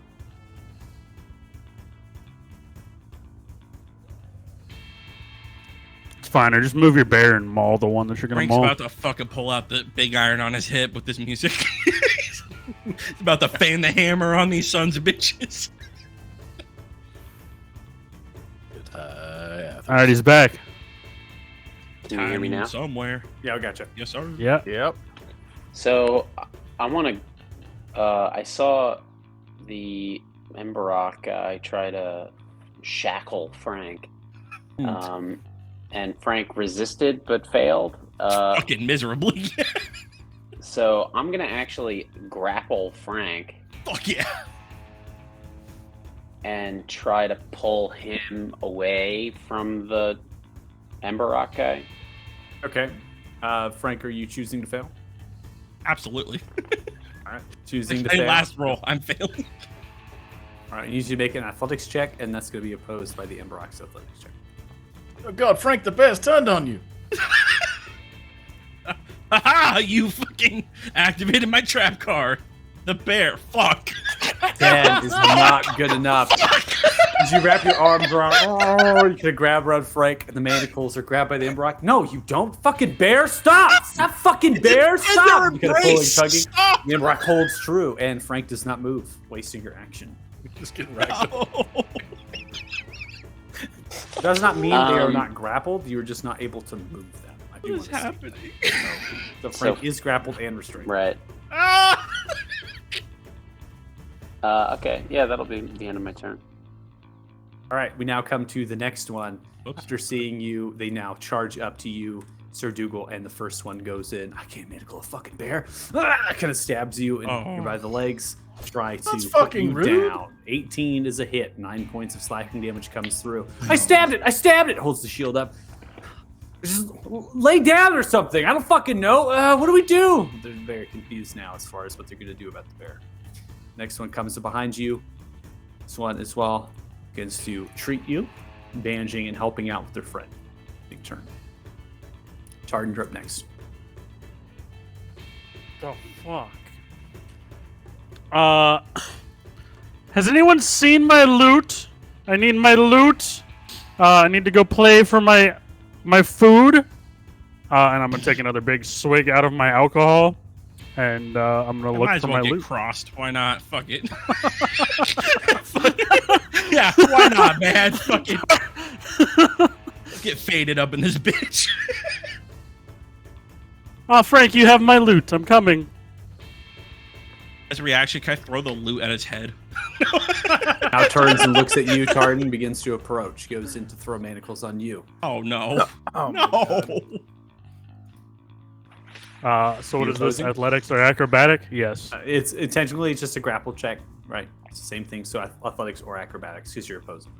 It's fine. Or just move your bear and maul the one that you're gonna Frank's maul. about to fucking pull out the big iron on his hip with this music. It's about to fan the hammer on these sons of bitches. Yeah. All right, he's back. Can you hear me now? Somewhere. Yeah, I gotcha. Yes, sir. Yeah. Yep. So I want to. I saw the Emberock guy try to shackle Frank, and Frank resisted but failed. Fucking miserably. So I'm gonna actually grapple Frank Fuck yeah. and try to pull him away from the Emberock guy. Okay. Frank, are you choosing to fail? Absolutely. All right. Choosing to Hey, fail. last roll. I'm failing. All right. You need to make an athletics check, and that's going to be opposed by the Emberock's athletics check. Oh God, Frank the Bear's turned on you. Haha! You fucking activated my trap card. The bear. Fuck. 10 is not good enough. As you wrap your arms around, you can grab around Frank, and the manacles are grabbed by the Emberock. No, you don't. Fucking bear, stop! Stop, fucking bear, stop! You kind of pulling, tugging. Stop. The Emberock holds true, and Frank does not move, wasting your action. Just getting ragged. No. Does not mean they are not grappled. You're just not able to move them. I do What is want to happening? So Frank is grappled and restrained. Right. Ah! Okay. Yeah, that'll be the end of my turn. All right, we now come to the next one. Oops. After seeing you, they now charge up to you, Sir Dougal, and the first one goes in. I can't manacle a fucking bear. Kind of stabs you and you're by the legs. Try to That's put fucking you rude. down. 18 is a hit. 9 points of slashing damage comes through. I stabbed it. I stabbed it. Holds the shield up. Just lay down or something. I don't fucking know. What do we do? They're very confused now as far as what they're going to do about the bear. Next one comes behind you. This one as well begins to treat you, bandaging and helping out with their friend. Big turn. Tardan, you're up next. The fuck. Has anyone seen my loot? I need my loot. I need to go play for my food. And I'm gonna take another big swig out of my alcohol, and I'm gonna I look might as for well my get loot. crossed. Why not? Fuck it. Yeah, why not, man? Fuck it. Let's get faded up in this bitch. Oh, Frank, you have my loot. I'm coming. As a reaction, can I throw the loot at his head? Now turns and looks at you. Tardan begins to approach. Goes in to throw manacles on you. Oh no. Oh, my No. God. So what You is this? opposing? Athletics or acrobatic? Yes. It's intentionally just a grapple check, right? It's the same thing. So athletics or acrobatics because you're opposing.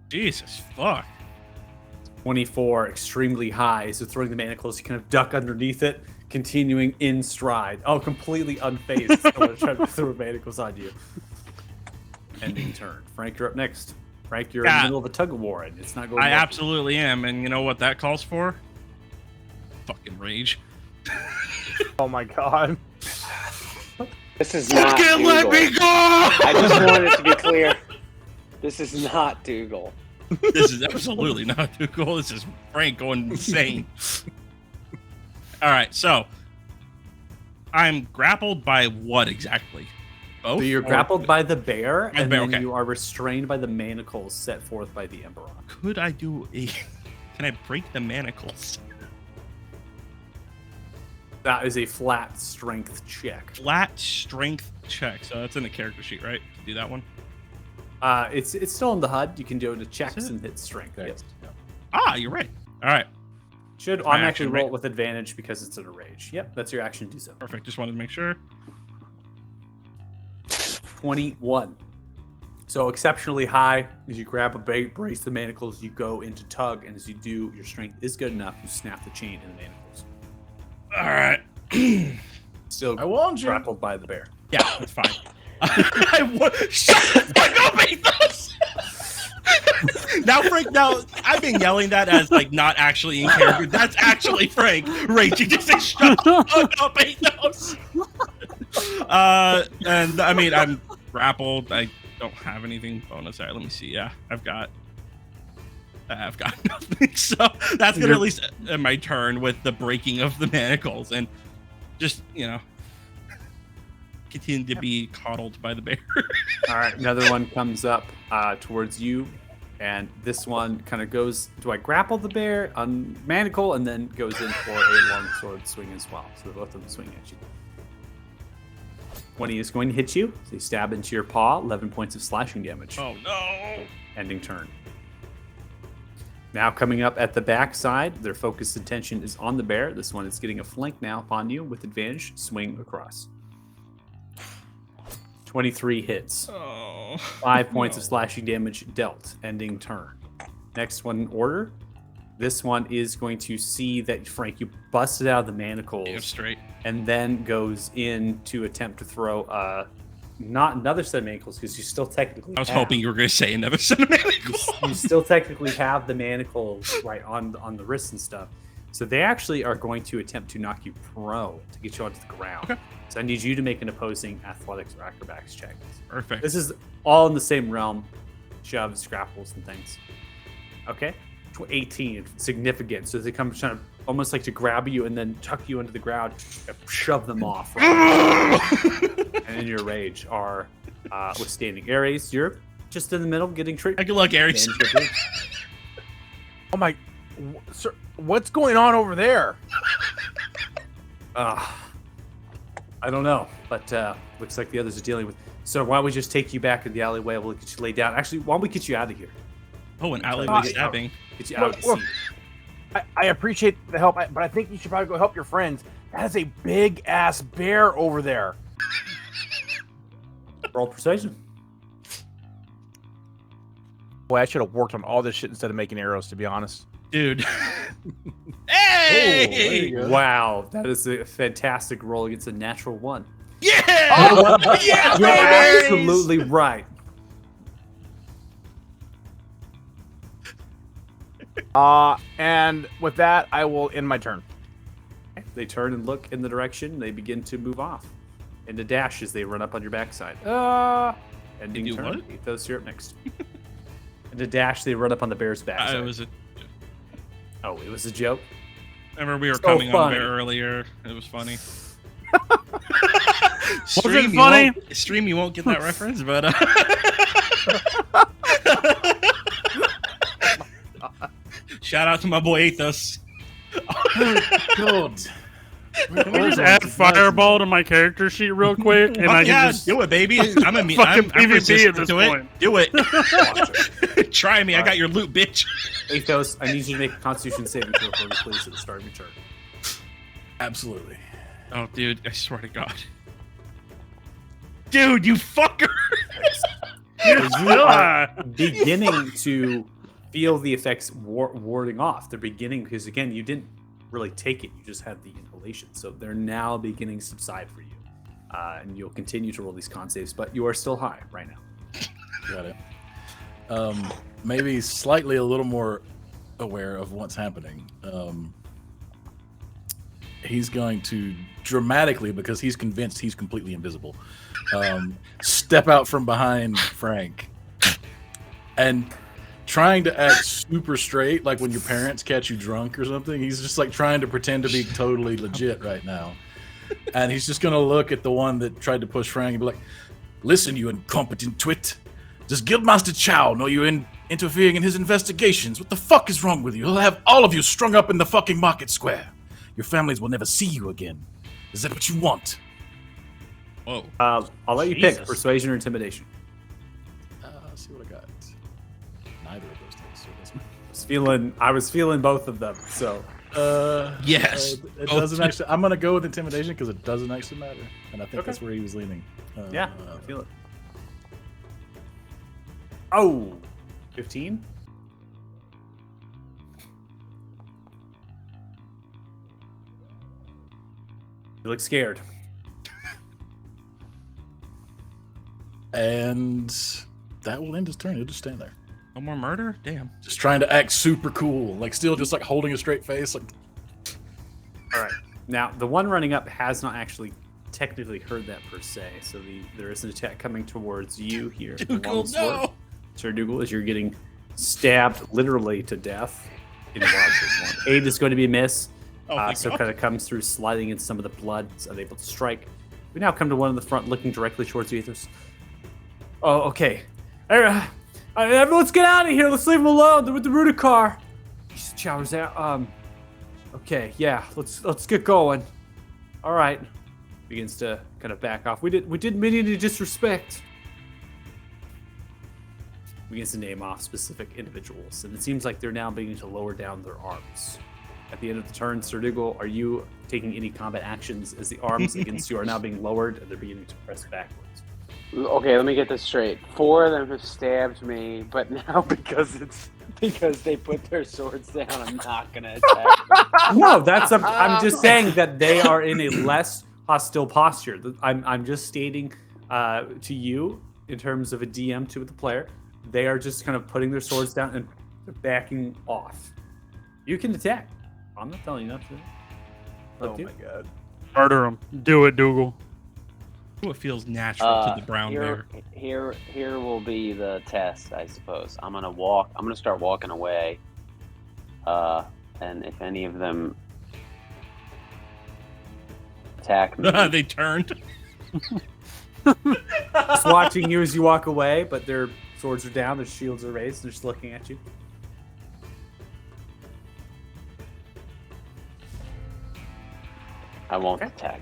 Jesus fuck. 24, extremely high. So throwing the manacles, you kind of duck underneath it, continuing in stride. Oh, completely unfazed. Someone trying to throw manacles on you. Ending turn. Frank, you're up next. Frank, you're in the Yeah. middle of a tug of war, and it's not going I well. absolutely am, and you know what that calls for? Fucking rage. Oh my God. This is not Fucking let Dougal. me go! I just wanted to be clear. This is not Dougal. This is absolutely not too cool. This is Frank going insane. All right, so I'm grappled by what exactly? Both? So you're Or grappled by the bear, By the and bear, then okay. you are restrained by the manacles set forth by the Emperor. Could I do a? Can I break the manacles? That is a flat strength check. Flat strength check. So that's in the character sheet, right? Do that one. It's still in the HUD. You can go to checks Is it? and hit strength. Yep. Ah, you're right. All right, Should my automatically action, roll right? it with advantage because it's in a rage. Yep, that's your action. Do so. perfect. Just wanted to make sure. 21. So exceptionally high. As you grab a brace the manacles, you go into tug, and as you do, your strength is good enough. You snap the chain in the manacles. All right. Still I warned you. grappled by the bear. Yeah, that's fine. Shut the fuck up, Athos! Now, Frank, now, I've been yelling that as, like, not actually in character. That's actually Frank raging to say, shut the fuck up, Athos! And, I mean, I'm grappled. I don't have anything bonus. All right, let me see. Yeah, I've got nothing. So that's going to at least end my turn with the breaking of the manacles. And just, you know, continue to be coddled by the bear. All right, another one comes up towards you, and this one kind of goes. Do I grapple the bear, unmanacle, and then goes in for a long sword swing as well? So both of them swing at you. 20 is going to hit you. So you stab into your paw, 11 points of slashing damage. Oh no! Ending turn. Now coming up at the back side, their focused attention is on the bear. This one is getting a flank now upon you with advantage. Swing across. 23 hits. Oh. 5 points of No. slashing damage dealt. Ending turn. Next one in order. This one is going to see that, Frank, you busted out of the manacles Damn straight. and then goes in to attempt to throw not another set of manacles because you still technically I was have- hoping you were going to say another cinematic. you still technically have the manacles right on the wrists and stuff. So they actually are going to attempt to knock you prone to get you onto the ground. Okay. So I need you to make an opposing athletics or acrobatics check. Perfect. This is all in the same realm. Shoves, grapples, and things. Okay. 18, significant. So they come trying to almost like to grab you and then tuck you into the ground, and shove them off. And in your rage are withstanding. Ares, you're just in the middle, getting tricked. Good luck, Ares. Oh my, sir, what's going on over there? I don't know, but looks like the others are dealing with. So why don't we just take you back in the alleyway? We'll get you laid down. Actually, why don't we get you out of here? Oh, an alleyway stabbing. Get you out of the Look, seat. I appreciate the help, but I think you should probably go help your friends. That is a big ass bear over there. Roll persuasion. Boy, I should have worked on all this shit instead of making arrows, to be honest. Dude. there Hey! you go. Wow, that is a fantastic roll against a natural one. Yeah! Yeah, You're baby! absolutely right. And with that, I will end my turn. They turn and look in the direction. They begin to move off. And the dash as they run up on your backside. Ending They do turn. what? Ethos, you're up next. And the dash, they run up on the bear's backside. It was a, Oh, it was a joke. remember we were So coming on funny. there earlier. It was funny. it funny? Stream, you won't get that reference, but shout out to my boy Athos. God. Can we just add Fireball to my character sheet real quick, and Fuck I yeah, can just do it, baby. I'm fucking I'm PvP resistant at this to it. point. Do it. Try me. I got your loot, bitch. Ethos, I need you to make a Constitution saving throw for me, please, at the start of your turn. Absolutely. Oh, dude, I swear to God. Dude, you fucker. You Still are high. beginning to feel the effects warding off. They're beginning because, again, you didn't really take it. You just had the inhalation. So they're now beginning to subside for you. And you'll continue to roll these con saves, but you are still high right now. Got it. Maybe slightly a little more aware of what's happening. He's going to dramatically, because he's convinced he's completely invisible, step out from behind Frank and trying to act super straight, like when your parents catch you drunk or something. He's just like trying to pretend to be totally legit right now. And he's just going to look at the one that tried to push Frank and be like, listen, you incompetent twit. Does Guildmaster Chow know you're interfering in his investigations? What the fuck is wrong with you? He'll have all of you strung up in the fucking market square. Your families will never see you again. Is that what you want? Whoa. I'll let you pick Jesus. persuasion or intimidation. Let's see what I got. Neither of those things. So it I was feeling both of them. So Yes. it Both doesn't do. actually. I'm gonna go with intimidation because it doesn't actually matter, and I think Okay. that's where he was leaning. yeah, I feel it. Oh, 15? You look scared. And that will end his turn. He'll just stand there, No more murder? Damn. just trying to act super cool, like still just like holding a straight face. Like, All right. Now, the one running up has not actually technically heard that per se. So there is an attack coming towards you here. Dougal, no. Sir Dougal, as you're getting stabbed literally to death in the one. 8 is going to be a miss. Oh my So God. kind of comes through sliding in some of the blood, is unable to strike. We now come to one in the front, looking directly towards the Aethos. Oh, okay. Everyone's get out of here. Let's leave him alone. They're with the Rudikar. He showers out. Okay, yeah. Let's get going. All right. Begins to kind of back off. We didn't mean any disrespect. Begins to name off specific individuals, and it seems like they're now beginning to lower down their arms. At the end of the turn, Sir Diggle, are you taking any combat actions as the arms against you are now being lowered and they're beginning to press backwards? Okay, let me get this straight. 4 of them have stabbed me, but now because they put their swords down, I'm not gonna attack. No, I'm just saying that they are in a less hostile posture. I'm just stating to you in terms of a DM to the player, they are just kind of putting their swords down and backing off. You can attack. I'm not telling you not to. Oh my god. Murder him. Do it, Dougal. What feels natural to the brown bear? Here will be the test, I suppose. I'm gonna start walking away. And if any of them attack me, They turned. Just watching you as you walk away, but their swords are down, their shields are raised, they're just looking at you. I won't attack.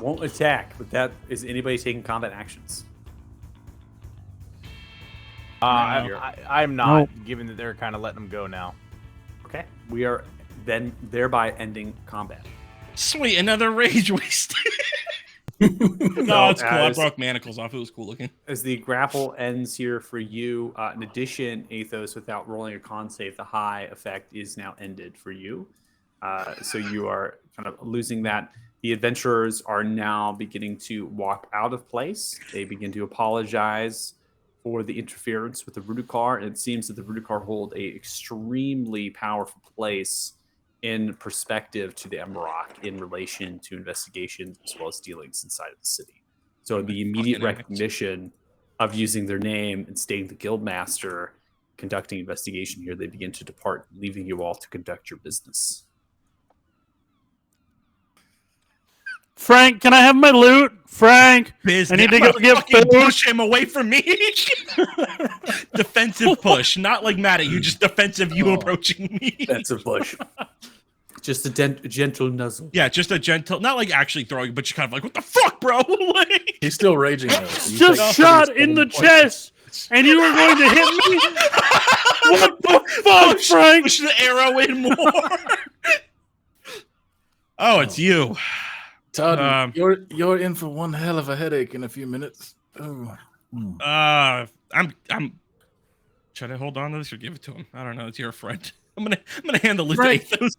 Won't attack, but is anybody taking combat actions? I'm not, given that they're kind of letting them go now. Okay. We are then thereby ending combat. Sweet, another rage waste. No, it's cool. I as- broke manacles off. It was cool looking. As the grapple ends here for you, in addition, Aethos, without rolling a con save, the high effect is now ended for you. So you are kind of losing that. The adventurers are now beginning to walk out of place. They begin to apologize for the interference with the Rudikar, and it seems that the Rudikar hold a extremely powerful place in perspective to the Emerald in relation to investigations as well as dealings inside of the city. So the immediate Fucking recognition of using their name and staying the guildmaster, conducting investigation here, they begin to depart, leaving you all to conduct your business. Frank, can I have my loot? Frank, Biz, I need to I'm go gonna get fucking food. push him away from me. Defensive push, not like mad at you, just defensive. You approaching me. That's a push. Just a gentle nuzzle. Yeah, just a gentle, not like actually throwing, but you're kind of like, what the fuck, bro? Like, He's still raging though. So you Just take shot 30 in the points. chest, and you were going to hit me? What the fuck, Frank? push the arrow in more. Oh, it's you. Todd, you're in for one hell of a headache in a few minutes. Oh. I'm. Should I hold on to this or give it to him? I don't know. It's your friend. I'm gonna handle it. Frank. To Aethos.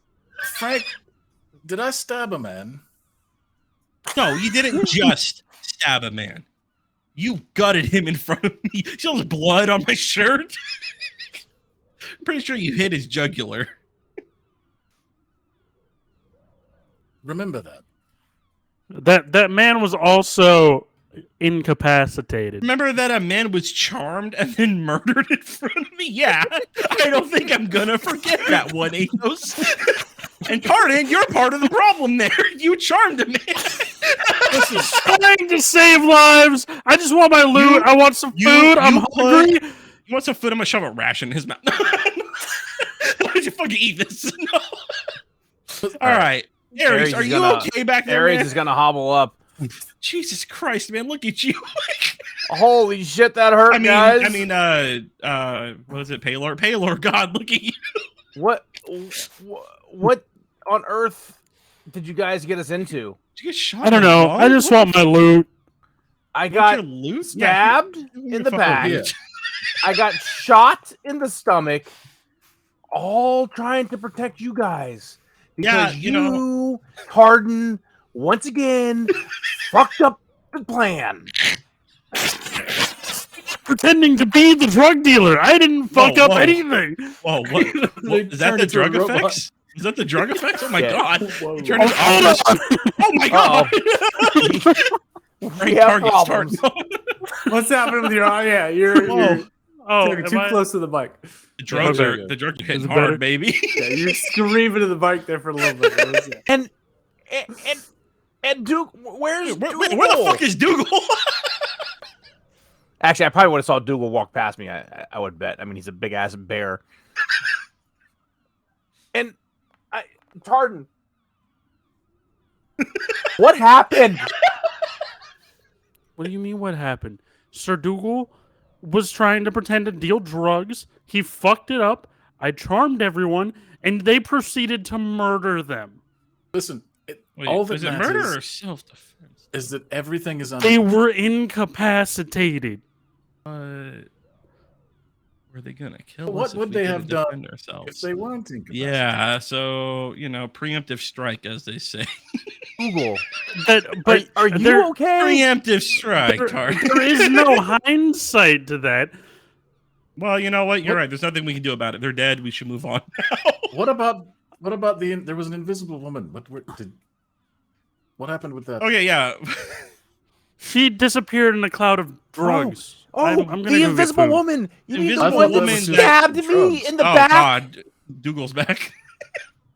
Frank, did I stab a man? No, you didn't just stab a man. You gutted him in front of me. Still there's blood on my shirt. I'm pretty sure you hit his jugular. Remember that. That man was also incapacitated. Remember that a man was charmed and then murdered in front of me? Yeah. I don't think I'm gonna forget that one, Aethos. And Cardin, you're part of the problem there. You charmed a man. Trying to save lives. I just want my loot. I want some food. I'm hungry. You want some food? I'm gonna shove a ration in his mouth. Why did you fucking eat this? No. All right. Ares, are you okay back there, Ares man? is gonna hobble up. Jesus Christ, man! Look at you. Holy shit, that hurt, guys. What is it, Palor? Palor, God, look at you. What on earth did you guys get us into? Did you get shot? I don't know. I just want my loot. I got loose. stabbed in the back. Yeah. I got shot in the stomach, all trying to protect you guys. Yeah, Because you know. Harden, once again, fucked up the plan. Pretending to be the drug dealer. I didn't fuck up whoa. anything. Whoa, what is that? turned The into a drug robot. effects? Is that the drug effects? Oh my Yeah. God! Whoa. You turned into oh my God! Frank have Target problems. starting. What's happening with your eye? Yeah, you're Whoa. Oh, talking am too I- close to the mic. The drugs Okay, are good. the drugs are hitting Is it hard, better? baby. Yeah, you're screaming to the mic there for a little bit. And And Duke, where's Where Dougal? the fuck is Dougal? Actually, I probably would have saw Dougal walk past me. I would bet. I mean, he's a big ass bear. And Tardan, what happened? What do you mean? What happened? Sir Dougal was trying to pretend to deal drugs. He fucked it up. I charmed everyone, and they proceeded to murder them. Listen, Wait, all that is it murder or matters self-defense? is that everything is under They were incapacitated. Were they gonna kill What us? if would we they didn't have done defend ourselves? if they weren't incapacitated. Yeah, so preemptive strike, as they say. Dougal, But are you there, okay? Preemptive strike, Tart. there is no hindsight to that. Well, you know what? You're What- right. There's nothing we can do about it. They're dead. We should move on. What about there was an invisible woman? What happened with that? Okay, yeah. She disappeared in a cloud of drugs. Oh, I'm gonna the go get invisible food. woman! You mean the Invisible one woman that that- stabbed me drugs. in the Oh back? God, Dougal's back.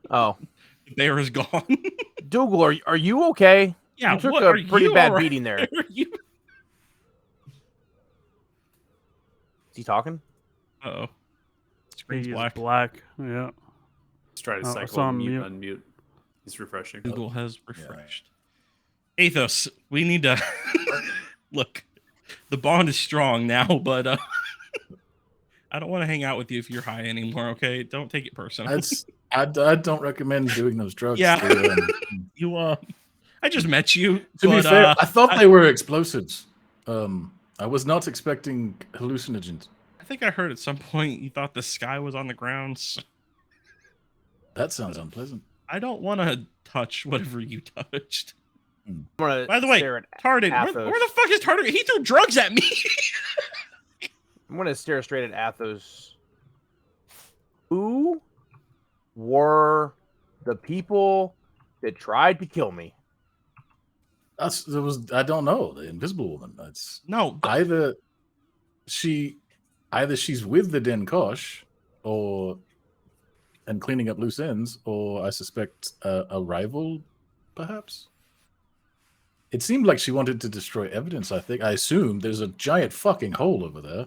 Oh, The bear is gone. Dougal, are you okay? Yeah, You took what, a are pretty you bad all right? beating there. Are you? Is he talking? Uh-oh. Screen's He's black. black. Yeah. Let's try to Oh, cycle it's on mute, mute. unmute. He's refreshing. Google has refreshed. Athos, we need to look. The bond is strong now, but I don't want to hang out with you if you're high anymore. Okay, don't take it personal. I don't recommend doing those drugs. Yeah. They, You I just met you. to be but, fair, I thought they were explosives. I was not expecting hallucinogens. I think I heard at some point you thought the sky was on the ground. So That sounds unpleasant. I don't want to touch whatever you touched. I'm gonna By the way, stare at, Tardin, Athos. where the fuck is Tardin? He threw drugs at me. I'm gonna stare straight at Athos. Who were the people that tried to kill me? I don't know, the invisible woman. That's No, either she's with the Den Kosh and cleaning up loose ends, or I suspect a rival, perhaps. It seemed like she wanted to destroy evidence. I assume there's a giant fucking hole over there.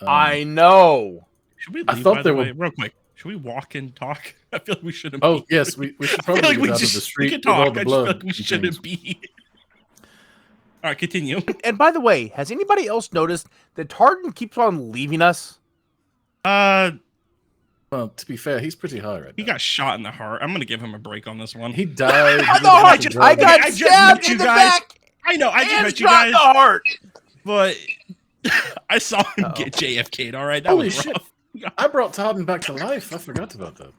I know. should we leave, I thought by there the were- way, real quick? Should we walk and talk? I feel like we shouldn't. Oh be. yes, we should I feel probably like we get out of the just we street can with all talk. the I just feel blood. like we and shouldn't things. be. All right, continue. And by the way, has anybody else noticed that Tartan keeps on leaving us? Well, to be fair, he's pretty high right He now. got shot in the heart. I'm gonna give him a break on this one. He died. I he know, was I on just- drugs. I got I just stabbed met you in the guys. back I know. I just and met you shot in guys, the heart. but I saw him Uh-oh. get JFK'd. All right, that Holy was shit. rough. I brought Tardan back to life. I forgot about that.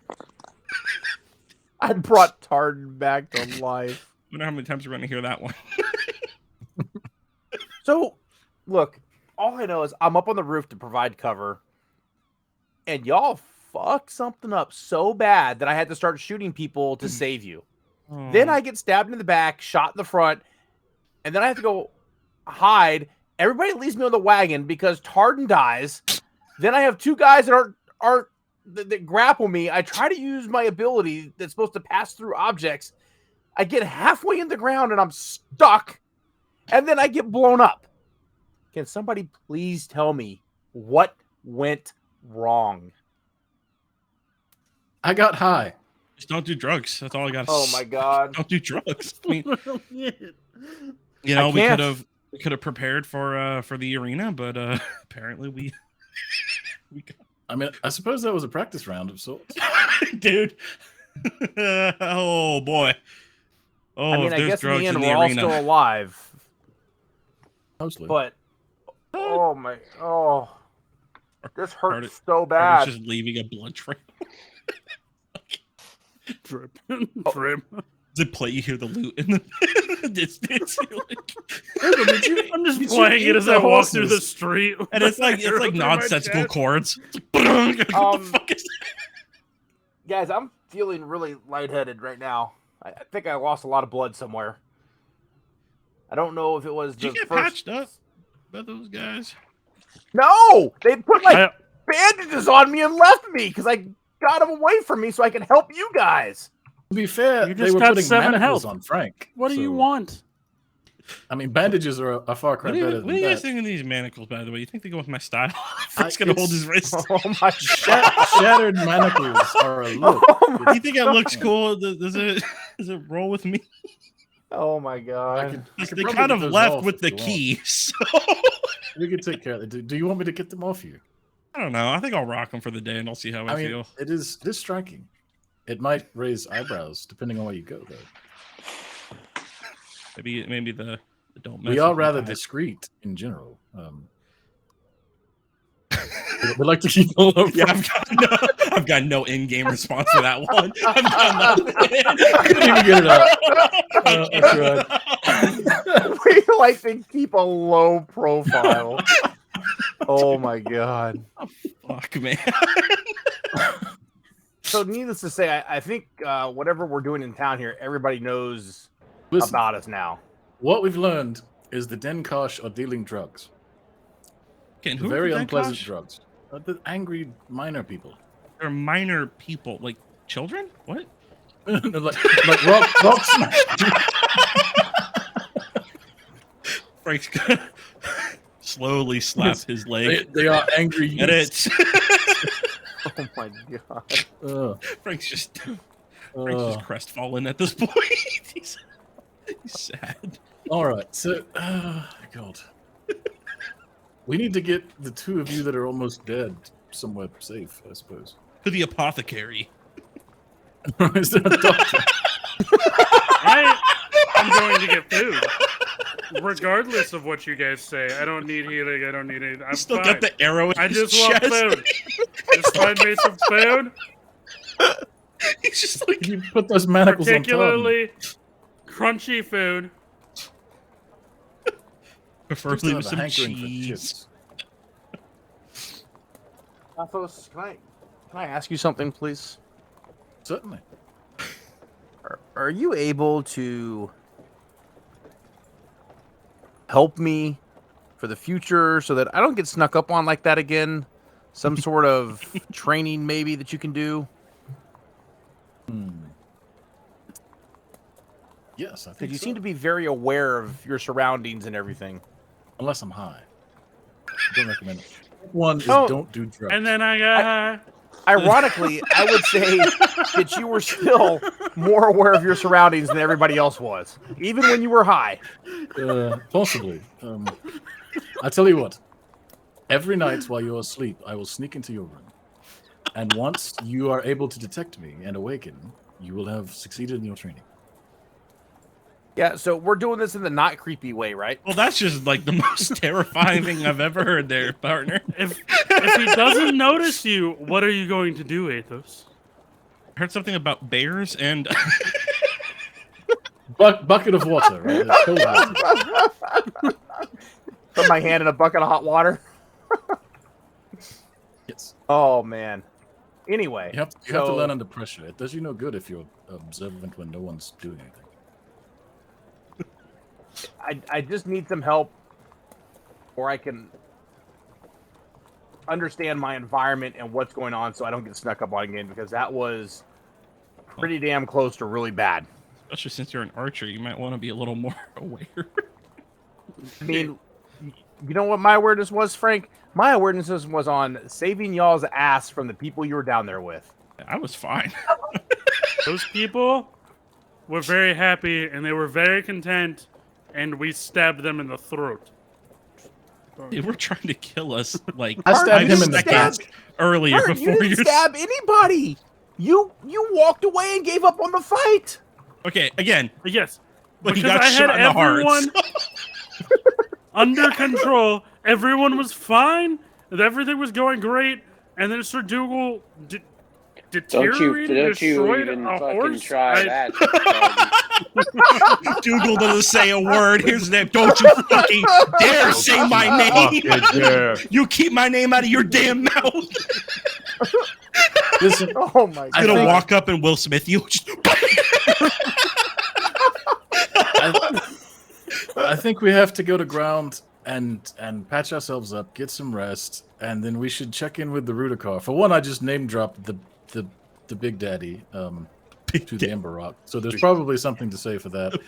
I brought Tartan back to life. I wonder how many times we're gonna hear that one. So, look, all I know is I'm up on the roof to provide cover, and y'all fucked something up so bad that I had to start shooting people to save you. Then I get stabbed in the back, shot in the front, and then I have to go hide. Everybody leaves me on the wagon because Tardan dies. Then I have two guys that grapple me. I try to use my ability that's supposed to pass through objects. I get halfway in the ground and I'm stuck, and then I get blown up. Can somebody please tell me what went wrong? I got high. Just don't do drugs. That's all I got. Oh my god. Don't do drugs. I mean, Yeah. you know, I we can't. could have prepared for the arena, but apparently we I mean, I suppose that was a practice round of sorts. dude. Oh boy. Oh, I mean, if I there's guess in drugs the end in we're the all arena. still alive. Mostly. But this Part hurts of- so I was bad. just leaving a blood trail. Drip. Drip. To play, you hear the loot in the distance. You're like- I'm just Did you playing it eat as the I walk through the horses? street. and it's like Arrow through my nonsensical chest. chords. What the fuck is Guys, I'm feeling really lightheaded right now. I think I lost a lot of blood somewhere. I don't know if it was Did you the get first. patched up by those guys? No, they put like I- bandages on me and left me because I got them away from me so I could help you guys. To be fair, You they just were got putting 7 manacles health. on Frank. What do you so- want? I mean, bandages are a far cry What do you, better what than do you guys that. think of these manacles, by the way? You think they go with my style? Frank's gonna hold it's- his wrist. Oh my god. Shattered manacles are a look. Oh my You think it looks cool? Does it roll with me? Oh my I god. could, I could They probably kind get of those left off with if the you want. key. So We can take care of it. Do you want me to get them off you? I don't know. I think I'll rock them for the day, and I'll see how I, I mean, feel. it is striking. It might raise eyebrows depending on where you go, though. Maybe the don't mess. We are with me rather type. discreet in general. We like to keep a low Yeah, I've got no in-game response for that one. I've got nothing. I couldn't even get it out. That's right. We like to keep a low profile. Oh my god. Fuck, man. So needless to say, I think whatever we're doing in town here, everybody knows Listen, about us now. what we've learned is the Denkosh are dealing drugs. Okay, and The who very are the unpleasant Denkosh? drugs. The angry miner people. They're minor people, like children. What? like rock smash. Frank's gonna slowly slap his leg. They are angry youths. Edit. Oh my god. Frank's just Uh, crestfallen at this point. he's sad. all right, so God, we need to get the two of you that are almost dead somewhere safe, I suppose. To the apothecary. Is there a doctor? I'm going to get food. Regardless of what you guys say, I don't need healing. I don't need anything. I'm He's still fine. got the arrow in I his just want chest. food. Just find me some food, He's just like You put those manacles on top. particularly crunchy food. preferably Just with have a some hankering for cheese. chips. Athos, can I ask you something, please? Certainly. Are you able to help me for the future so that I don't get snuck up on like that again? Some sort of training maybe that you can do? Yes, I think Because you so. seem to be very aware of your surroundings and everything. Unless I'm high. Don't recommend it. One is Oh. don't do drugs. And then I got high. Ironically, I would say that you were still more aware of your surroundings than everybody else was, even when you were high. Possibly. I tell you what. Every night while you're asleep, I will sneak into your room. And once you are able to detect me and awaken, you will have succeeded in your training. Yeah, so we're doing this in the not creepy way, right? Well, that's just like the most terrifying thing I've ever heard there, partner. If he doesn't notice you, what are you going to do, Athos? I heard something about bears and Bucket of water, right? It's cold water. Put my hand in a bucket of hot water. Yes. Oh man. Anyway, You have to so- learn under pressure. It does you no good if you're observant when no one's doing anything. I just need some help, or I can understand my environment and what's going on, so I don't get snuck up on again. Because that was pretty damn close to really bad. especially since you're an archer, you might want to be a little more aware. I mean, you know what my awareness was, Frank? My awareness was on saving y'all's ass from the people you were down there with. I was fine. Those people were very happy and they were very content, and we stabbed them in the throat. They were trying to kill us like I stabbed 5 him in the seconds back. earlier Bert, before you didn't your stab anybody. You walked away and gave up on the fight. Okay, again, Yes, but he because got I had shot in the heart. everyone under control. Everyone was fine. Everything was going great. And then Sir Dougal deteriorated, Don't you destroyed even a fucking horse. try that. Dougal doesn't say a word. Here's the name. Don't you fucking dare say my name. You keep my name out of your damn mouth. Listen, Oh my I I'm gonna think- walk up and Will Smith you. Just, I think we have to go to ground and patch ourselves up, get some rest, and then we should check in with the Rudikar. For one, I just name dropped the Big Daddy. to the Ember Rock. So there's probably something to say for that.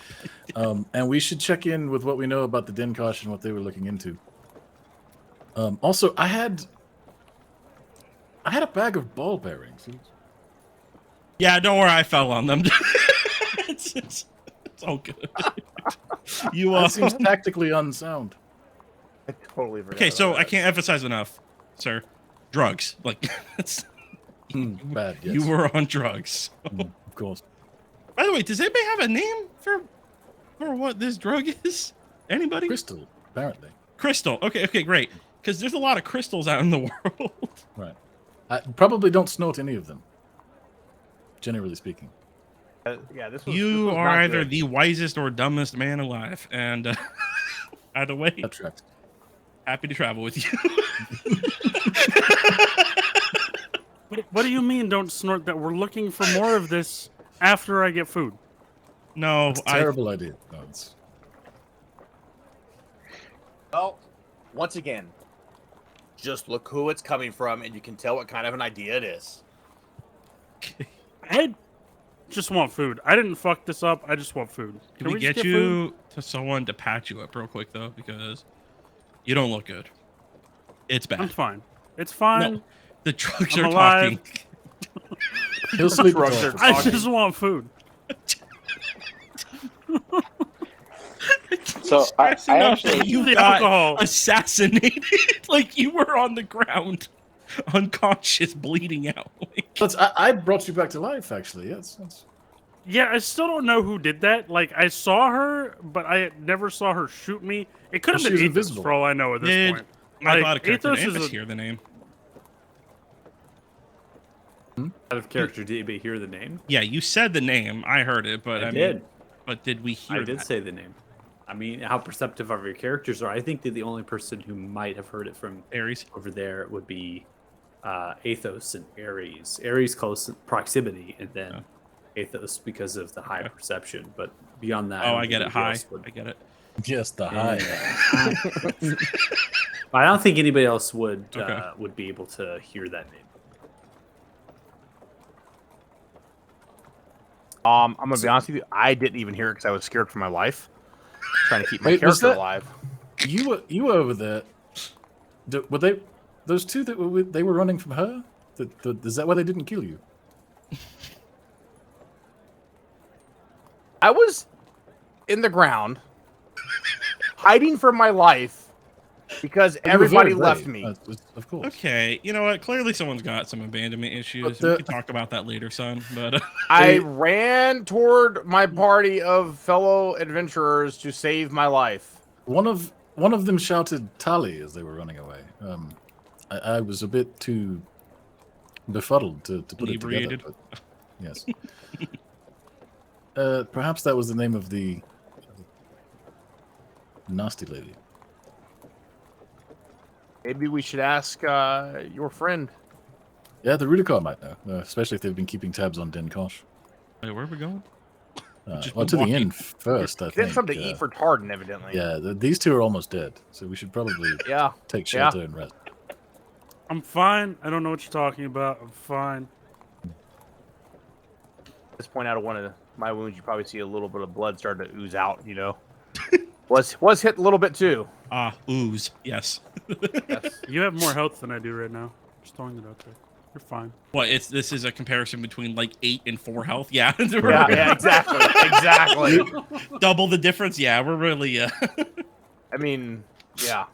And we should check in with what we know about the Denkosh and what they were looking into. Also, I had a bag of ball bearings. Yeah, don't worry, I fell on them. it's all good. You That seems tactically unsound. I totally forgot. okay? So about I that. can't emphasize enough, sir. Drugs, like it's, Bad, yes. you were on drugs. Of course. By the way, does anybody have a name for what this drug is? Anybody? Crystal, apparently. Crystal. Okay, great. Because there's a lot of crystals out in the world. Right. I probably don't snort any of them, generally speaking. Yeah, this was. You this was are not either good. the wisest or dumbest man alive, and either way, That tracks. happy to travel with you. What do you mean? Don't snort that? We're looking for more of this after I get food. No, It's a terrible idea. No, it's... Well, once again, just look who it's coming from, and you can tell what kind of an idea it is. I just want food. I didn't fuck this up. I just want food. Can we just get food? you to someone to patch you up real quick though, because you don't look good. It's I'm bad. fine. It's fine. No, the drugs I'm are alive. talking. He'll sleep Drugs with are all. I just want food. So I Stressing out actually- that you The got alcohol. assassinated, like you were on the ground, unconscious, bleeding out. Like, I brought you back to life, actually. Yes. That's... Yeah, I still don't know who did that. Like, I saw her, but I never saw her shoot me. It could have Well, been she was Athos invisible. for all I know at this Did point. my Like, body character Athos is Athos a- hear the name? Out of character, did anybody hear the name? Yeah, you said the name. I heard it, but I I did. mean, but did we hear I did that? say the name. I mean, how perceptive of your characters are. I think that the only person who might have heard it from Ares? over there would be Athos and Ares. Ares close proximity, and then Athos because of the high Okay. perception. But beyond that, Oh, don't I think get it. anybody High. else would. I get it. Yes, the high. I don't think anybody else would Okay. would be able to hear that name. I'm gonna be honest with you. I didn't even hear it because I was scared for my life, trying to keep my Wait, was character that- alive. You were over there. Were they those two that were they were running from her? Is that why they didn't kill you? I was in the ground, hiding from my life because You were everybody very left brave, me. of course. Okay, you know what? Clearly, someone's got some abandonment issues. But We the- can talk about that later, son. But I ran toward my party of fellow adventurers to save my life. One of them shouted "Tally" as they were running away. I was a bit too befuddled to put it together. Inebriated. But yes. Perhaps that was the name of the nasty lady. Maybe we should ask your friend. Yeah, the Rudikar might know, especially if they've been keeping tabs on Denkosh. wait, where are we going? Just Well, to the walking. inn first, I Get think. something to eat for Tardan, evidently. Yeah, these two are almost dead, so we should probably Yeah. take Yeah. shelter and rest. I'm fine. I don't know what you're talking about. I'm fine. At this point out of one of my wounds, you probably see a little bit of blood starting to ooze out. You know, was hit a little bit too. Ah, ooze. Yes. Yes. You have more health than I do right now. Just throwing it out there. You're fine. What? This is a comparison between like 8 and 4 health. Yeah. Yeah, exactly, exactly. Double the difference. Yeah, we're really. I mean, yeah.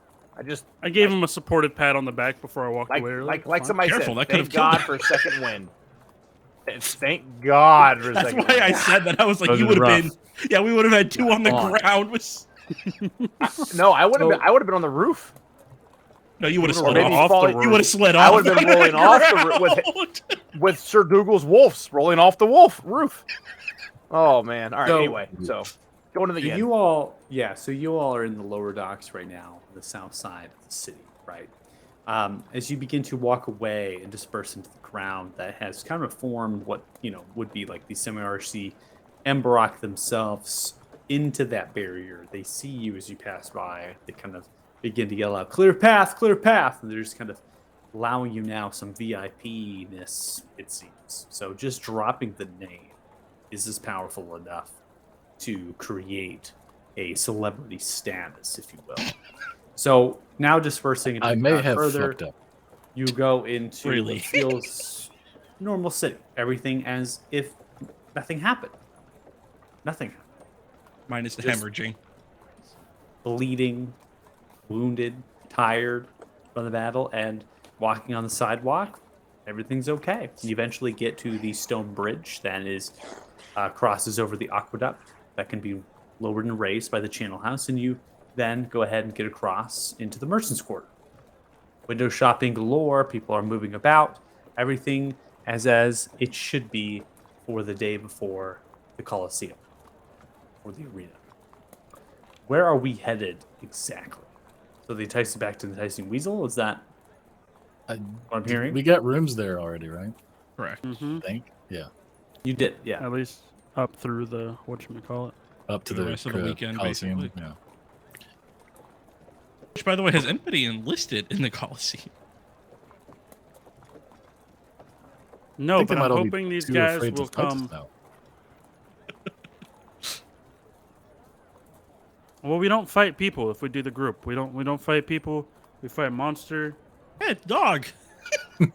I gave him a supported pat on the back before I walked like away. earlier. like It's like fine. somebody Careful, said. that could've Thank killed God him. for a second wind. Thank God for a That's second why I wind. said that. I was like, Those you are would have rough. been. Yeah, we would have had 2 on the Come on. ground. With, No, I would have been. I would have been on the roof. no, you would have You would've slid maybe off. falling- You would have slid I off. would've been rolling off the with Sir Dougal's wolves rolling off the roof. Oh man! All right. So- Anyway, so going to the So inn. you all, yeah. So you all are in the lower docks right now, on the south side of the city, right? As you begin to walk away and disperse into the crowd that has kind of formed what would be like the semi-RC Emberock themselves into that barrier. They see you as you pass by. They kind of begin to yell out, clear path," and they're just kind of allowing you now some VIP-ness, it seems. So just dropping the name, is this powerful enough to create a celebrity status, if you will. So now dispersing I may have further, fucked up. you go into Really? what feels normal city. Everything as if nothing happened. Nothing happened. Minus the Just- hemorrhaging. Bleeding, wounded, tired from the battle, and walking on the sidewalk. Everything's okay. You eventually get to the stone bridge that is crosses over the aqueduct that can be lowered and raised by the channel house, and you then go ahead and get across into the merchant's quarter. Window shopping galore. People are moving about. Everything as it should be for the day before the Colosseum or the arena. Where are we headed exactly? So they entice you back to the Enticing Weasel? Is that I, what I'm hearing? we got rooms there already, right? Correct. Mm-hmm. I think. Yeah. You did, yeah. At least up through the whatchamacallit. Up to The the rest of the weekend, Coliseum. basically. Yeah. Which, by the way, has anybody enlisted in the Coliseum? I No, think they but might I'm all be hoping these too guys afraid to will fight us come. now. Well, we don't fight people if we do the group. We don't fight people. We fight monster. Hey, dog. Yeah,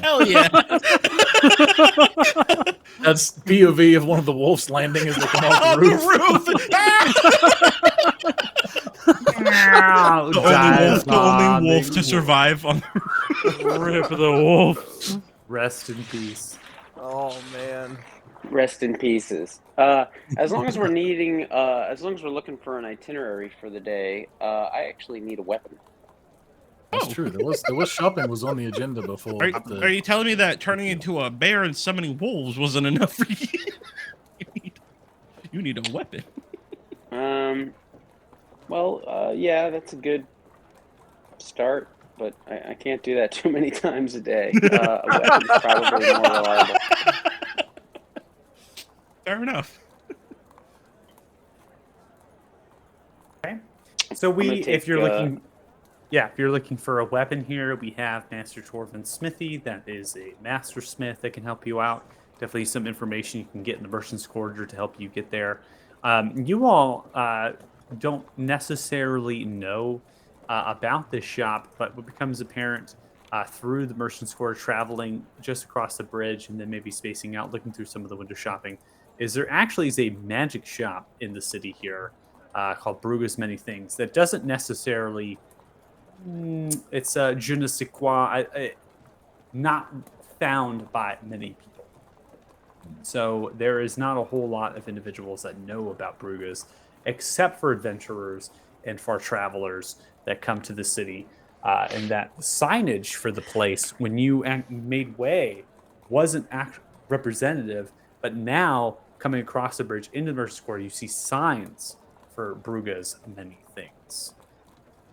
Hell yeah. That's POV of one of the wolves landing as they come off On the the roof. roof. The only wolf to survive on the Rip the wolf. Rest in peace. Oh man. Rest in pieces. As long as we're looking for an itinerary for the day, I actually need a weapon. That's true. There was shopping was on the agenda before. Are you telling me that turning into a bear and summoning wolves wasn't enough for you? You need a weapon. Yeah, that's a good start, but I can't do that too many times a day. A weapon's probably more reliable. Fair enough. So I'm gonna if take, you're looking, if you're looking for a weapon here, we have Master Torvin's Smithy. That is a master smith that can help you out. Definitely some information you can get in the Merchant's Quarter to help you get there. You all don't necessarily know about this shop, but what becomes apparent through the Merchant's Quarter, traveling just across the bridge and then maybe spacing out, looking through some of the window shopping, is there actually is a magic shop in the city here called Bruga's Many Things that doesn't necessarily... it's a je ne sais quoi, not found by many people. So there is not a whole lot of individuals that know about Bruga's, except for adventurers and far travelers that come to the city. And that signage for the place, when you made way, wasn't representative, but now coming across the bridge into the Merchant's Quarter, you see signs for Bruga's Many Things.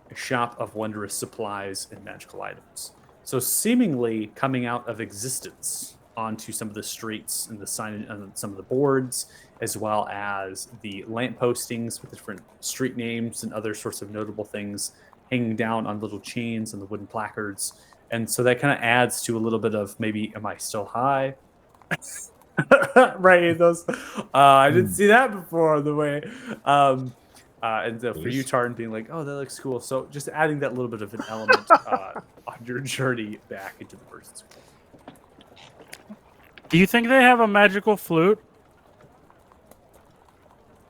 A shop of wondrous supplies and magical items. So seemingly coming out of existence onto some of the streets and the sign on some of the boards, as well as the lamp postings with different street names and other sorts of notable things hanging down on little chains and the wooden placards. And so that kind of adds to a little bit of maybe, am I still high? Right, those. I didn't see that before. The way. And for you, Tarn, being like, oh, that looks cool. So just adding that little bit of an element on your journey back into the Merchant's Quarter. Do you think they have a magical flute?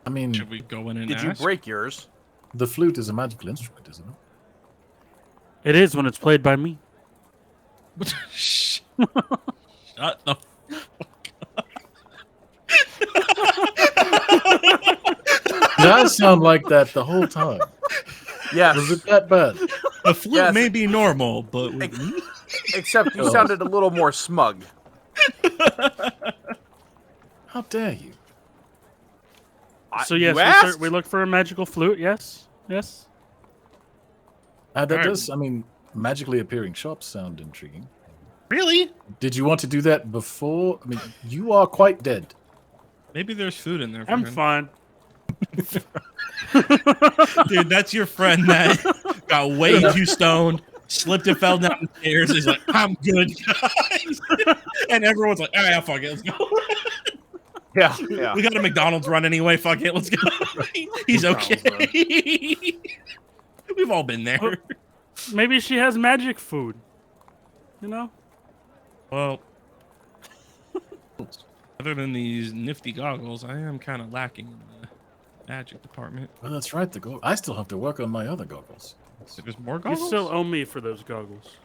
I mean, Should we go in and Did you ask? break yours? the flute is a magical instrument, isn't it? It is when it's played by me. Shut the It does sound like that the whole time. Yes. Was it that bad? The flute Yes. may be normal, but with me? Except you Oh. sounded a little more smug. How dare you? So yes, you asked? we look for a magical flute. Yes, yes. That Alright. does, I mean, magically appearing shops sound intriguing. Really? Did you want to do that before? I mean, you are quite dead. Maybe there's food in there. For I'm him. fine. Dude, that's your friend that got way too stoned, slipped and fell down the stairs. He's like, I'm good, guys. And everyone's like, all right, fuck it, let's go. Yeah, yeah. We got a McDonald's run anyway. Fuck it, let's go. He's okay. We've all been there. Maybe she has magic food. You know? Well, other than these nifty goggles, I am kind of lacking in the magic department. Well, that's right. I still have to work on my other goggles. There's more You goggles? still owe me for those goggles.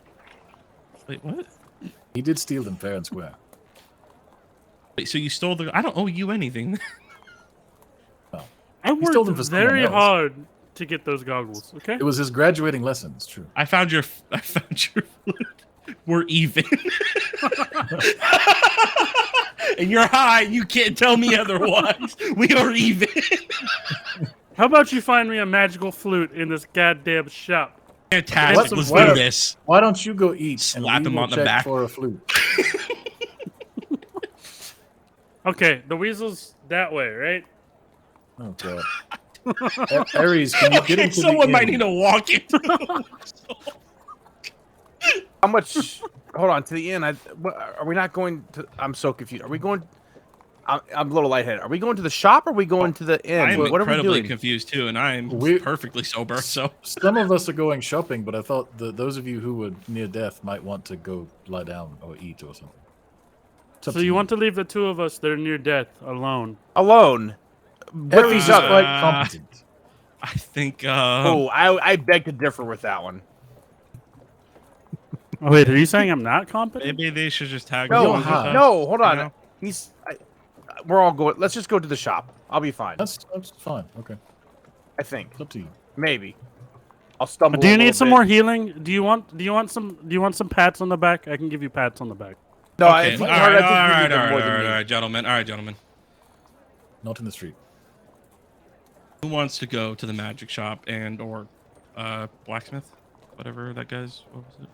Wait, what? He did steal them fair and square. Wait, so you stole the... I don't owe you anything. I stole them worked for someone very else. hard to get those goggles, okay? It was his graduating lesson. It's true. I found your flute. We're even. And you're high. You can't tell me otherwise. We are even. How about you find me a magical flute in this goddamn shop? Fantastic. What? Let's What? do this. Why don't you go eat Slap and we him will on the check back. for a flute? Okay, the weasel's that way, right? Oh god. Ares, can you get Okay, into someone the might inn? need to walk it. How much? Hold on, to the inn. Are we not going to? I'm so confused. Are we going? I'm a little lightheaded. Are we going to the shop or are we going to the inn? I'm What are we incredibly doing? confused too, and I'm We- perfectly sober. So Some of us are going shopping, but I thought those of you who were near death might want to go lie down or eat or something. It's up So to you want to leave the two of us that are near death alone? Alone. With Ares each is other. quite competent. I think. Oh, I beg to differ with that one. Oh, wait, are you saying I'm not competent? Maybe they should just tag. You're along with high. us, No, hold on. you know? We're all going. Let's just go to the shop. I'll be fine. That's fine. Okay, I think. it's up to you. Maybe. I'll stumble. Do a you little need some bit. more healing? Do you want some pats on the back? I can give you pats on the back. No, I Okay. think, All Hart, right, I think all you right, need them all more right, than all me. right, gentlemen. All right, gentlemen. Not in the street. Who wants to go to the magic shop and or blacksmith, whatever that guy's? What was it?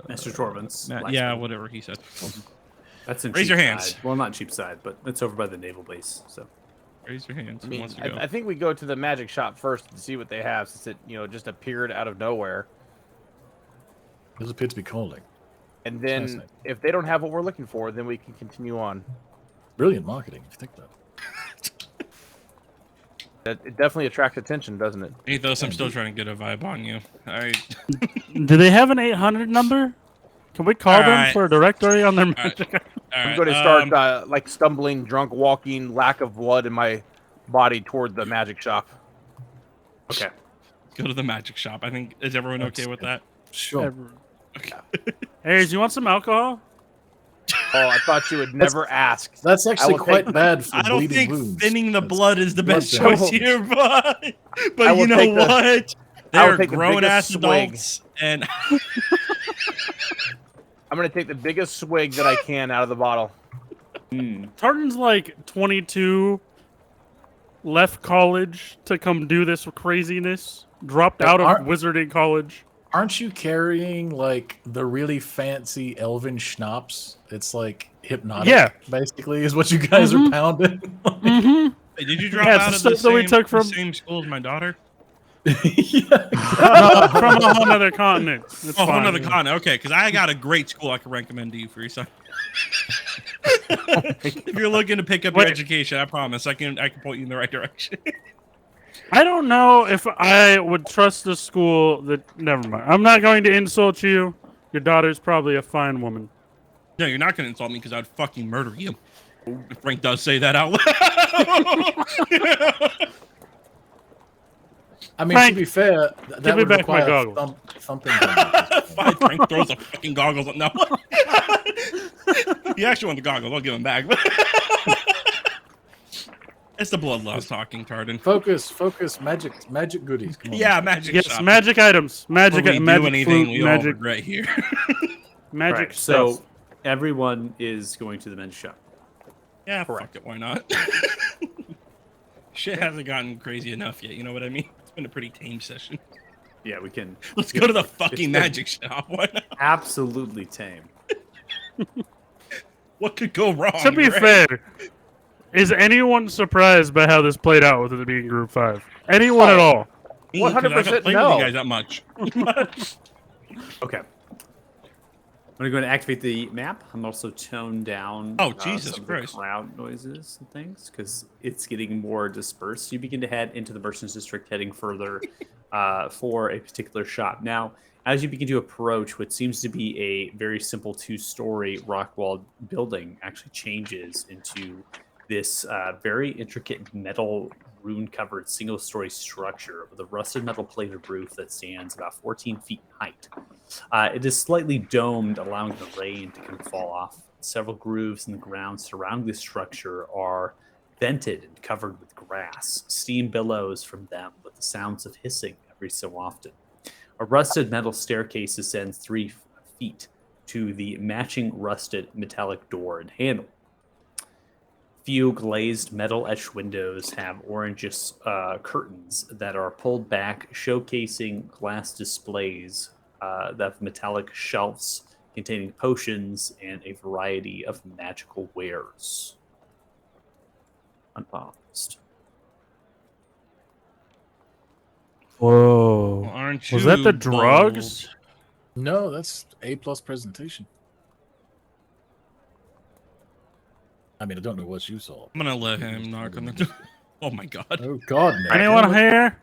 Mr. Torvins. Yeah, whatever he said. That's in Raise your hands. Cheapside. Well, not Cheapside, but it's over by the naval base. So Raise your hands. I Who mean, wants to go? I think we go to the magic shop first to see what they have, since it just appeared out of nowhere. Those appear to be calling. And then Fascinating. if they don't have what we're looking for, then we can continue on. Brilliant marketing, if you think that. It definitely attracts attention, doesn't it? Ethos, I'm still trying to get a vibe on you. All right. Do they have an 800 number? Can we call them Alright. for a directory on their right. magic? All I'm right. going to start like stumbling, drunk, walking, lack of blood in my body toward the magic shop. okay. Go to the magic shop. I think is everyone okay That's with good. that? Sure. Hey, do you want some alcohol? Oh, I thought you would never ask. That's actually will quite take- bad for I don't bleeding think wounds. thinning the That's- blood is the best blood choice thinning. here, but I will you know take the- what? I will They're take the grown ass biggest swig. adults, and I'm going to take the biggest swig that I can out of the bottle. Tartan's like 22, left college to come do this craziness, dropped out of Aren't- wizarding college. Aren't you carrying like the really fancy elven schnapps? It's like hypnotic. Yeah. Basically, is what you guys are pounding. Mm-hmm. Hey, did you drop Yeah, it's out the of the stuff that we same, took the from- same school as my daughter? Yeah. From a whole other continent. It's Oh, fine. another continent. Okay, because I got a great school I can recommend to you for your son. If you're looking to pick up your Wait. education, I promise I can point you in the right direction. I don't know if I would trust a school that. Never mind. I'm not going to insult you. Your daughter's probably a fine woman. No, you're not going to insult me because I'd fucking murder you. If Frank does say that out loud. I mean, Frank, to be fair, that give me would back my require goggles. thumping. damage. Fine, Frank throws the fucking goggles on. No. You actually want the goggles. I'll give them back. It's the bloodlust talking, Tardan. Focus, magic goodies. Come on. Yeah, magic Yes, shop. magic items. Magic. Before we magic do anything, flute, we all magic. regret here. Magic Right, stuff. so everyone is going to the men's shop. Yeah, fuck it, why not? Shit hasn't gotten crazy enough yet, you know what I mean? It's been a pretty tame session. Yeah, we can. Let's go to the fucking been- magic shop. Why not? Absolutely tame. What could go wrong? To be right? fair, is anyone surprised by how this played out with it being Group 5? Anyone at all? Me, 'cause I haven't 100% played no. with you guys that much. Okay. I'm going to go and activate the map. I'm also toned down Oh, Jesus some of Christ. the crowd noises and things because it's getting more dispersed. You begin to head into the Merchants District, heading further for a particular shop. Now, as you begin to approach what seems to be a very simple two-story rock-walled building actually changes into this very intricate metal rune-covered single-story structure with a rusted metal plated roof that stands about 14 feet in height. It is slightly domed, allowing the rain to kind of fall off. Several grooves in the ground surrounding the structure are vented and covered with grass. Steam billows from them with the sounds of hissing every so often. A rusted metal staircase ascends 3 feet to the matching rusted metallic door and handle. Few glazed metal etched windows have orangish curtains that are pulled back, showcasing glass displays that have metallic shelves containing potions and a variety of magical wares. Unpaused. Whoa. Well, aren't Was that the you drugs? No, that's A+ presentation. I mean, I don't know what you saw. I'm gonna let him knock on the door. Oh my god. Oh God, Nick. Anyone here?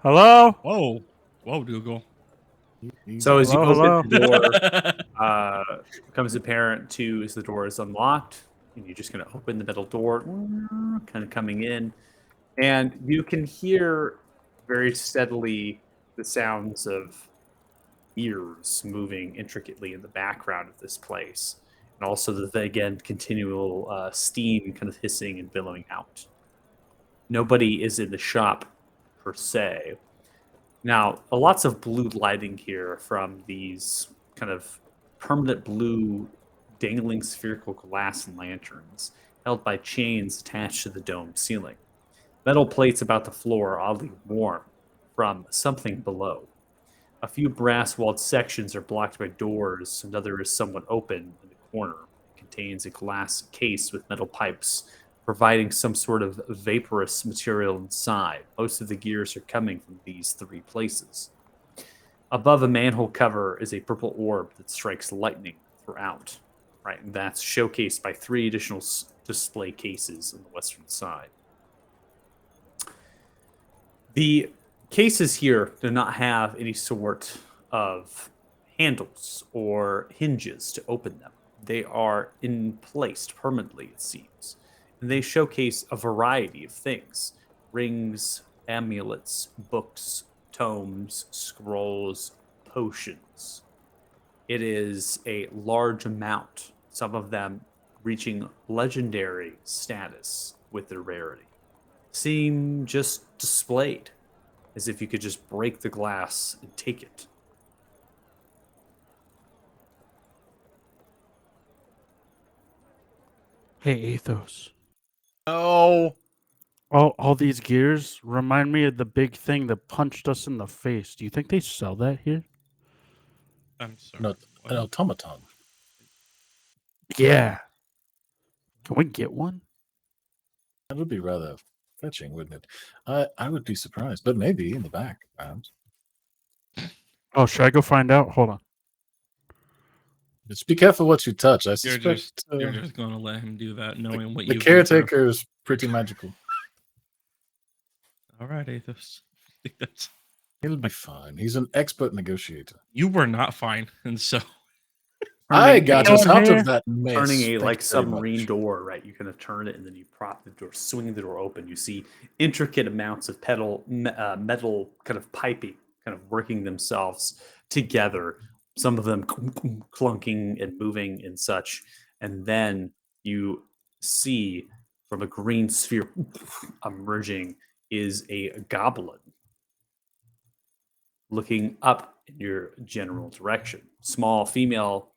Hello? Whoa. Whoa, Google. So as you Hello, open the door, becomes apparent too as the door is unlocked, and you're just going to open the metal door, kind of coming in, and you can hear very steadily the sounds of ears moving intricately in the background of this place, and also the again continual steam kind of hissing and billowing out. Nobody is in the shop per se. Now, lots of blue lighting here from these kind of permanent blue dangling spherical glass lanterns held by chains attached to the domed ceiling. Metal plates about the floor are oddly warm from something below. A few brass-walled sections are blocked by doors. Another is somewhat open in the corner. It contains a glass case with metal pipes providing some sort of vaporous material inside. Most of the gears are coming from these 3 places. Above a manhole cover is a purple orb that strikes lightning throughout. Right, and that's showcased by 3 additional display cases on the western side. The cases here do not have any sort of handles or hinges to open them. They are placed permanently, it seems. And they showcase a variety of things: rings, amulets, books, tomes, scrolls, potions. It is a large amount, some of them reaching legendary status with their rarity. Seem just displayed as if you could just break the glass and take it. Hey, Athos. Oh, All these gears remind me of the big thing that punched us in the face. Do you think they sell that here? I'm sorry. Not an automaton. Yeah. Can we get one? That would be rather fetching, wouldn't it? I would be surprised, but maybe in the back, perhaps. Oh, should I go find out? Hold on. Just be careful what you touch. I You're suspect you're just gonna let him do that, knowing what the you. caretaker is pretty magical. All right, Athos. I think that's. He'll be fine. He's an expert negotiator. You were not fine, and so. I got us anyone out here? of that mess. Turning a Thank like you very submarine much. door, right? You kind of turn it and then you prop the door, swing the door open. You see intricate amounts of metal kind of piping, kind of working themselves together. Some of them clunking and moving and such. And then you see from a green sphere emerging is a goblin looking up in your general direction. Small female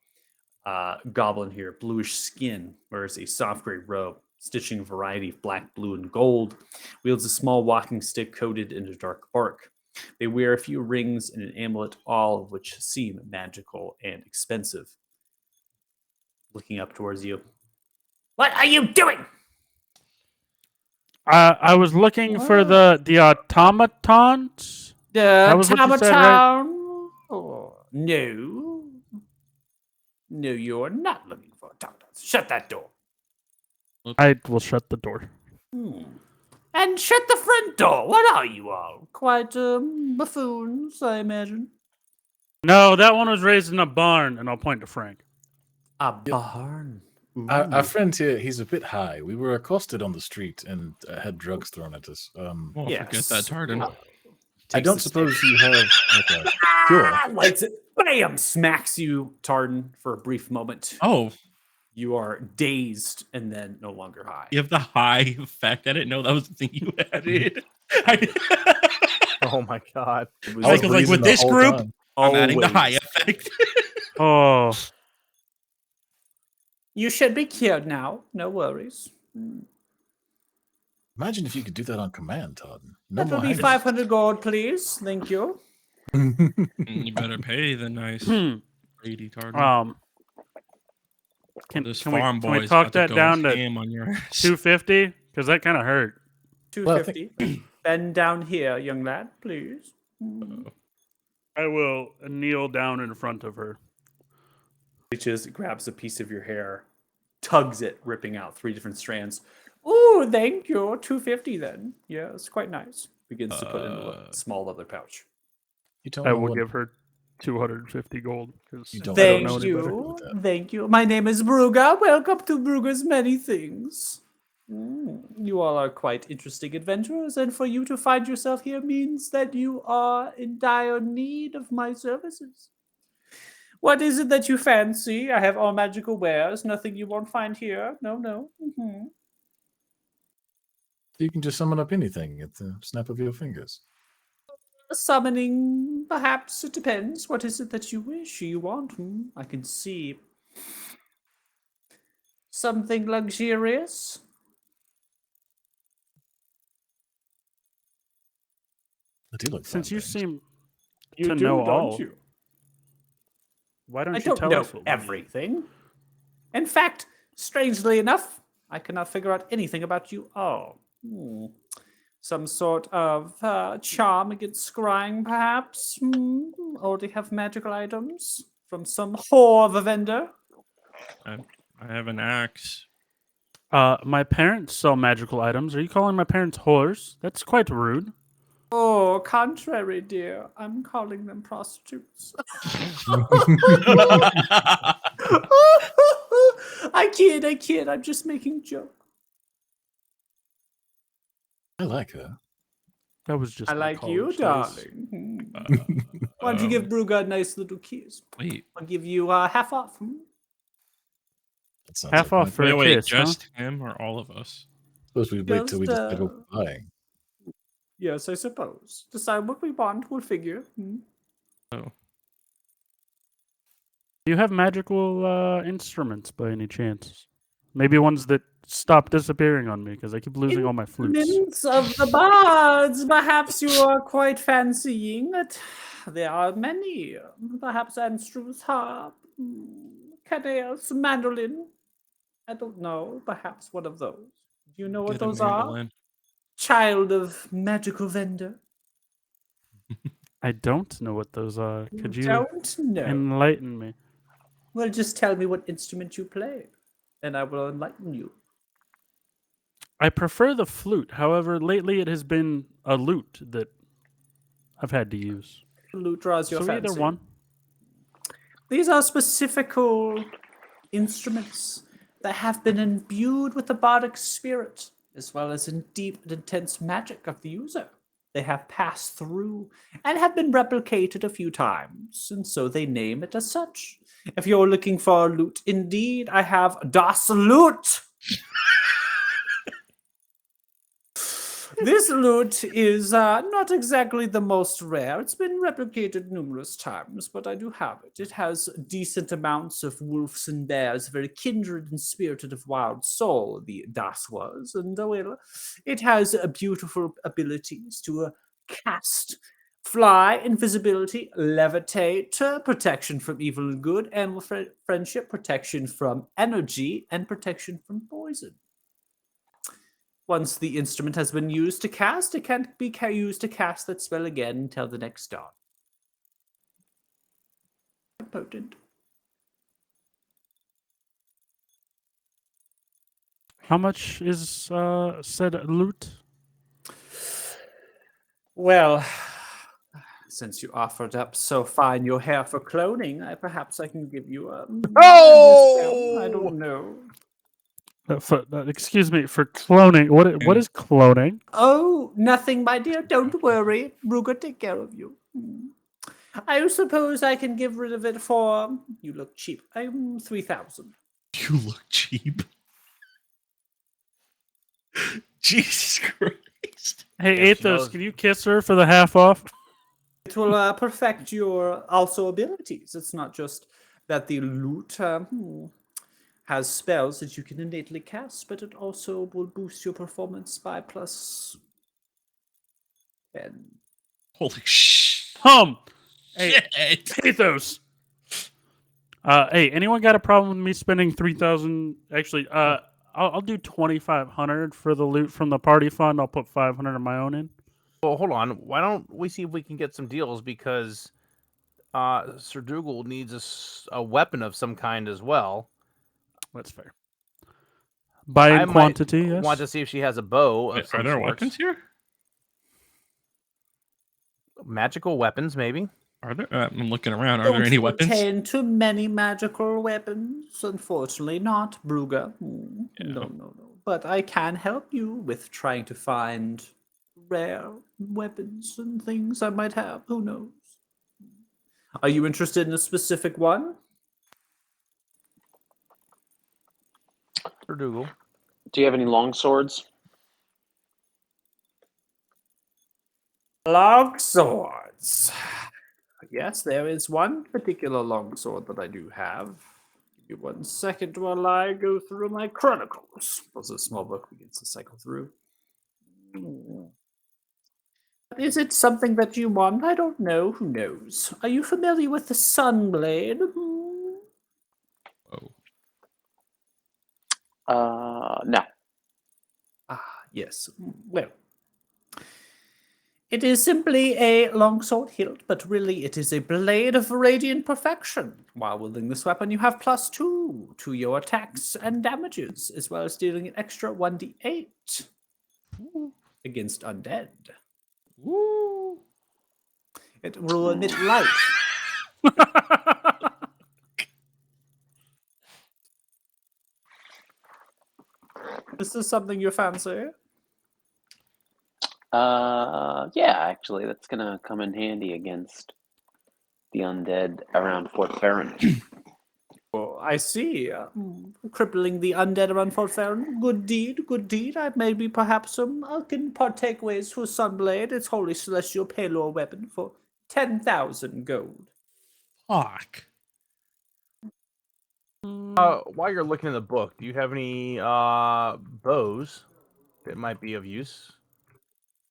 goblin here, bluish skin, wears a soft gray robe, stitching a variety of black, blue, and gold, wields a small walking stick coated in a dark bark. They wear a few rings and an amulet, all of which seem magical and expensive. Looking up towards you. What are you doing? I was looking for the automatons. The was what you said, right? Oh. No. No, you're not looking for Tardos. Shut that door. I will shut the door. And shut the front door. What are you all? Quite buffoons, I imagine. No, that one was raised in a barn, and I'll point to Frank. A barn. Our friend here, he's a bit high. We were accosted on the street and had drugs thrown at us. Well, forget Yes. that, Tardan. I don't suppose you have like a cure. Lights it. Bam! Smacks you, Tardan, for a brief moment. Oh, You are dazed and then no longer high. you have the high effect. I didn't know that was the thing you added. Oh my god. It I was like, breathing with the this whole group, time. I'm adding the high Always. effect. Oh, You should be cured now. No worries. Imagine if you could do that on command, Todd. No That will more be hiding. 500 gold, please. Thank you. You better pay the nice lady, Tardan. can, This can we farm can we boy's talk about to that go down to ham on your ass. 250? Because that kind of hurt. Well, I 250. Bend down here, young lad, please. I will kneel down in front of her. Reaches, grabs a piece of your hair, tugs it, ripping out 3 different strands. Ooh, thank you. 250 then. Yeah, it's quite nice. Begins to put in a small leather pouch. You don't I know will what- give her 250 gold because You don't I don't Thank know any better. you. with that. Thank you. My name is Bruga. Welcome to Bruga's Many Things. You all are quite interesting adventurers, and for you to find yourself here means that you are in dire need of my services. What is it that you fancy? I have all magical wares. Nothing you won't find here. No. You can just summon up anything at the snap of your fingers. Summoning, perhaps. It depends. What is it that you wish, you want? I can see. Something luxurious? I do like Since fun you things. seem You to do, know don't all, you? why don't I you don't tell know us what we need? everything. In fact, strangely enough, I cannot figure out anything about you all. Some sort of charm against scrying, perhaps? Or do you have magical items from some whore of a vendor? I have an axe. My parents sell magical items. Are you calling my parents whores? That's quite rude. Oh, contrary, dear. I'm calling them prostitutes. I kid. I'm just making joke. I like her. That was just I my like you, college days. darling. Why don't you give Bruga a nice little kiss? Wait, I'll give you half off. That sounds Half like off my- for a wait, kiss, huh? just him or all of us? Suppose we wait till we Just, decide what we're buying. Yes, I suppose. Decide what we want. We'll figure. Oh, Do you have magical instruments by any chance? Maybe ones that stop disappearing on me because I keep losing all my flutes. Instruments of the bards. Perhaps you are quite fancying it. There are many. Perhaps Anstru's harp, Cadeas, mandolin. I don't know. Perhaps one of those. Do you know what get a those are? mandolin. Child of magical vendor. I don't know what those are. Could you Don't know. enlighten me? Well, just tell me what instrument you play, and I will enlighten you. I prefer the flute. However, lately it has been a lute that I've had to use. Flute draws your So fancy. either one. These are specific instruments that have been imbued with the bardic spirit, as well as in deep and intense magic of the user. They have passed through and have been replicated a few times, and so they name it as such. If you're looking for a lute, indeed, I have Das Lute. This lute is not exactly the most rare. It's been replicated numerous times, but I do have it. It has decent amounts of wolves and bears, very kindred and spirited of wild soul, the Das was. And well, it has beautiful abilities to cast, fly, invisibility, levitate, protection from evil and good, animal friendship, protection from energy, and protection from poison. Once the instrument has been used to cast, it can't be used to cast that spell again until the next dawn. quite potent. How much is said loot? Well, since you offered up so fine your hair for cloning, perhaps I can give you a discount. I don't know. Excuse me, for cloning. What is cloning? Oh, nothing, my dear. Don't worry. Ruger, take care of you. I suppose I can give rid of it for. You look cheap. I'm 3,000. You look cheap. Jesus Christ. Hey, Yeah, she Athos, knows. can you kiss her for the half off? It will perfect your also abilities. It's not just that the loot has spells that you can innately cast, but it also will boost your performance by plus 10. Holy shit. Hey, Athos. Hey, anyone got a problem with me spending 3,000? Actually, I'll do 2,500 for the loot from the party fund. I'll put 500 of my own in. Well, hold on. Why don't we see if we can get some deals, because Sir Dougal needs a weapon of some kind as well. That's fair. Buy I in might quantity, yes. want to see if she has a bow of Wait, some are there sorts. weapons here? Magical weapons, maybe. Are there? I'm looking around. Are there any weapons? Pertain to many magical weapons. Unfortunately, not Brugger. No. But I can help you with trying to find rare weapons and things I might have. Who knows? Are you interested in a specific one? Sir Dougal. Do you have any long swords? Long swords. Yes, there is one particular longsword that I do have. Give me 1 second while I go through my chronicles. There's a small book begins to cycle through. Is it something that you want? I don't know. Who knows? Are you familiar with the Sunblade? No. Yes. Well, it is simply a longsword hilt, but really it is a blade of radiant perfection. While wielding this weapon, you have +2 to your attacks and damages, as well as dealing an extra 1d8 against undead. It will emit light. Is this something you fancy? Yeah, actually, that's gonna come in handy against the undead around Fort Farron. Oh, I see. Crippling the undead around Fort Farron. Good deed, good deed. I maybe perhaps I can partake ways to a Sunblade. It's holy celestial payload weapon for 10,000 gold. Fuck. While you're looking in the book, do you have any bows that might be of use?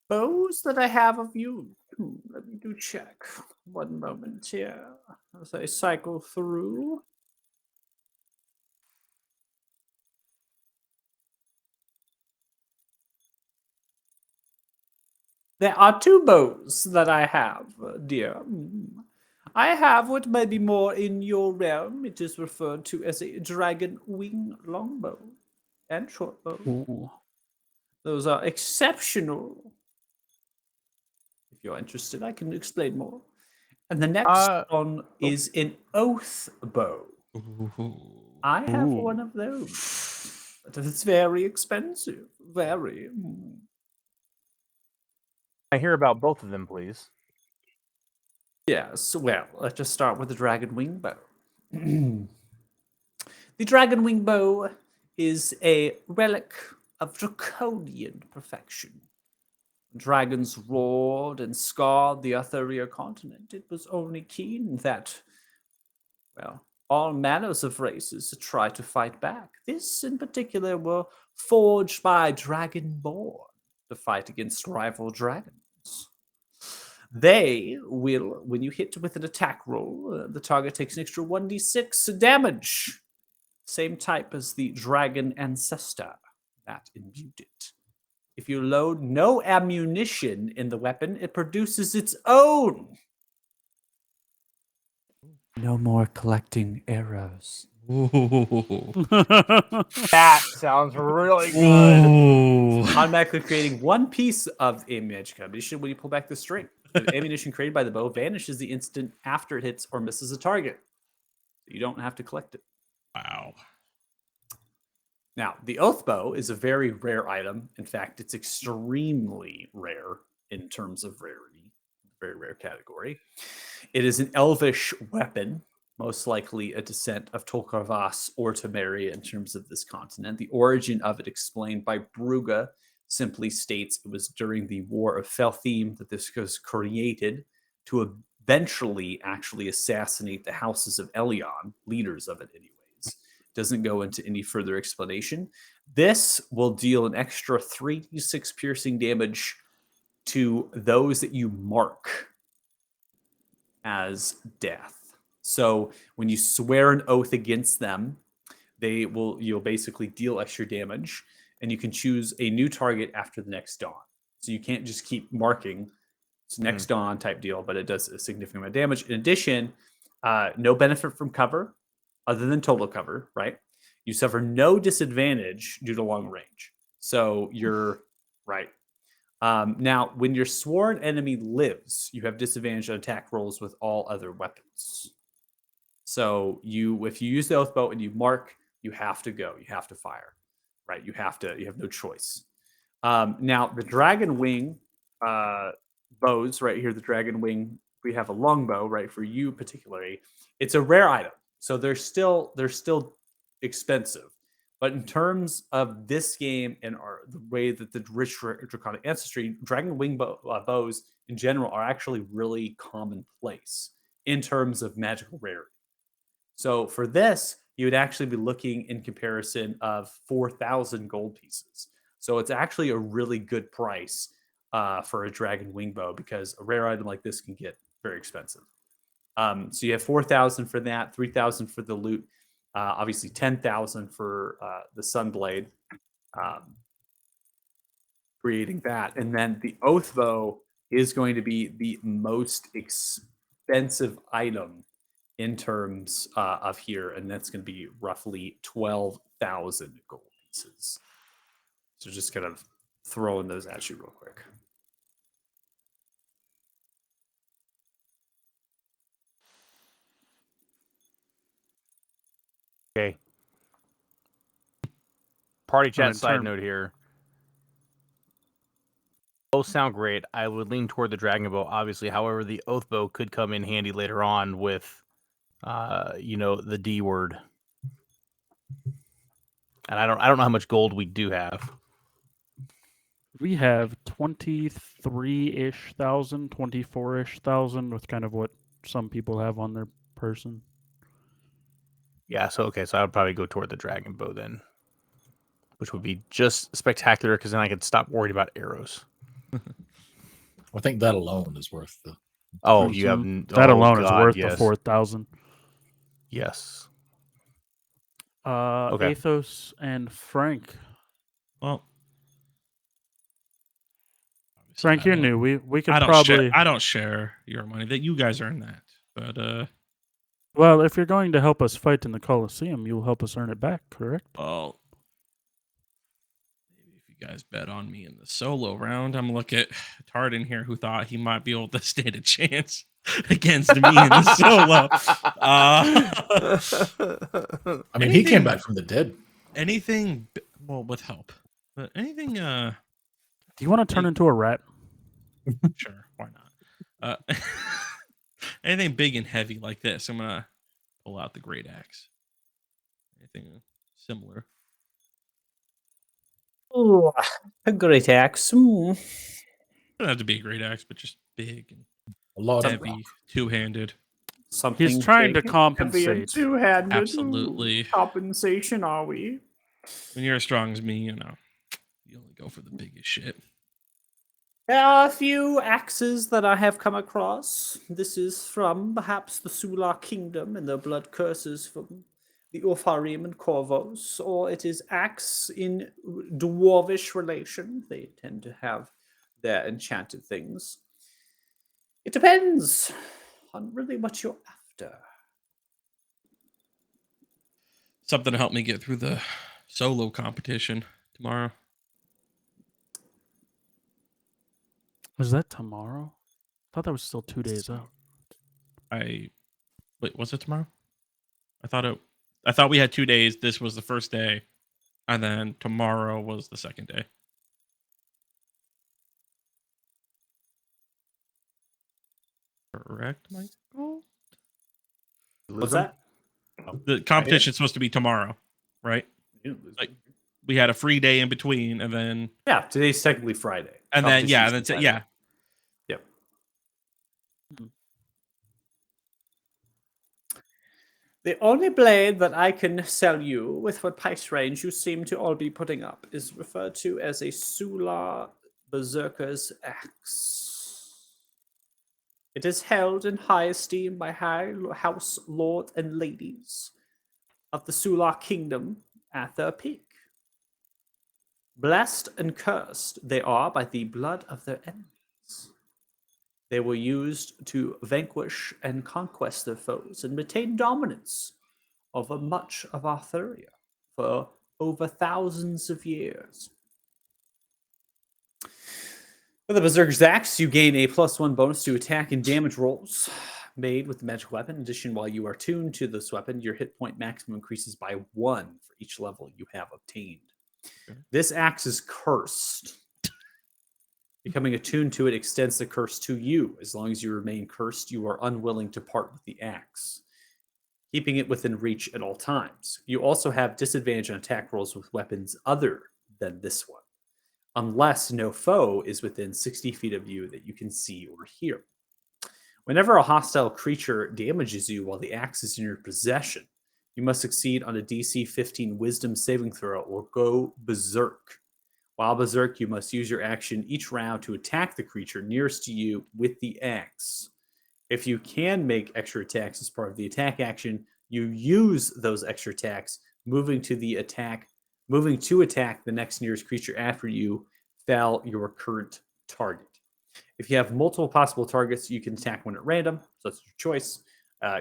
Bows that I have of you. Let me do check. 1 moment here. As I cycle through. There are 2 bows that I have, dear. I have what may be more in your realm. It is referred to as a dragon wing longbow and shortbow. Ooh. Those are exceptional. If you're interested, I can explain more. And the next one is an oath bow. I have one of those, but it's very expensive. Very. I hear about both of them, please. Yes, well, let's just start with the dragon wing bow. The dragon wing bow is a relic of draconian perfection. Dragons roared and scarred the Arthuria continent. It was only keen that, well, all manners of races tried to fight back. This, in particular, were forged by Dragonborn to fight against rival dragons. They will, when you hit with an attack roll, the target takes an extra 1d6 damage. Same type as the Dragon Ancestor that imbued it. If you load no ammunition in the weapon, it produces its own No more collecting arrows. Ooh. That sounds really good. Ooh. Automatically creating one piece of a magic ammunition when you pull back the string. The ammunition created by the bow vanishes the instant after it hits or misses a target. You don't have to collect it. Wow. Now, the oath bow is a very rare item. In fact, it's extremely rare in terms of rarity, very rare category. It is an elvish weapon, most likely a descent of Tolkavas or Temeria in terms of this continent. The origin of it, explained by Brugge, simply states it was during the War of Felthim that this was created to eventually actually assassinate the houses of Elion, leaders of it anyways. Doesn't go into any further explanation. This will deal an extra 3d6 piercing damage to those that you mark as death. So when you swear an oath against them, you'll basically deal extra damage, and you can choose a new target after the next dawn. So you can't just keep marking. It's next dawn type deal, but it does a significant amount of damage. In addition, no benefit from cover other than total cover, right? You suffer no disadvantage due to long range. So you're right. Now, when your sworn enemy lives, you have disadvantage on attack rolls with all other weapons. So if you use the oath bow and you mark, you have to go. You have to fire, right? You have no choice. Now, the dragon wing bows right here, the dragon wing, we have a longbow, right? For you particularly, it's a rare item. So they're still expensive. But in terms of this game and the way that the rich draconic ancestry, dragon wing bows in general are actually really commonplace in terms of magical rarity. So for this, you would actually be looking in comparison of 4,000 gold pieces. So it's actually a really good price for a dragon wing bow, because a rare item like this can get very expensive. So you have 4,000 for that, 3,000 for the loot, obviously 10,000 for the Sunblade, creating that. And then the Oath Bow is going to be the most expensive item in terms of here, and that's going to be roughly 12,000 gold pieces. So just kind of throwing those at you real quick. Okay. Party chat in side term- note here. Both sound great. I would lean toward the dragon bow, obviously. However, the oath bow could come in handy later on with, the D word. And I don't know how much gold we do have. We have 23-ish thousand, 24-ish thousand, with kind of what some people have on their person. Yeah, so I would probably go toward the dragon bow then, which would be just spectacular because then I could stop worried about arrows. I think that alone is worth the. Oh, you have that alone is worth yes. the 4,000. Yes. Okay. Athos and Frank. Well, Frank, you're new. We could I don't probably. I don't share your money. That you guys earn that, but Well, if you're going to help us fight in the Colosseum, you'll help us earn it back, correct? well, maybe if you guys bet on me in the solo round, I'm looking at Tardan here, who thought he might be able to stand a chance against me in the solo. I mean, he came back from the dead. Anything, well, with help. But anything, Do you want to turn into a rat? sure, why not? Anything big and heavy like this, I'm gonna pull out the great axe. Anything similar? Oh, a great axe. Doesn't have to be a great axe, but just big and A lot of heavy, two-handed. Something He's trying to big and compensate. heavy and two-handed. Absolutely. Ooh, compensation, are we? When you're as strong as me, you only go for the biggest shit. There are a few axes that I have come across. This is from perhaps the Sular Kingdom and their blood curses from the Urfarim and Corvos, or it is axe in dwarvish relation. They tend to have their enchanted things. It depends on really what you're after. something to help me get through the solo competition tomorrow. Was that tomorrow? I thought that was still 2 days out. Wait, was it tomorrow? I thought we had 2 days. This was the first day, and then tomorrow was the second day. Correct, Michael? What's that? The competition's supposed to be tomorrow, right? Like, we had a free day in between, and then Yeah, today's technically Friday. and then Competition's Friday. yeah. Yep. The only blade that I can sell you with what price range you seem to all be putting up is referred to as a Sula Berserker's Axe. It is held in high esteem by high house lords and ladies of the Sula kingdom at their peak. Blessed and cursed they are by the blood of their enemies. They were used to vanquish and conquest their foes and retain dominance over much of Arthuria for over thousands of years. With the Berserker's Axe, you gain a +1 bonus to attack and damage rolls made with the magic weapon. In addition, while you are tuned to this weapon, your hit point maximum increases by 1 for each level you have obtained. Okay. This axe is cursed. Becoming attuned to it extends the curse to you. As long as you remain cursed, you are unwilling to part with the axe, keeping it within reach at all times. You also have disadvantage on attack rolls with weapons other than this one, unless no foe is within 60 feet of you that you can see or hear. Whenever a hostile creature damages you while the axe is in your possession, you must succeed on a DC 15 Wisdom saving throw or go berserk. While berserk, you must use your action each round to attack the creature nearest to you with the axe. If you can make extra attacks as part of the attack action, you use those extra attacks, moving to attack the next nearest creature after you fell your current target. If you have multiple possible targets, you can attack one at random, so that's your choice.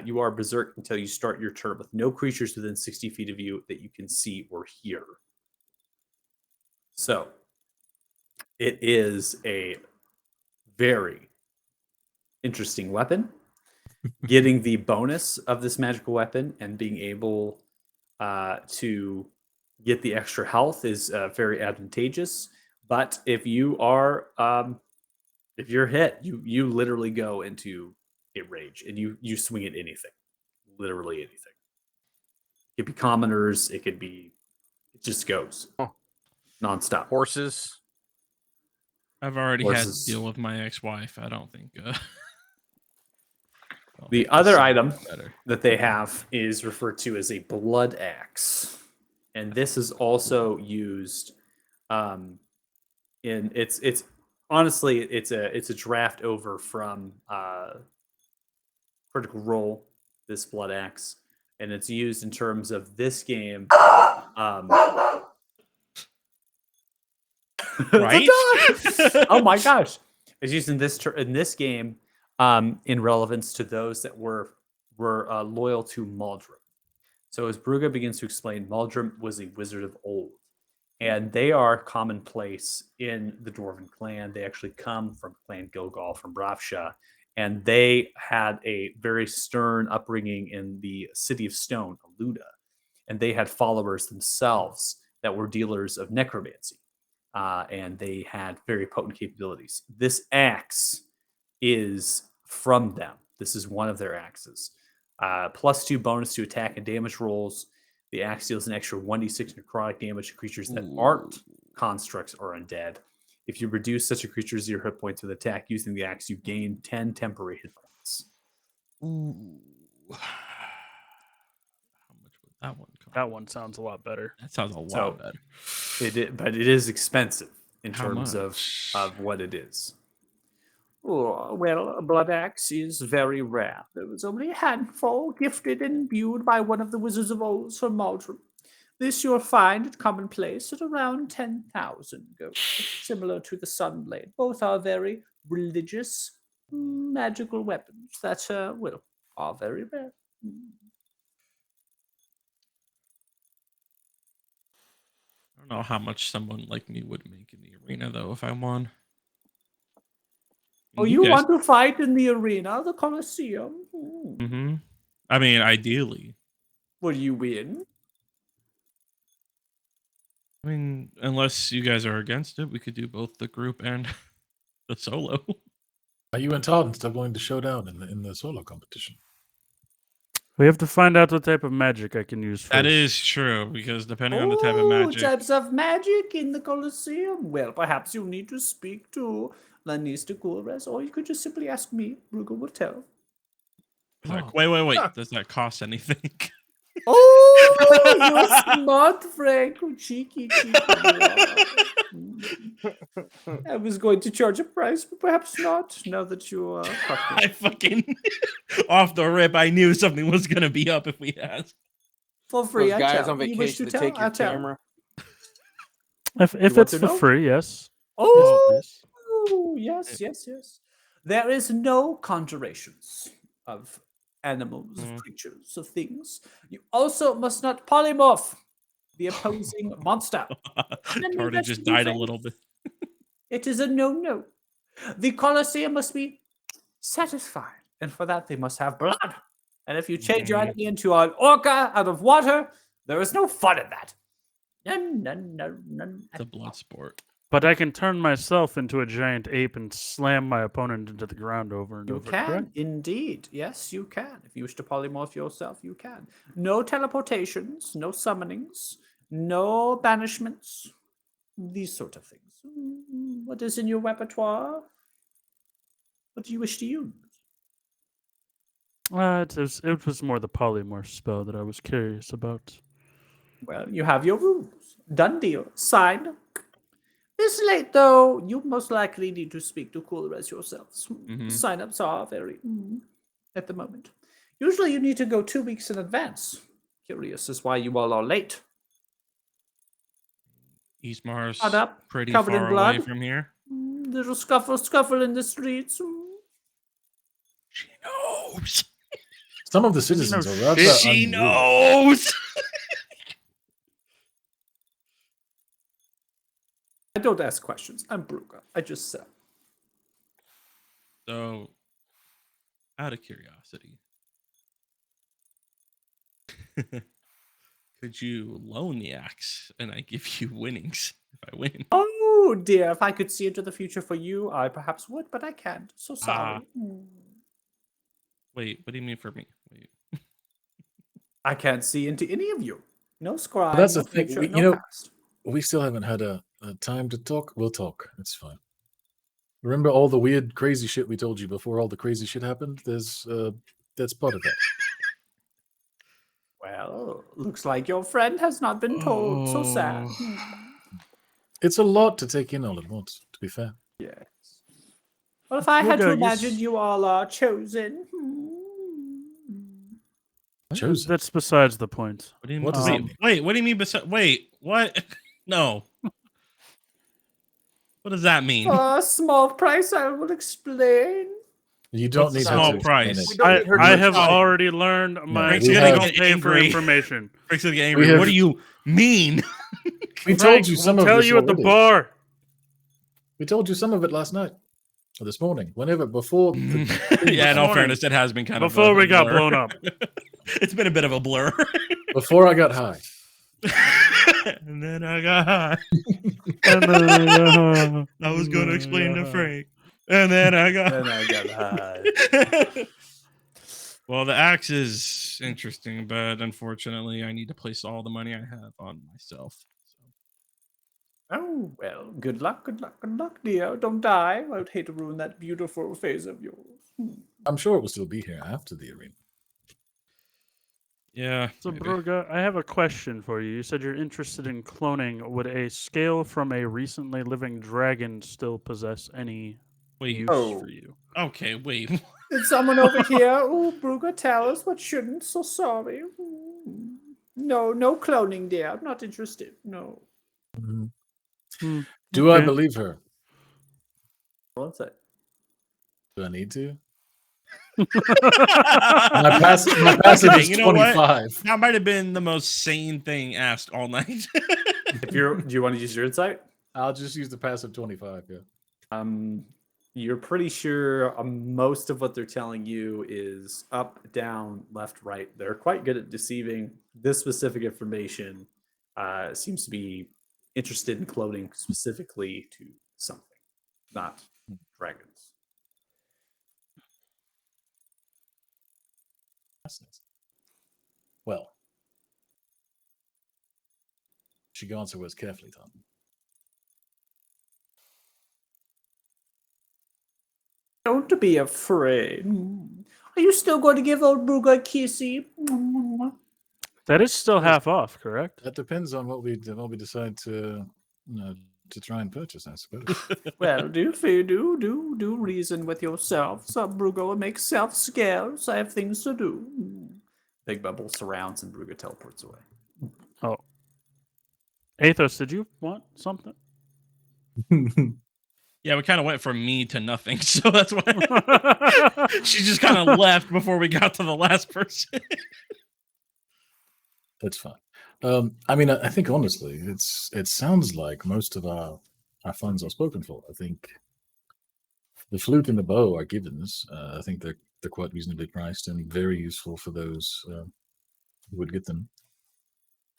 You are berserk until you start your turn with no creatures within 60 feet of you that you can see or hear. So, it is a very interesting weapon. Getting the bonus of this magical weapon and being able to get the extra health is very advantageous. But if you are if you're hit, you literally go into a rage and you swing at anything, literally anything. It could be commoners, it just goes nonstop. Horses. I've already had Horses. to deal with my ex-wife. I don't think. The other this item is better. that they have is referred to as a blood axe, and this is also used in it's honestly it's a draft over from Critical Role, this blood axe, and it's used in terms of this game. Right? Oh my gosh! It's used in this game in relevance to those that were loyal to Maldrum. So as Brugge begins to explain, Maldrum was a wizard of old, and they are commonplace in the Dwarven clan. They actually come from Clan Gilgal from Bravsha, and they had a very stern upbringing in the City of Stone, Aluda, and they had followers themselves that were dealers of necromancy, and they had very potent capabilities. This axe is from them. This is one of their axes. +2 bonus to attack and damage rolls. The axe deals an extra 1d6 necrotic damage to creatures that aren't constructs or undead. If you reduce such a creature's 0 hit points with attack using the axe, you gain 10 temporary hit points. Ooh. How much would that one cost? That one sounds a lot better. That sounds a lot So, better. But it is expensive in How terms much? of what it is. Oh, well, a blood axe is very rare. There was only a handful gifted and imbued by one of the wizards of old from Maldrum. This you'll find at commonplace at around 10,000 gold, similar to the Sunblade. Both are very religious, magical weapons that, are very rare. I don't know how much someone like me would make in the arena though if I won. Oh, you want to fight in the arena, the Colosseum? Mm-hmm. I mean, ideally. Will you win? I mean, unless you guys are against it, we could do both the group and the solo. Are you and Todd still going to showdown in the solo competition? We have to find out what type of magic I can use first. That is true, because depending on the type of magic. Types of magic in the Colosseum. Well, perhaps you need to speak to Lanista Gulres, or you could just simply ask me. Bruegel will tell. Wait. Does that cost anything? Oh, you're smart, Frank. Oh, cheeky. I was going to charge a price, but perhaps not, now that you are... I fucking... off the rip, I knew something was going to be up if we asked. For free, Those I guys tell. on You wish to vacation to tell, take I your tell. camera. If want it's to for know? free, yes. Oh, Yes, yes. There is no conjurations of animals, of Mm. creatures, of things. You also must not polymorph the opposing monster. Tardy just died a little bit. It is a no-no. The Colosseum must be satisfied, and for that they must have blood. And if you change your enemy into an orca out of water, there is no fun in that. None. It's a blood sport. But I can turn myself into a giant ape and slam my opponent into the ground over and You over. can, correct? indeed. Yes, you can. If you wish to polymorph yourself, you can. No teleportations, no summonings, no banishments, these sort of things. What is in your repertoire? What do you wish to use? It was more the polymorph spell that I was curious about. Well, you have your rules. Done deal. Signed. This late, though, you most likely need to speak to Coolres yourselves. Mhm. Sign-ups are very at the moment. Usually you need to go 2 weeks in advance. Curious as why you all are late. Eastmar's Caught up, pretty covered in far away blood. from here. Little scuffle in the streets. She knows. Some of the citizens are rather She unruly. knows. I don't ask questions. I'm Bruga. I just sell. So, out of curiosity, could you loan the axe and I give you winnings if I win? Oh dear, if I could see into the future for you, I perhaps would, but I can't. So sorry. Wait, what do you mean for me? Wait. I can't see into any of you. No scribe. But that's no the thing, future, we- no you know- past. We still haven't had a time to talk. We'll talk. It's fine. Remember all the weird, crazy shit we told you before all the crazy shit happened? That's part of that. Well, looks like your friend has not been told. So sad. It's a lot to take in all at once, to be fair. Yes. Well, if I had to Bruga, you imagine s- you all are chosen. Chosen. That's besides the point. What do you mean? What does that mean? Wait, what do you mean? Wait, what? No. What does that mean? For a small price, I will explain. You don't What's the need small to explain price? it. don't need her to I have explain. already learned my Frank's I gonna don't get pay for angry. information. Frank's gonna get We angry. have- What do you mean? We told Frank, you we'll some of tell this you at the already. bar. We told you some of it last night. Or this morning. Whenever, before. Yeah, in all morning. fairness, it has been kind of Before a we got blur. blown up. It's been a bit of a blur. Before I got high. And then I got high. And then, I was going to explain to Frank. And then I got high. Well, the axe is interesting, but unfortunately, I need to place all the money I have on myself. So. Oh, well, good luck, dear. Don't die. I would hate to ruin that beautiful face of yours. I'm sure it will still be here after the arena. Yeah. So, maybe. Bruga, I have a question for you. You said you're interested in cloning. Would a scale from a recently living dragon still possess any Wait. use Oh. for you? Okay, wait. Did someone over here? Oh, Bruga, tell us what shouldn't. So sorry. No cloning, dear. I'm not interested. No. Mhm. Hmm, Do I okay. believe her? What's that? Do I need to? My passive Okay, is you know what? 25. That might have been the most sane thing asked all night. Do you want to use your insight? I'll just use the passive 25. Yeah. You're pretty sure most of what they're telling you is up, down, left, right. They're quite good at deceiving. This specific information seems to be interested in cloning specifically to something, not dragons. Well, should go answer words carefully, Tom. Don't be afraid. Are you still going to give old Brugger a kissy? That is still half off, correct? That depends on what we decide to, to try and purchase, I suppose. Well, do reason with yourself. Some Brugger makes self scares. I have things to do. Big Bubble surrounds and Brugger teleports away. Oh. Athos, did you want something? Yeah, we kind of went from me to nothing, so that's why she just kind of left before we got to the last person. That's fine. I mean, I think honestly, it sounds like most of our funds are spoken for. I think the flute and the bow are givens. I think they're quite reasonably priced and very useful for those who would get them.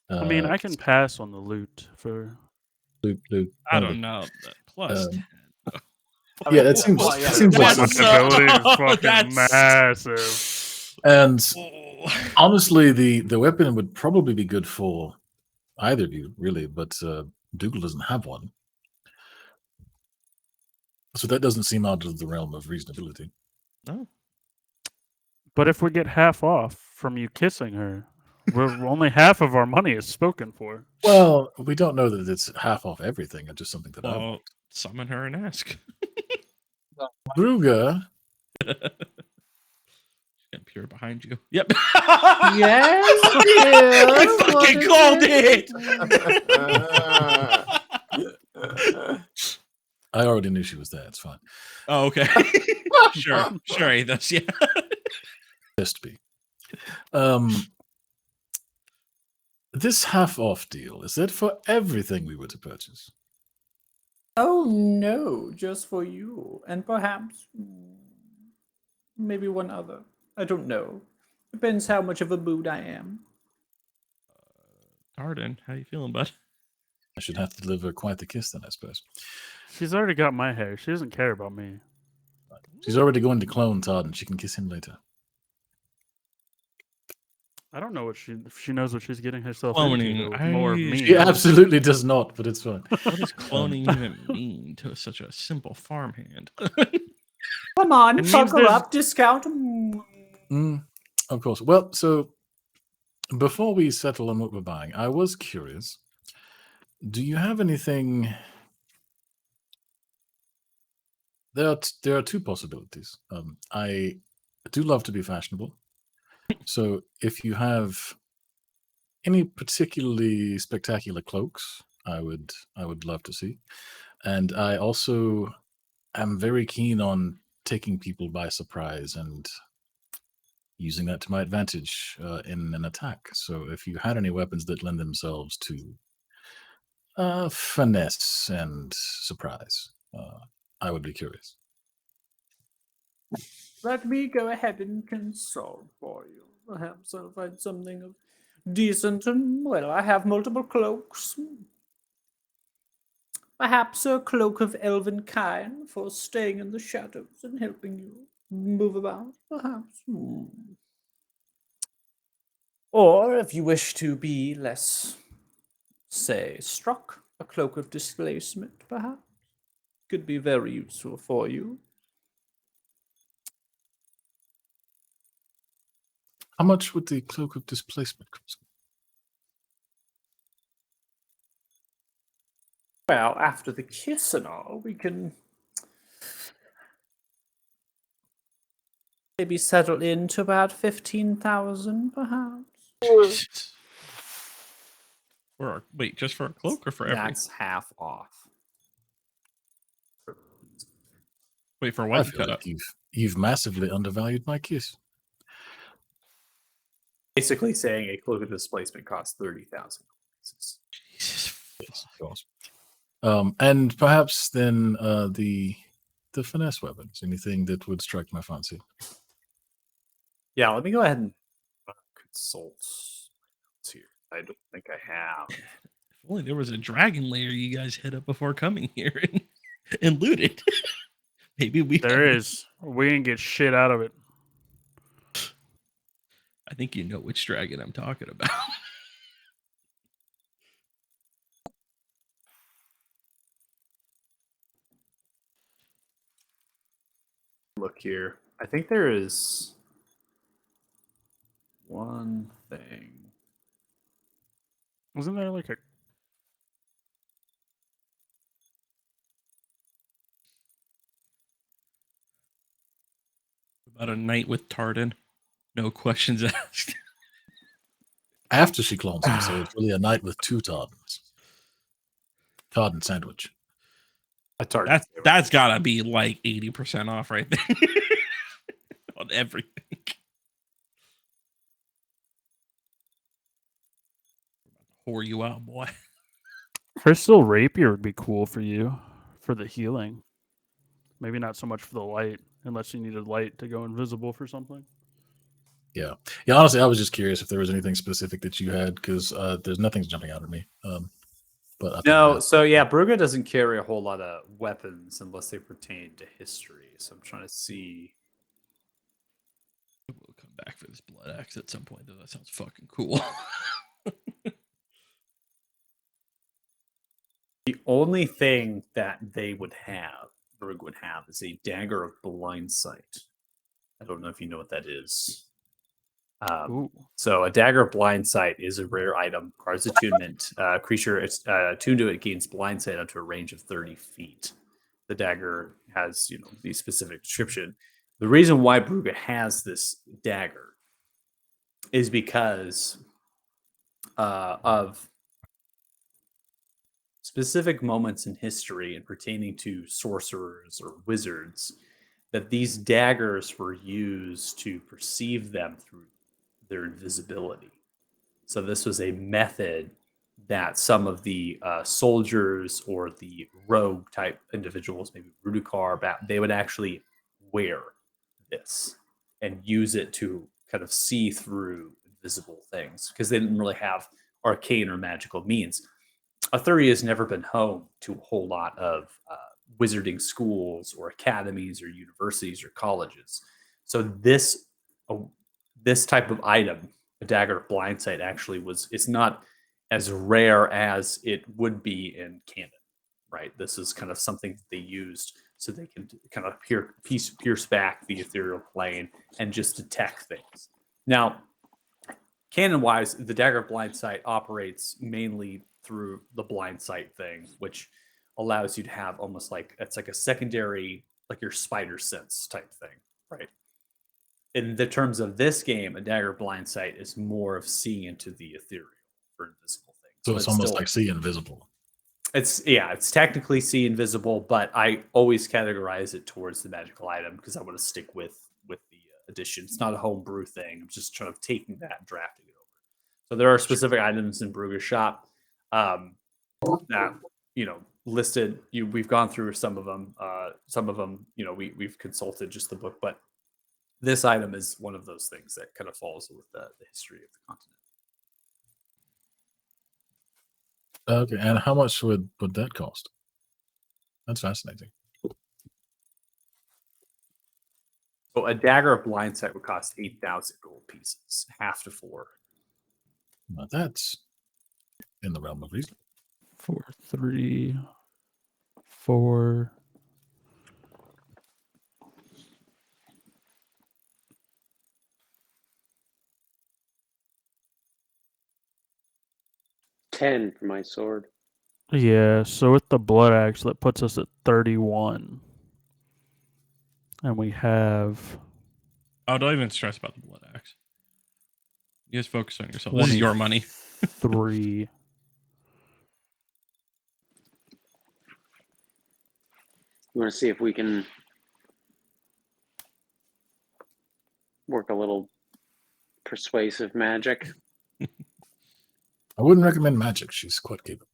I mean, I can pass on the loot for. Loot. I don't know. Plus, 10. Yeah, that seems like Ability is fucking That's- massive. And Oh. honestly, the weapon would probably be good for either of you, really, but Dougal doesn't have one. So that doesn't seem out of the realm of reasonability. No. But if we get half off from you kissing her, we're only half of our money is spoken for. Well, we don't know that it's half off everything. It's just something that I Well, want. summon her and ask. Brugger, Get pure behind you. Yep. Yes, I fucking called it. I already knew she was there. It's fine. Oh, okay. Sure, Athos. Yeah. Just be. This half off deal, is that for everything we were to purchase? Oh no, just for you, and perhaps maybe one other. I don't know. Depends how much of a mood I am. Arden, how you feeling, bud? I should have to deliver quite the kiss then, I suppose. She's already got my hair. She doesn't care about me. She's already going to clone Todd, and she can kiss him later. I don't know if she knows what she's getting herself Cloning, into. With more of me. She absolutely does not, but it's fine. What does cloning even mean to such a simple farmhand? Come on, It means fuck her there's- up, discount. Of course. Well, so before we settle on what we're buying, I was curious. Do you have anything? There are two possibilities. I do love to be fashionable. So if you have any particularly spectacular cloaks, I would love to see. And I also am very keen on taking people by surprise and using that to my advantage in an attack. So if you had any weapons that lend themselves to finesse and surprise, I would be curious. Let me go ahead and consult for you. Perhaps I'll find something of decent and, well, I have multiple cloaks. Perhaps a cloak of elven kind for staying in the shadows and helping you move about, perhaps. Or if you wish to be less, say, struck, a cloak of displacement, perhaps. Could be very useful for you. How much would the cloak of displacement cost? Well, after the kiss and all, we can maybe settle into about 15,000, perhaps. Wait, just for a cloak or for everything? That's half off. Wait, for I what? feel like you've massively undervalued my kiss. Basically saying a cloak of displacement costs 30,000. Jesus Of course. And perhaps then the finesse weapons, anything that would strike my fancy. Yeah, let me go ahead and consult what's here. I don't think I have. If only there was a dragon lair you guys hit up before coming here and looted. Maybe we. There is. We didn't get shit out of it. I think you know which dragon I'm talking about. Look here. I think there is one thing. Wasn't there like a About a night with Tardan. No questions asked. After she clones him, so it's really a night with two Tardens. Tardan sandwich. A target. That's gotta be like 80% off right there. On everything. Whore you out, boy. Crystal Rapier would be cool for you for the healing. Maybe not so much for the light, unless you needed light to go invisible for something. Yeah. Honestly, I was just curious if there was anything specific that you had because there's nothing's jumping out at me. But I think No, that- so yeah, Brugge doesn't carry a whole lot of weapons unless they pertain to history. So I'm trying to see. We'll come back for this blood axe at some point, though. That sounds fucking cool. The only thing that they would have, Brugge would have, is a dagger of blind sight. I don't know if you know what that is. Ooh. So a dagger of blind sight is a rare item, requires attunement. Creature attuned to it gains blind sight up to a range of 30 feet. The dagger has, the specific description. The reason why Brugge has this dagger is because of specific moments in history and pertaining to sorcerers or wizards, that these daggers were used to perceive them through their invisibility. So this was a method that some of the soldiers or the rogue type individuals, maybe Rudikar, they would actually wear this and use it to kind of see through invisible things because they didn't really have arcane or magical means. Arthuria has never been home to a whole lot of wizarding schools or academies or universities or colleges. So this type of item, a dagger of blind sight, actually it's not as rare as it would be in canon, right? This is kind of something that they used so they can kind of pierce back the ethereal plane and just detect things. Now, canon-wise, the dagger of blind sight operates mainly through the blind sight thing, which allows you to have almost like it's like a secondary, like your spider sense type thing, right? In the terms of this game, a dagger of blind sight is more of seeing into the ethereal for invisible things. So But it's almost still- like see invisible. it's technically see invisible, but I always categorize it towards the magical item because I want to stick with the edition. It's not a homebrew thing. I'm just trying to taking that and drafting it over. So there are specific items in Brugge's shop that listed. We've gone through some of them. Some of them, we've consulted just the book, but this item is one of those things that kind of falls with the history of the continent. Okay, and how much would that cost? That's fascinating. So a dagger of blind sight would cost 8,000 gold pieces, half to 4. Now that's in the realm of reason. 4, 3, 4. $10 for my sword. Yeah, so with the blood axe, that puts us at 31. And we have Oh, don't even stress about the blood axe. You guys focus on yourself. This is your money. 3. You want to see if we can work a little persuasive magic? I wouldn't recommend magic. She's quite capable.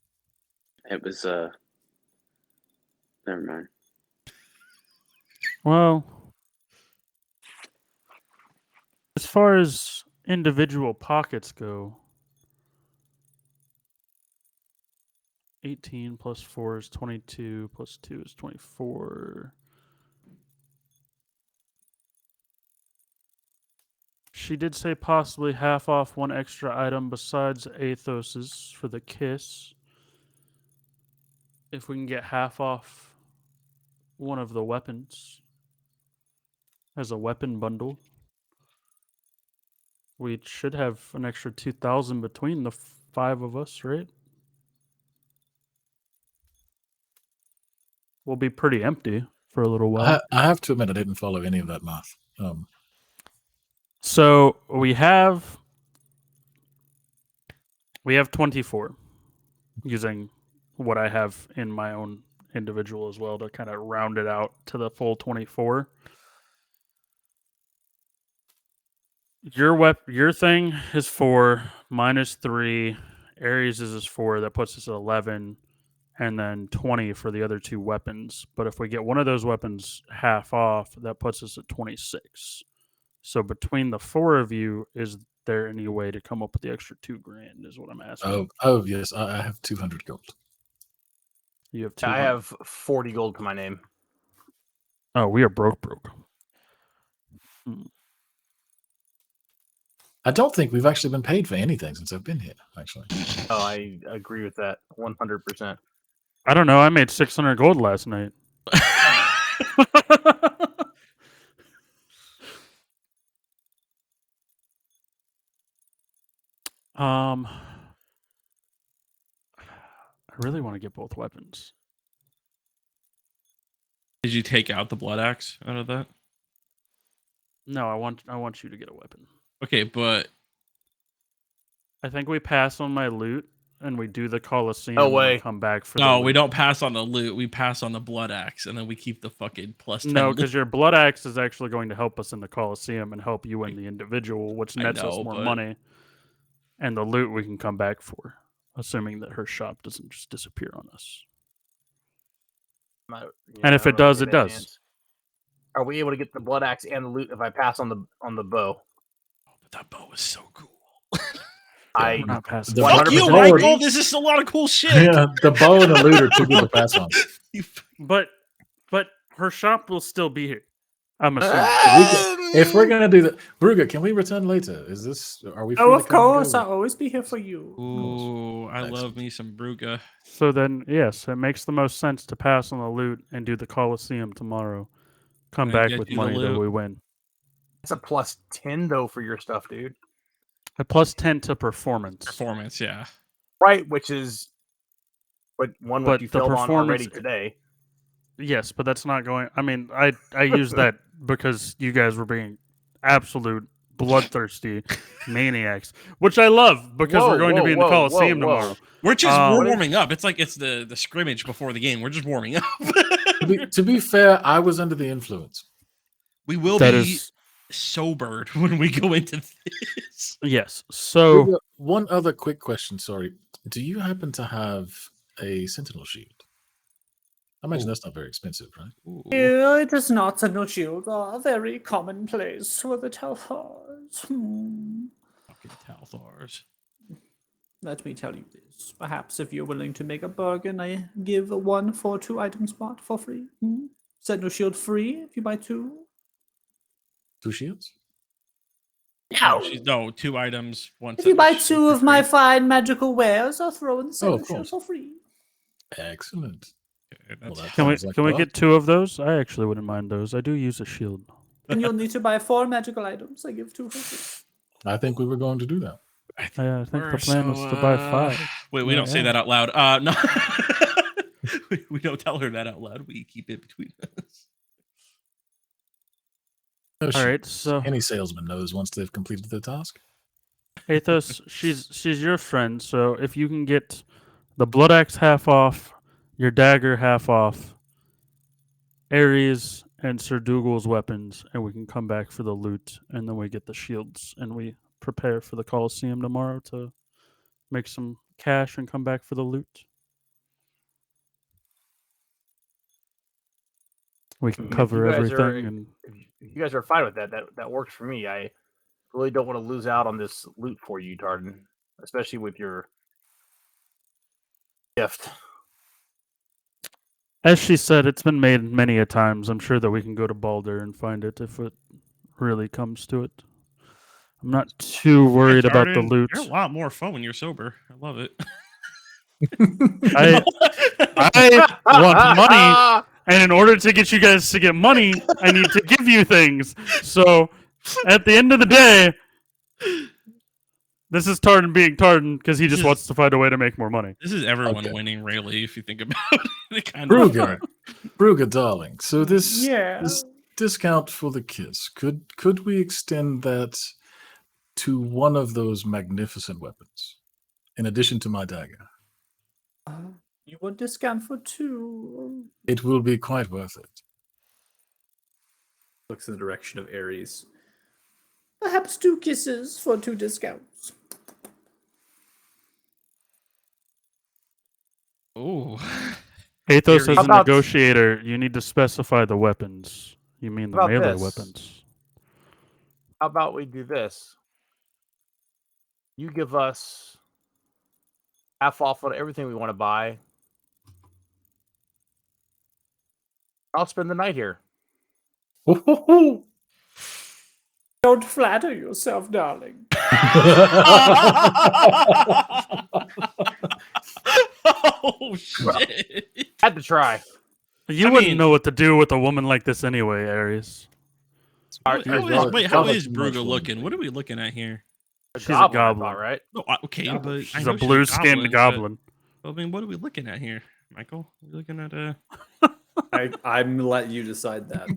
It was never mind. Well, as far as individual pockets go, 18 plus 4 is 22, plus 2 is 24. She did say possibly half off one extra item besides Athos's for the kiss. If we can get half off one of the weapons as a weapon bundle, we should have an extra 2,000 between the 5 of us, right? We'll be pretty empty for a little while. I have to admit, I didn't follow any of that math. So we have 24 using what I have in my own individual as well to kind of round it out to the full 24. Your thing is 4 minus 3. Ares is 4. That puts us at 11. And then 20 for the other 2 weapons. But if we get one of those weapons half off, that puts us at 26. So between the 4 of you, is there any way to come up with the extra $2,000? Is what I'm asking. Oh yes, I have 200 gold. You have 2. I have 40 gold to my name. Oh, we are broke. I don't think we've actually been paid for anything since I've been here. Actually, Oh, I agree with that 100%. I don't know. I made 600 gold last night. I really want to get both weapons. Did you take out the blood axe out of that? No, I want you to get a weapon. Okay, but I think we pass on my loot and we do the Colosseum. No and way. we come back for. no, the we loot. don't pass on the loot. We pass on the blood axe, and then we keep the fucking plus 10. No, loot. because your blood axe is actually going to help us in the Colosseum and help you in the individual, which I nets us know, more but- money. And the loot we can come back for, assuming that her shop doesn't just disappear on us. And if it does, it does. Are we able to get the blood axe and the loot if I pass on the bow? But that bow is so cool. I We're not passing. The- Fuck you, 100% Michael. This is a lot of cool shit. yeah, the bow and the loot are too good to pass on. You But her shop will still be here. I'm assuming. If we're gonna do that, Bruga, can we return later? Is this? Are we? Oh, free of to come and course. go? I'll always be here for you. Ooh, I Excellent. love me some Bruga. So then, yes, it makes the most sense to pass on the loot and do the Colosseum tomorrow. Come And then back get with you the money that loot. we win. It's a plus 10 though for your stuff, dude. A plus 10 to performance. Performance, yeah. Right, which is what But you the filled on already performance- today. Yes, but that's not going. I mean, I used that because you guys were being absolute bloodthirsty maniacs, which I love because we're going to be in the Colosseum tomorrow. We're just Um, warming up. It's like it's the scrimmage before the game. We're just warming up. To be fair, I was under the influence. We will That be is sobered when we go into this. yes. So Bruga, one other quick question. Sorry, do you happen to have a sentinel shield? I imagine that's not very expensive, right? It is not. Sentinel shields are very commonplace for the Telthars. Fucking Talthars. Let me tell you this. Perhaps if you're willing to make a bargain, I give 1 for 2 item spot for free. Sentinel shield free if you buy 2. 2 shields? No, 2 items. One. If you buy set 2 for of my free. fine magical wares, I'll throw in the Sentinel shield course. for free. Excellent. Okay, Well, that's- that can we sounds like can we fun. get 2 of those? I actually wouldn't mind those. I do use a shield. And you'll need to buy 4 magical items. I give 2 for free. I think we were going to do that. I think the We're plan was so, to buy 5. Wait, we don't say Yeah. that out loud. No, we don't tell her that out loud. We keep it between us. No All shit. right, so Any salesman knows once they've completed their task. Athos, she's your friend, so if you can get the blood axe half off, your dagger half off, Ares and Sir Dougal's weapons, and we can come back for the loot, and then we get the shields, and we prepare for the Colosseum tomorrow to make some cash and come back for the loot. We can If cover you guys are- everything, and If you guys are fine with that, that works for me. I really don't want to lose out on this loot for you, Tardan, especially with your gift. as she said, it's been made many a times. I'm sure that we can go to Balder and find it if it really comes to it. I'm not too worried about the Jordan, loot. You're a lot more fun when you're sober. I love it. I want money, and in order to get you guys to get money, I need to give you things. So, at the end of the day, this is Tardan being Tardan because he just wants to find a way to make more money. This is everyone Okay. winning, really, if you think about it. Kind of. Brugger, darling. So this Yeah. this discount for the kiss, could we extend that to one of those magnificent weapons, in addition to my dagger? You want discount for 2? It will be quite worth it. Looks in the direction of Ares. Perhaps 2 kisses for 2 discounts. Ooh. Athos, as How a about- negotiator, you need to specify the weapons. You mean the How about melee this? weapons? How about we do this? You give us half off on everything we want to buy. I'll spend the night here. Oh, Don't flatter yourself, darling. Oh shit! Had to try. You I wouldn't mean- know what to do with a woman like this anyway, Ares. How Y'all is have too much Bruga fun looking? with What it. are we looking at here? She's a goblin. I thought, right? No, okay, Yeah, but I She's know a blue-skinned but- goblin. I mean, what are we looking at here, Michael? We're looking at I'm letting you decide that.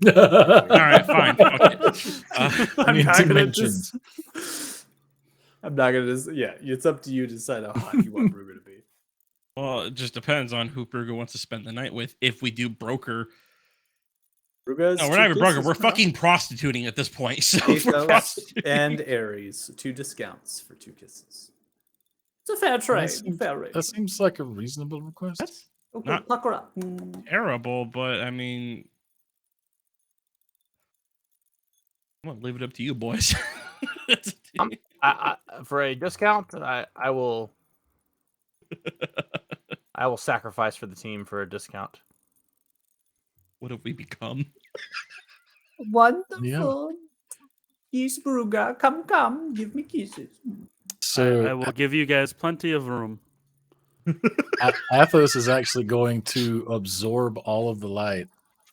All right, fine. Fuck it. I need not gonna dimensions. I'm not gonna. Yeah, it's up to you to decide how hot you want Bruger to be. Well, it just depends on who Bruga wants to spend the night with. If we do broker, Bruger's no, we're not even broker. We're fucking prostituting at this point. So if we're Athos prostituting, and Ares, 2 discounts for 2 kisses. It's a fair trade. Fair rate. That seems like a reasonable request. that's Okay, not- pucker up. terrible. But I mean, I'm gonna leave it up to you, boys. That's up to you. I for a discount, I will I will sacrifice for the team for a discount. What have we become? Wonderful. Kiss Bruger. Come, give me kisses. So I will give you guys plenty of room. Athos is actually going to absorb all of the light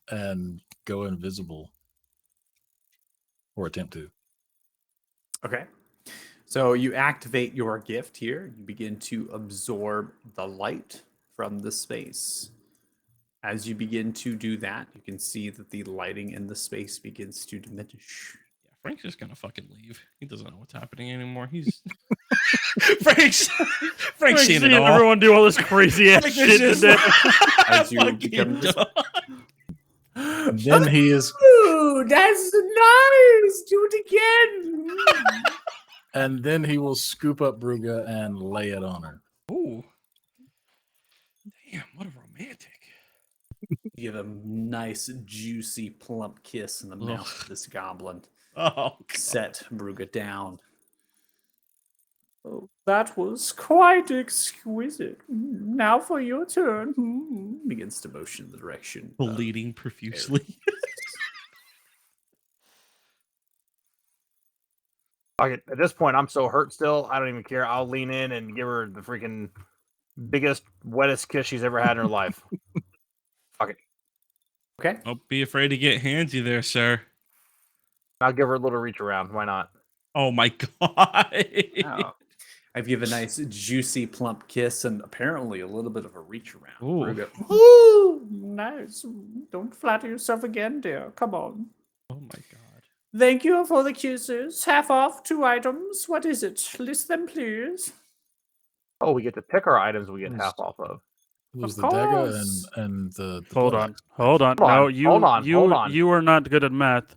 and go invisible, or attempt to. Okay. So you activate your gift here. You begin to absorb the light from the space. As you begin to do that, you can see that the lighting in the space begins to diminish. Yeah, Frank's just gonna fucking leave. He doesn't know what's happening anymore. He's Frank's seen it all. everyone do all this crazy ass Frank shit is today. just As you fucking become this- done. And then he is, Ooh, that's nice. Do it again. and then he will scoop up Bruga and lay it on her. Ooh. Damn, what a romantic. Give a nice, juicy, plump kiss in the mouth of this goblin. Oh, God. Set Bruga down. Oh, that was quite exquisite. Now for your turn. Begins to motion in the direction. of- Bleeding profusely. Okay, at this point, I'm so hurt still. I don't even care. I'll lean in and give her the freaking biggest, wettest kiss she's ever had in her life. Okay. Don't be afraid to get handsy there, sir. I'll give her a little reach around. Why not? Oh my God. Wow. I give a nice, juicy, plump kiss and apparently a little bit of a reach around. Ooh. Bruga, ooh, nice. Don't flatter yourself again, dear. Come on. Oh my God. Thank you for the kisses. Half off 2 items. What is it? List them, please. Oh, we get to pick our items we get Yes. half off of. It was Of the dagger course. and the Hold blood on. axe. Hold on. Hold No, on, you hold on, you hold on. you are not good at math.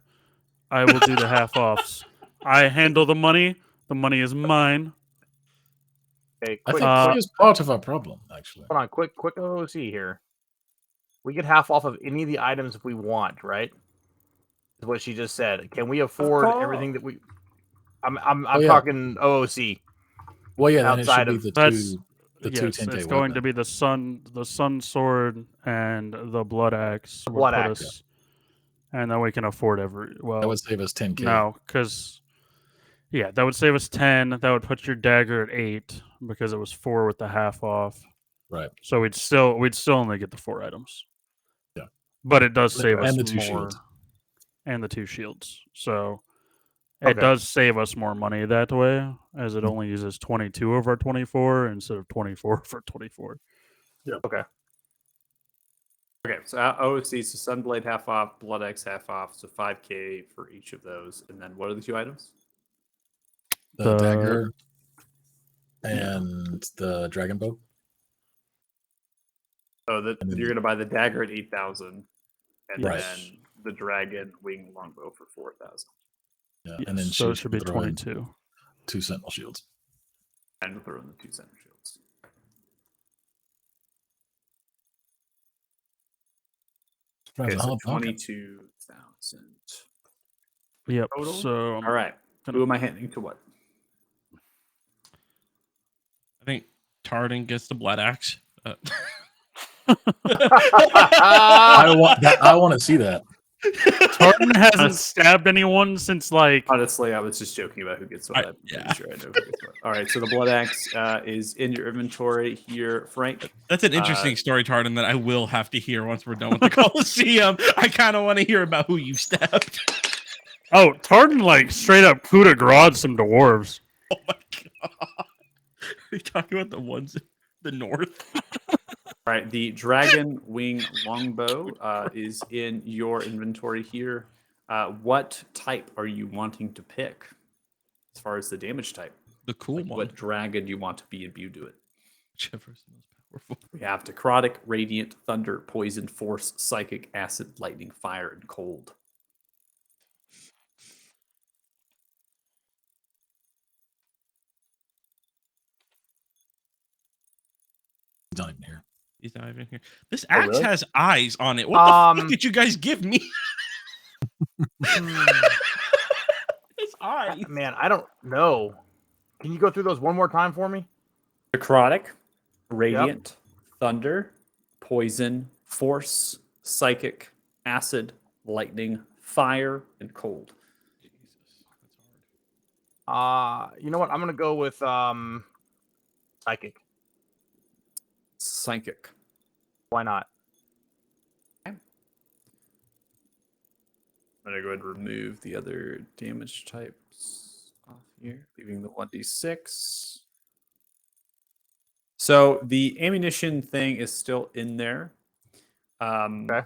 I will do the half offs. I handle the money. The money is mine. Okay, I quick, think that is part of our problem, actually. hold on, quick OC here. we get half off of any of the items if we want, right? Is what she just said. Can we afford course. everything that we? I'm yeah. talking OOC. Well, yeah, then it should Outside be of- the That's two yes, 10K it's going to weapons. be the sun sword and the blood axe. The would blood put axe. us- and then we can afford every. That Well, would save us 10K. no, because yeah, that would save us 10. That would put your dagger at 8 because it was 4 with the half off. Right. So we'd still only get the 4 items. Yeah. But it does save And us the 2 more, shields. and the 2 shields. So it Okay. does save us more money that way, as it Mhm. only uses 22 of our 24 instead of 24 for 24. Okay. Okay, so OC, so Sunblade half off, Blood X half off, so 5K for each of those. And then what are the 2 items? The The- dagger and the dragon bow. So that And then- you're going to buy the dagger at 8,000, and Right. then the dragon wing longbow for 4,000, Yeah, Yes, and then so it she should be throw in 22. 2 sentinel shields. and throw in the 2 center shields. Surprised Okay, the so Hog Falcon. 22,000. Yep. Total? So All right, who am I handing to what? I think Tardan gets the blood axe. I want to see that. Tartan hasn't stabbed anyone since like Honestly, I was just joking about who gets what. I'm yeah. pretty sure I know who gets what. All right, so the blood axe is in your inventory here, Frank. That's an interesting story, Tardan, that I will have to hear once we're done with the Coliseum. I kind of want to hear about who you stabbed. oh Tartan like straight up coup de grace some dwarves. Oh my god. Are you talking about the ones in the north? All right, the dragon wing longbow is in your inventory here. What type are you wanting to pick as far as the damage type? The cool Like, one. what dragon do you want to be imbued to it? Whichever's the most powerful. We have necrotic, radiant, thunder, poison, force, psychic, acid, lightning, fire, and cold. He's not even here. He's not even here. This Oh, axe really? has eyes on it. What the Um, fuck did you guys give me? His eyes. Man, I don't know. Can you go through those one more time for me? Necrotic, radiant, thunder, poison, force, psychic, acid, lightning, fire, and cold. You know what? I'm gonna go with psychic. Psychic. Why not? I'm gonna go ahead and remove the other damage types off here, leaving the 1d6. So the ammunition thing is still in there. Okay.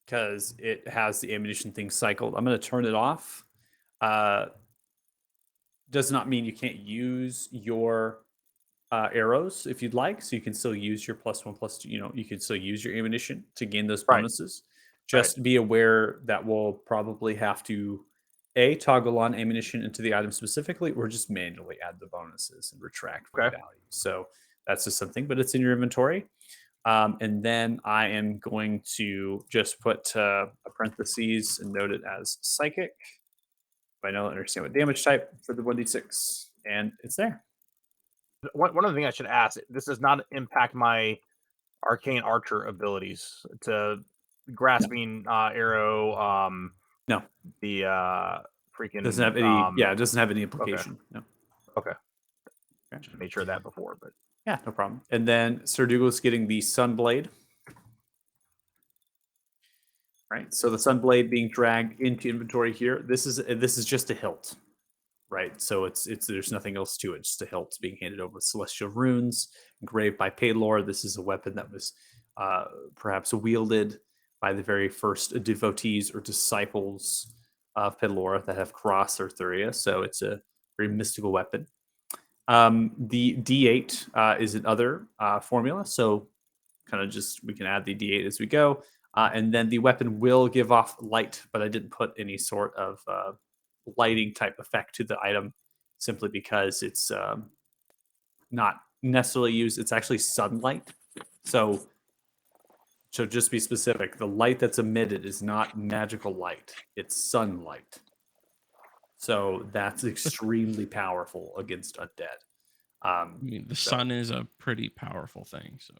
Because it has the ammunition thing cycled. I'm gonna turn it off. Does not mean you can't use your arrows if you'd like. So you can still use your +1/+2. You can still use your ammunition to gain those Right. bonuses. Just be aware that we'll probably have to toggle on ammunition into the item specifically, or just manually add the bonuses and retract from Okay. value. So that's just something, but it's in your inventory. And then I am going to just put a parentheses and note it as psychic. I don't understand what damage type for the 1d6, and it's there. One other thing I should ask: this does not impact my arcane archer abilities to grasping arrow. No. The freaking Doesn't have any. It doesn't have any implication. No. Okay. Okay. Made sure of that before, but Yeah, no problem. And then Sir Dougal's getting the Sunblade. Right. So the Sunblade being dragged into inventory here. This is just a hilt. Right. So it's there's nothing else to it. Just a hilt being handed over with celestial runes engraved by Paylor. This is a weapon that was perhaps wielded by the very first devotees or disciples of Paylor that have crossed Arthuria. So it's a very mystical weapon. The D8 is another formula. So kind of just we can add the D8 as we go. And then the weapon will give off light, but I didn't put any sort of lighting type effect to the item simply because it's not necessarily used. It's actually sunlight. So So just be specific. The light that's emitted is not magical light; it's sunlight. So that's extremely powerful against undead. I mean, the So- sun is a pretty powerful thing. So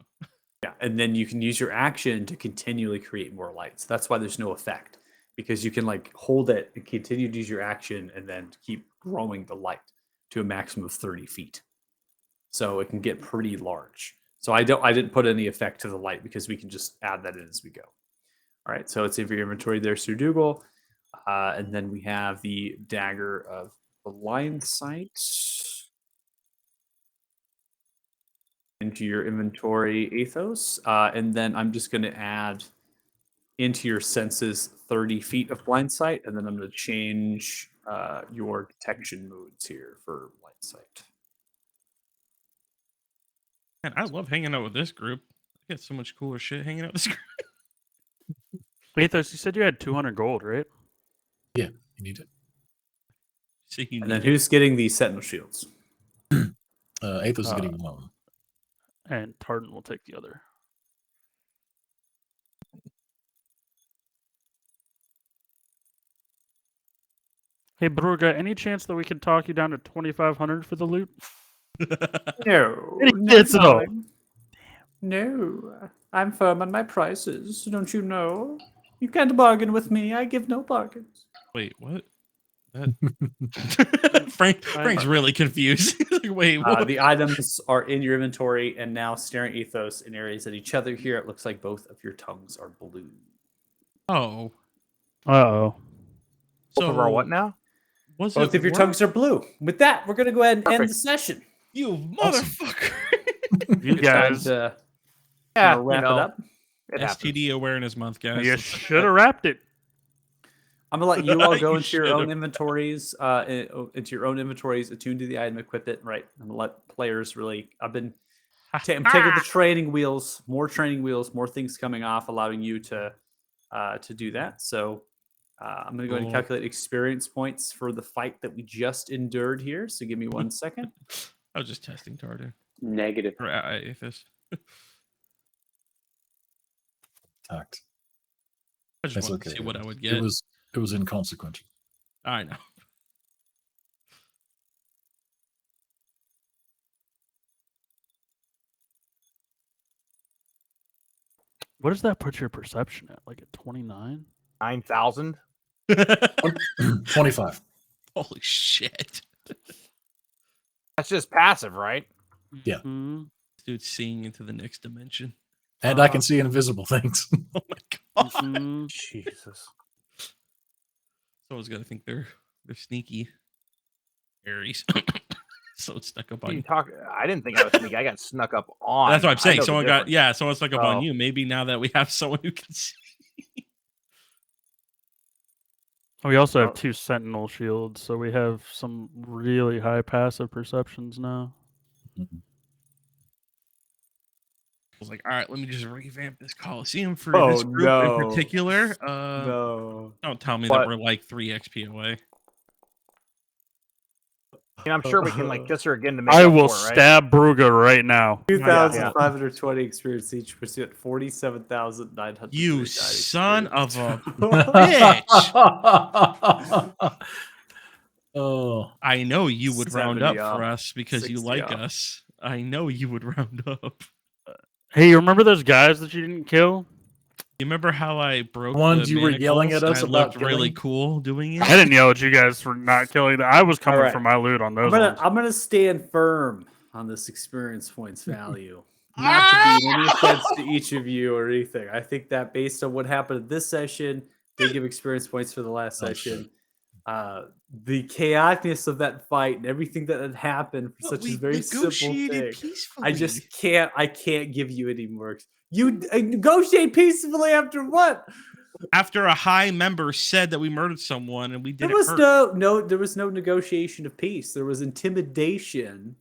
Yeah, and then you can use your action to continually create more lights. That's why there's no effect, because you can like hold it and continue to use your action and then keep growing the light to a maximum of 30 feet. So it can get pretty large. So I didn't put any effect to the light because we can just add that in as we go. All right, so it's in your inventory there, Sir Dougal. And then we have the Dagger of the Lion Sight into your inventory, Athos. And then I'm just going to add into your senses 30 feet of blind sight. And then I'm going to change your detection modes here for blind sight. man, I love hanging out with this group. I get so much cooler shit hanging out with this group. Athos, you said you had 200 gold, right? You need it. See, you And then need it. who's getting the Sentinel Shields? Athos is getting one. And Tartan will take the other. Hey, Bruga, any chance that we can talk you down to 2,500 for the loot? No. He gets it all. No. I'm firm on my prices. Don't you know? You can't bargain with me. I give no bargains. Wait, what? That... Frank's really confused. Like, wait, what? The items are in your inventory and now staring Ethos in areas at each other here. It looks like both of your tongues are blue. Oh, Uh-oh. Both of our what now? Was Both it of your work? tongues are blue. With that, we're going to go ahead and end the Perfect. session. You Awesome. motherfucker! You It's time guys, to Yeah, wrap you know, it up. It happens. STD Awareness Month, guys. you should have wrapped it. I'm gonna let you all go You into your own should've. inventories, into your own inventories, attune to the item, equip it. Right. I'm gonna let players really. I'm taking the training wheels, more things coming off, allowing you to do that. So I'm gonna go ahead and Cool. calculate experience points for the fight that we just endured here. So give me 1 second. I was just testing Tartar. Negative. Or Athos. Tact. I just That's wanted to okay. see what I would It get. was inconsequential. I know. What does that put your perception at? Like at 29? 9,000. 25. Holy shit. That's just passive, right? Yeah. Mhm. Dude, seeing into the next dimension. And I can see invisible things. Oh my god. Mhm. Jesus. Someone's got to think they're sneaky. Aries. So it's stuck up on You you. talk. I didn't think I was sneaky. I got snuck up on. That's what I'm I saying. know the Someone got difference. someone stuck up Oh. on you. Maybe now that we have someone who can see. We also have 2 sentinel shields, so we have some really high passive perceptions now. I was like, all right, let me just revamp this Coliseum for Oh, this group no. in particular. No. Don't tell me But- that we're like 3 XP away. And I'm sure we can like kiss her again to make I up will for it, right? stab Bruga right now. 2,520 experience each, pursuit 47,900. You son of a Bitch. Oh, I know you would round up 70 up, for us because you 60 like up. us. I know you would round up. Hey, you remember those guys that you didn't kill? You remember how I broke Ones the you were yelling at manacles us and about I looked really killing? cool doing it? I didn't yell at you guys for not killing them. I was coming Alright. for my loot on those ones. I'm gonna stand firm on this experience points value. Not to be any offense to each of you or anything. I think that based on what happened in this session, they give experience points for the last Oh, session. The chaoticness of that fight and everything that had happened for But such we a very simple negotiated thing. peacefully. I just can't. I can't give you any more. You negotiate peacefully after what? After a high member said that we murdered someone and we There didn't was hurt. there was no negotiation of peace. There was intimidation.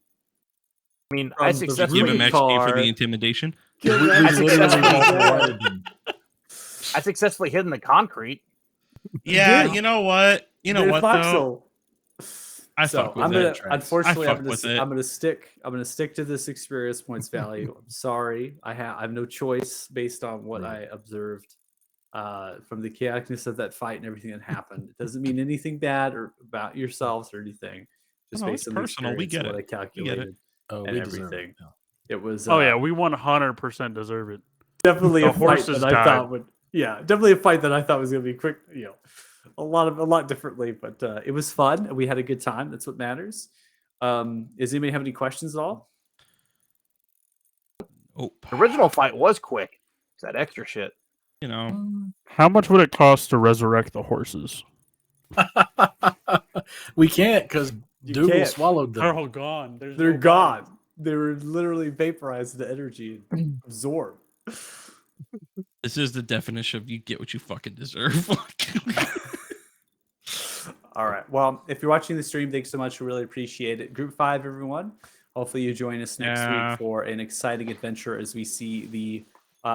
I mean, From I the Give successfully, him Green XP for card. the intimidation. we Correct. literally walked them. I successfully hid in the concrete. Yeah, did. you know what? You know Dude, what though? Foxhole. I So fuck with I'm gonna, it. unfortunately, I I'm fuck gonna, with it. I'm gonna stick to this experience points value. I'm sorry, I have no choice based on what I observed from the chaoticness of that fight and everything that happened. It doesn't mean anything bad or about yourselves or anything. Just No, based it's on the personal. We experience and get what I it. We get it. calculated Oh, and we deserve everything. it. Yeah. It was Oh yeah, we 100% deserve it. definitely The a fight horses that I died. thought would, yeah, definitely a fight that I thought was gonna be quick. A lot differently, but it was fun. We had a good time. That's what matters. Does anybody have any questions at all? The original fight was quick. It's that extra shit. You know, How much would it cost to resurrect the horses? We can't because You Dougal can't. swallowed They're them. all gone. There's They're no gone. They were literally vaporized into energy and absorbed. this is the definition of you get what you fucking deserve. All right. Well, if you're watching the stream, thanks so much. We really appreciate it. Group 5, everyone. Hopefully you join us next Yeah. week for an exciting adventure as we see the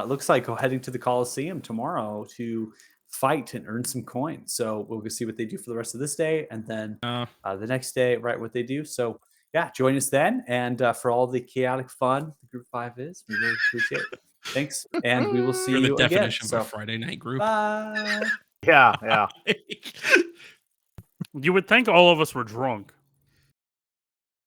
looks like we're heading to the Coliseum tomorrow to fight and earn some coins. So we'll go see what they do for the rest of this day and then the next day, right, what they do. So yeah, join us then. And for all the chaotic fun the Group 5 is, we really appreciate it. Thanks. And we will see You're the you again. definition of So a Friday night group. bye. Yeah. You would think all of us were drunk.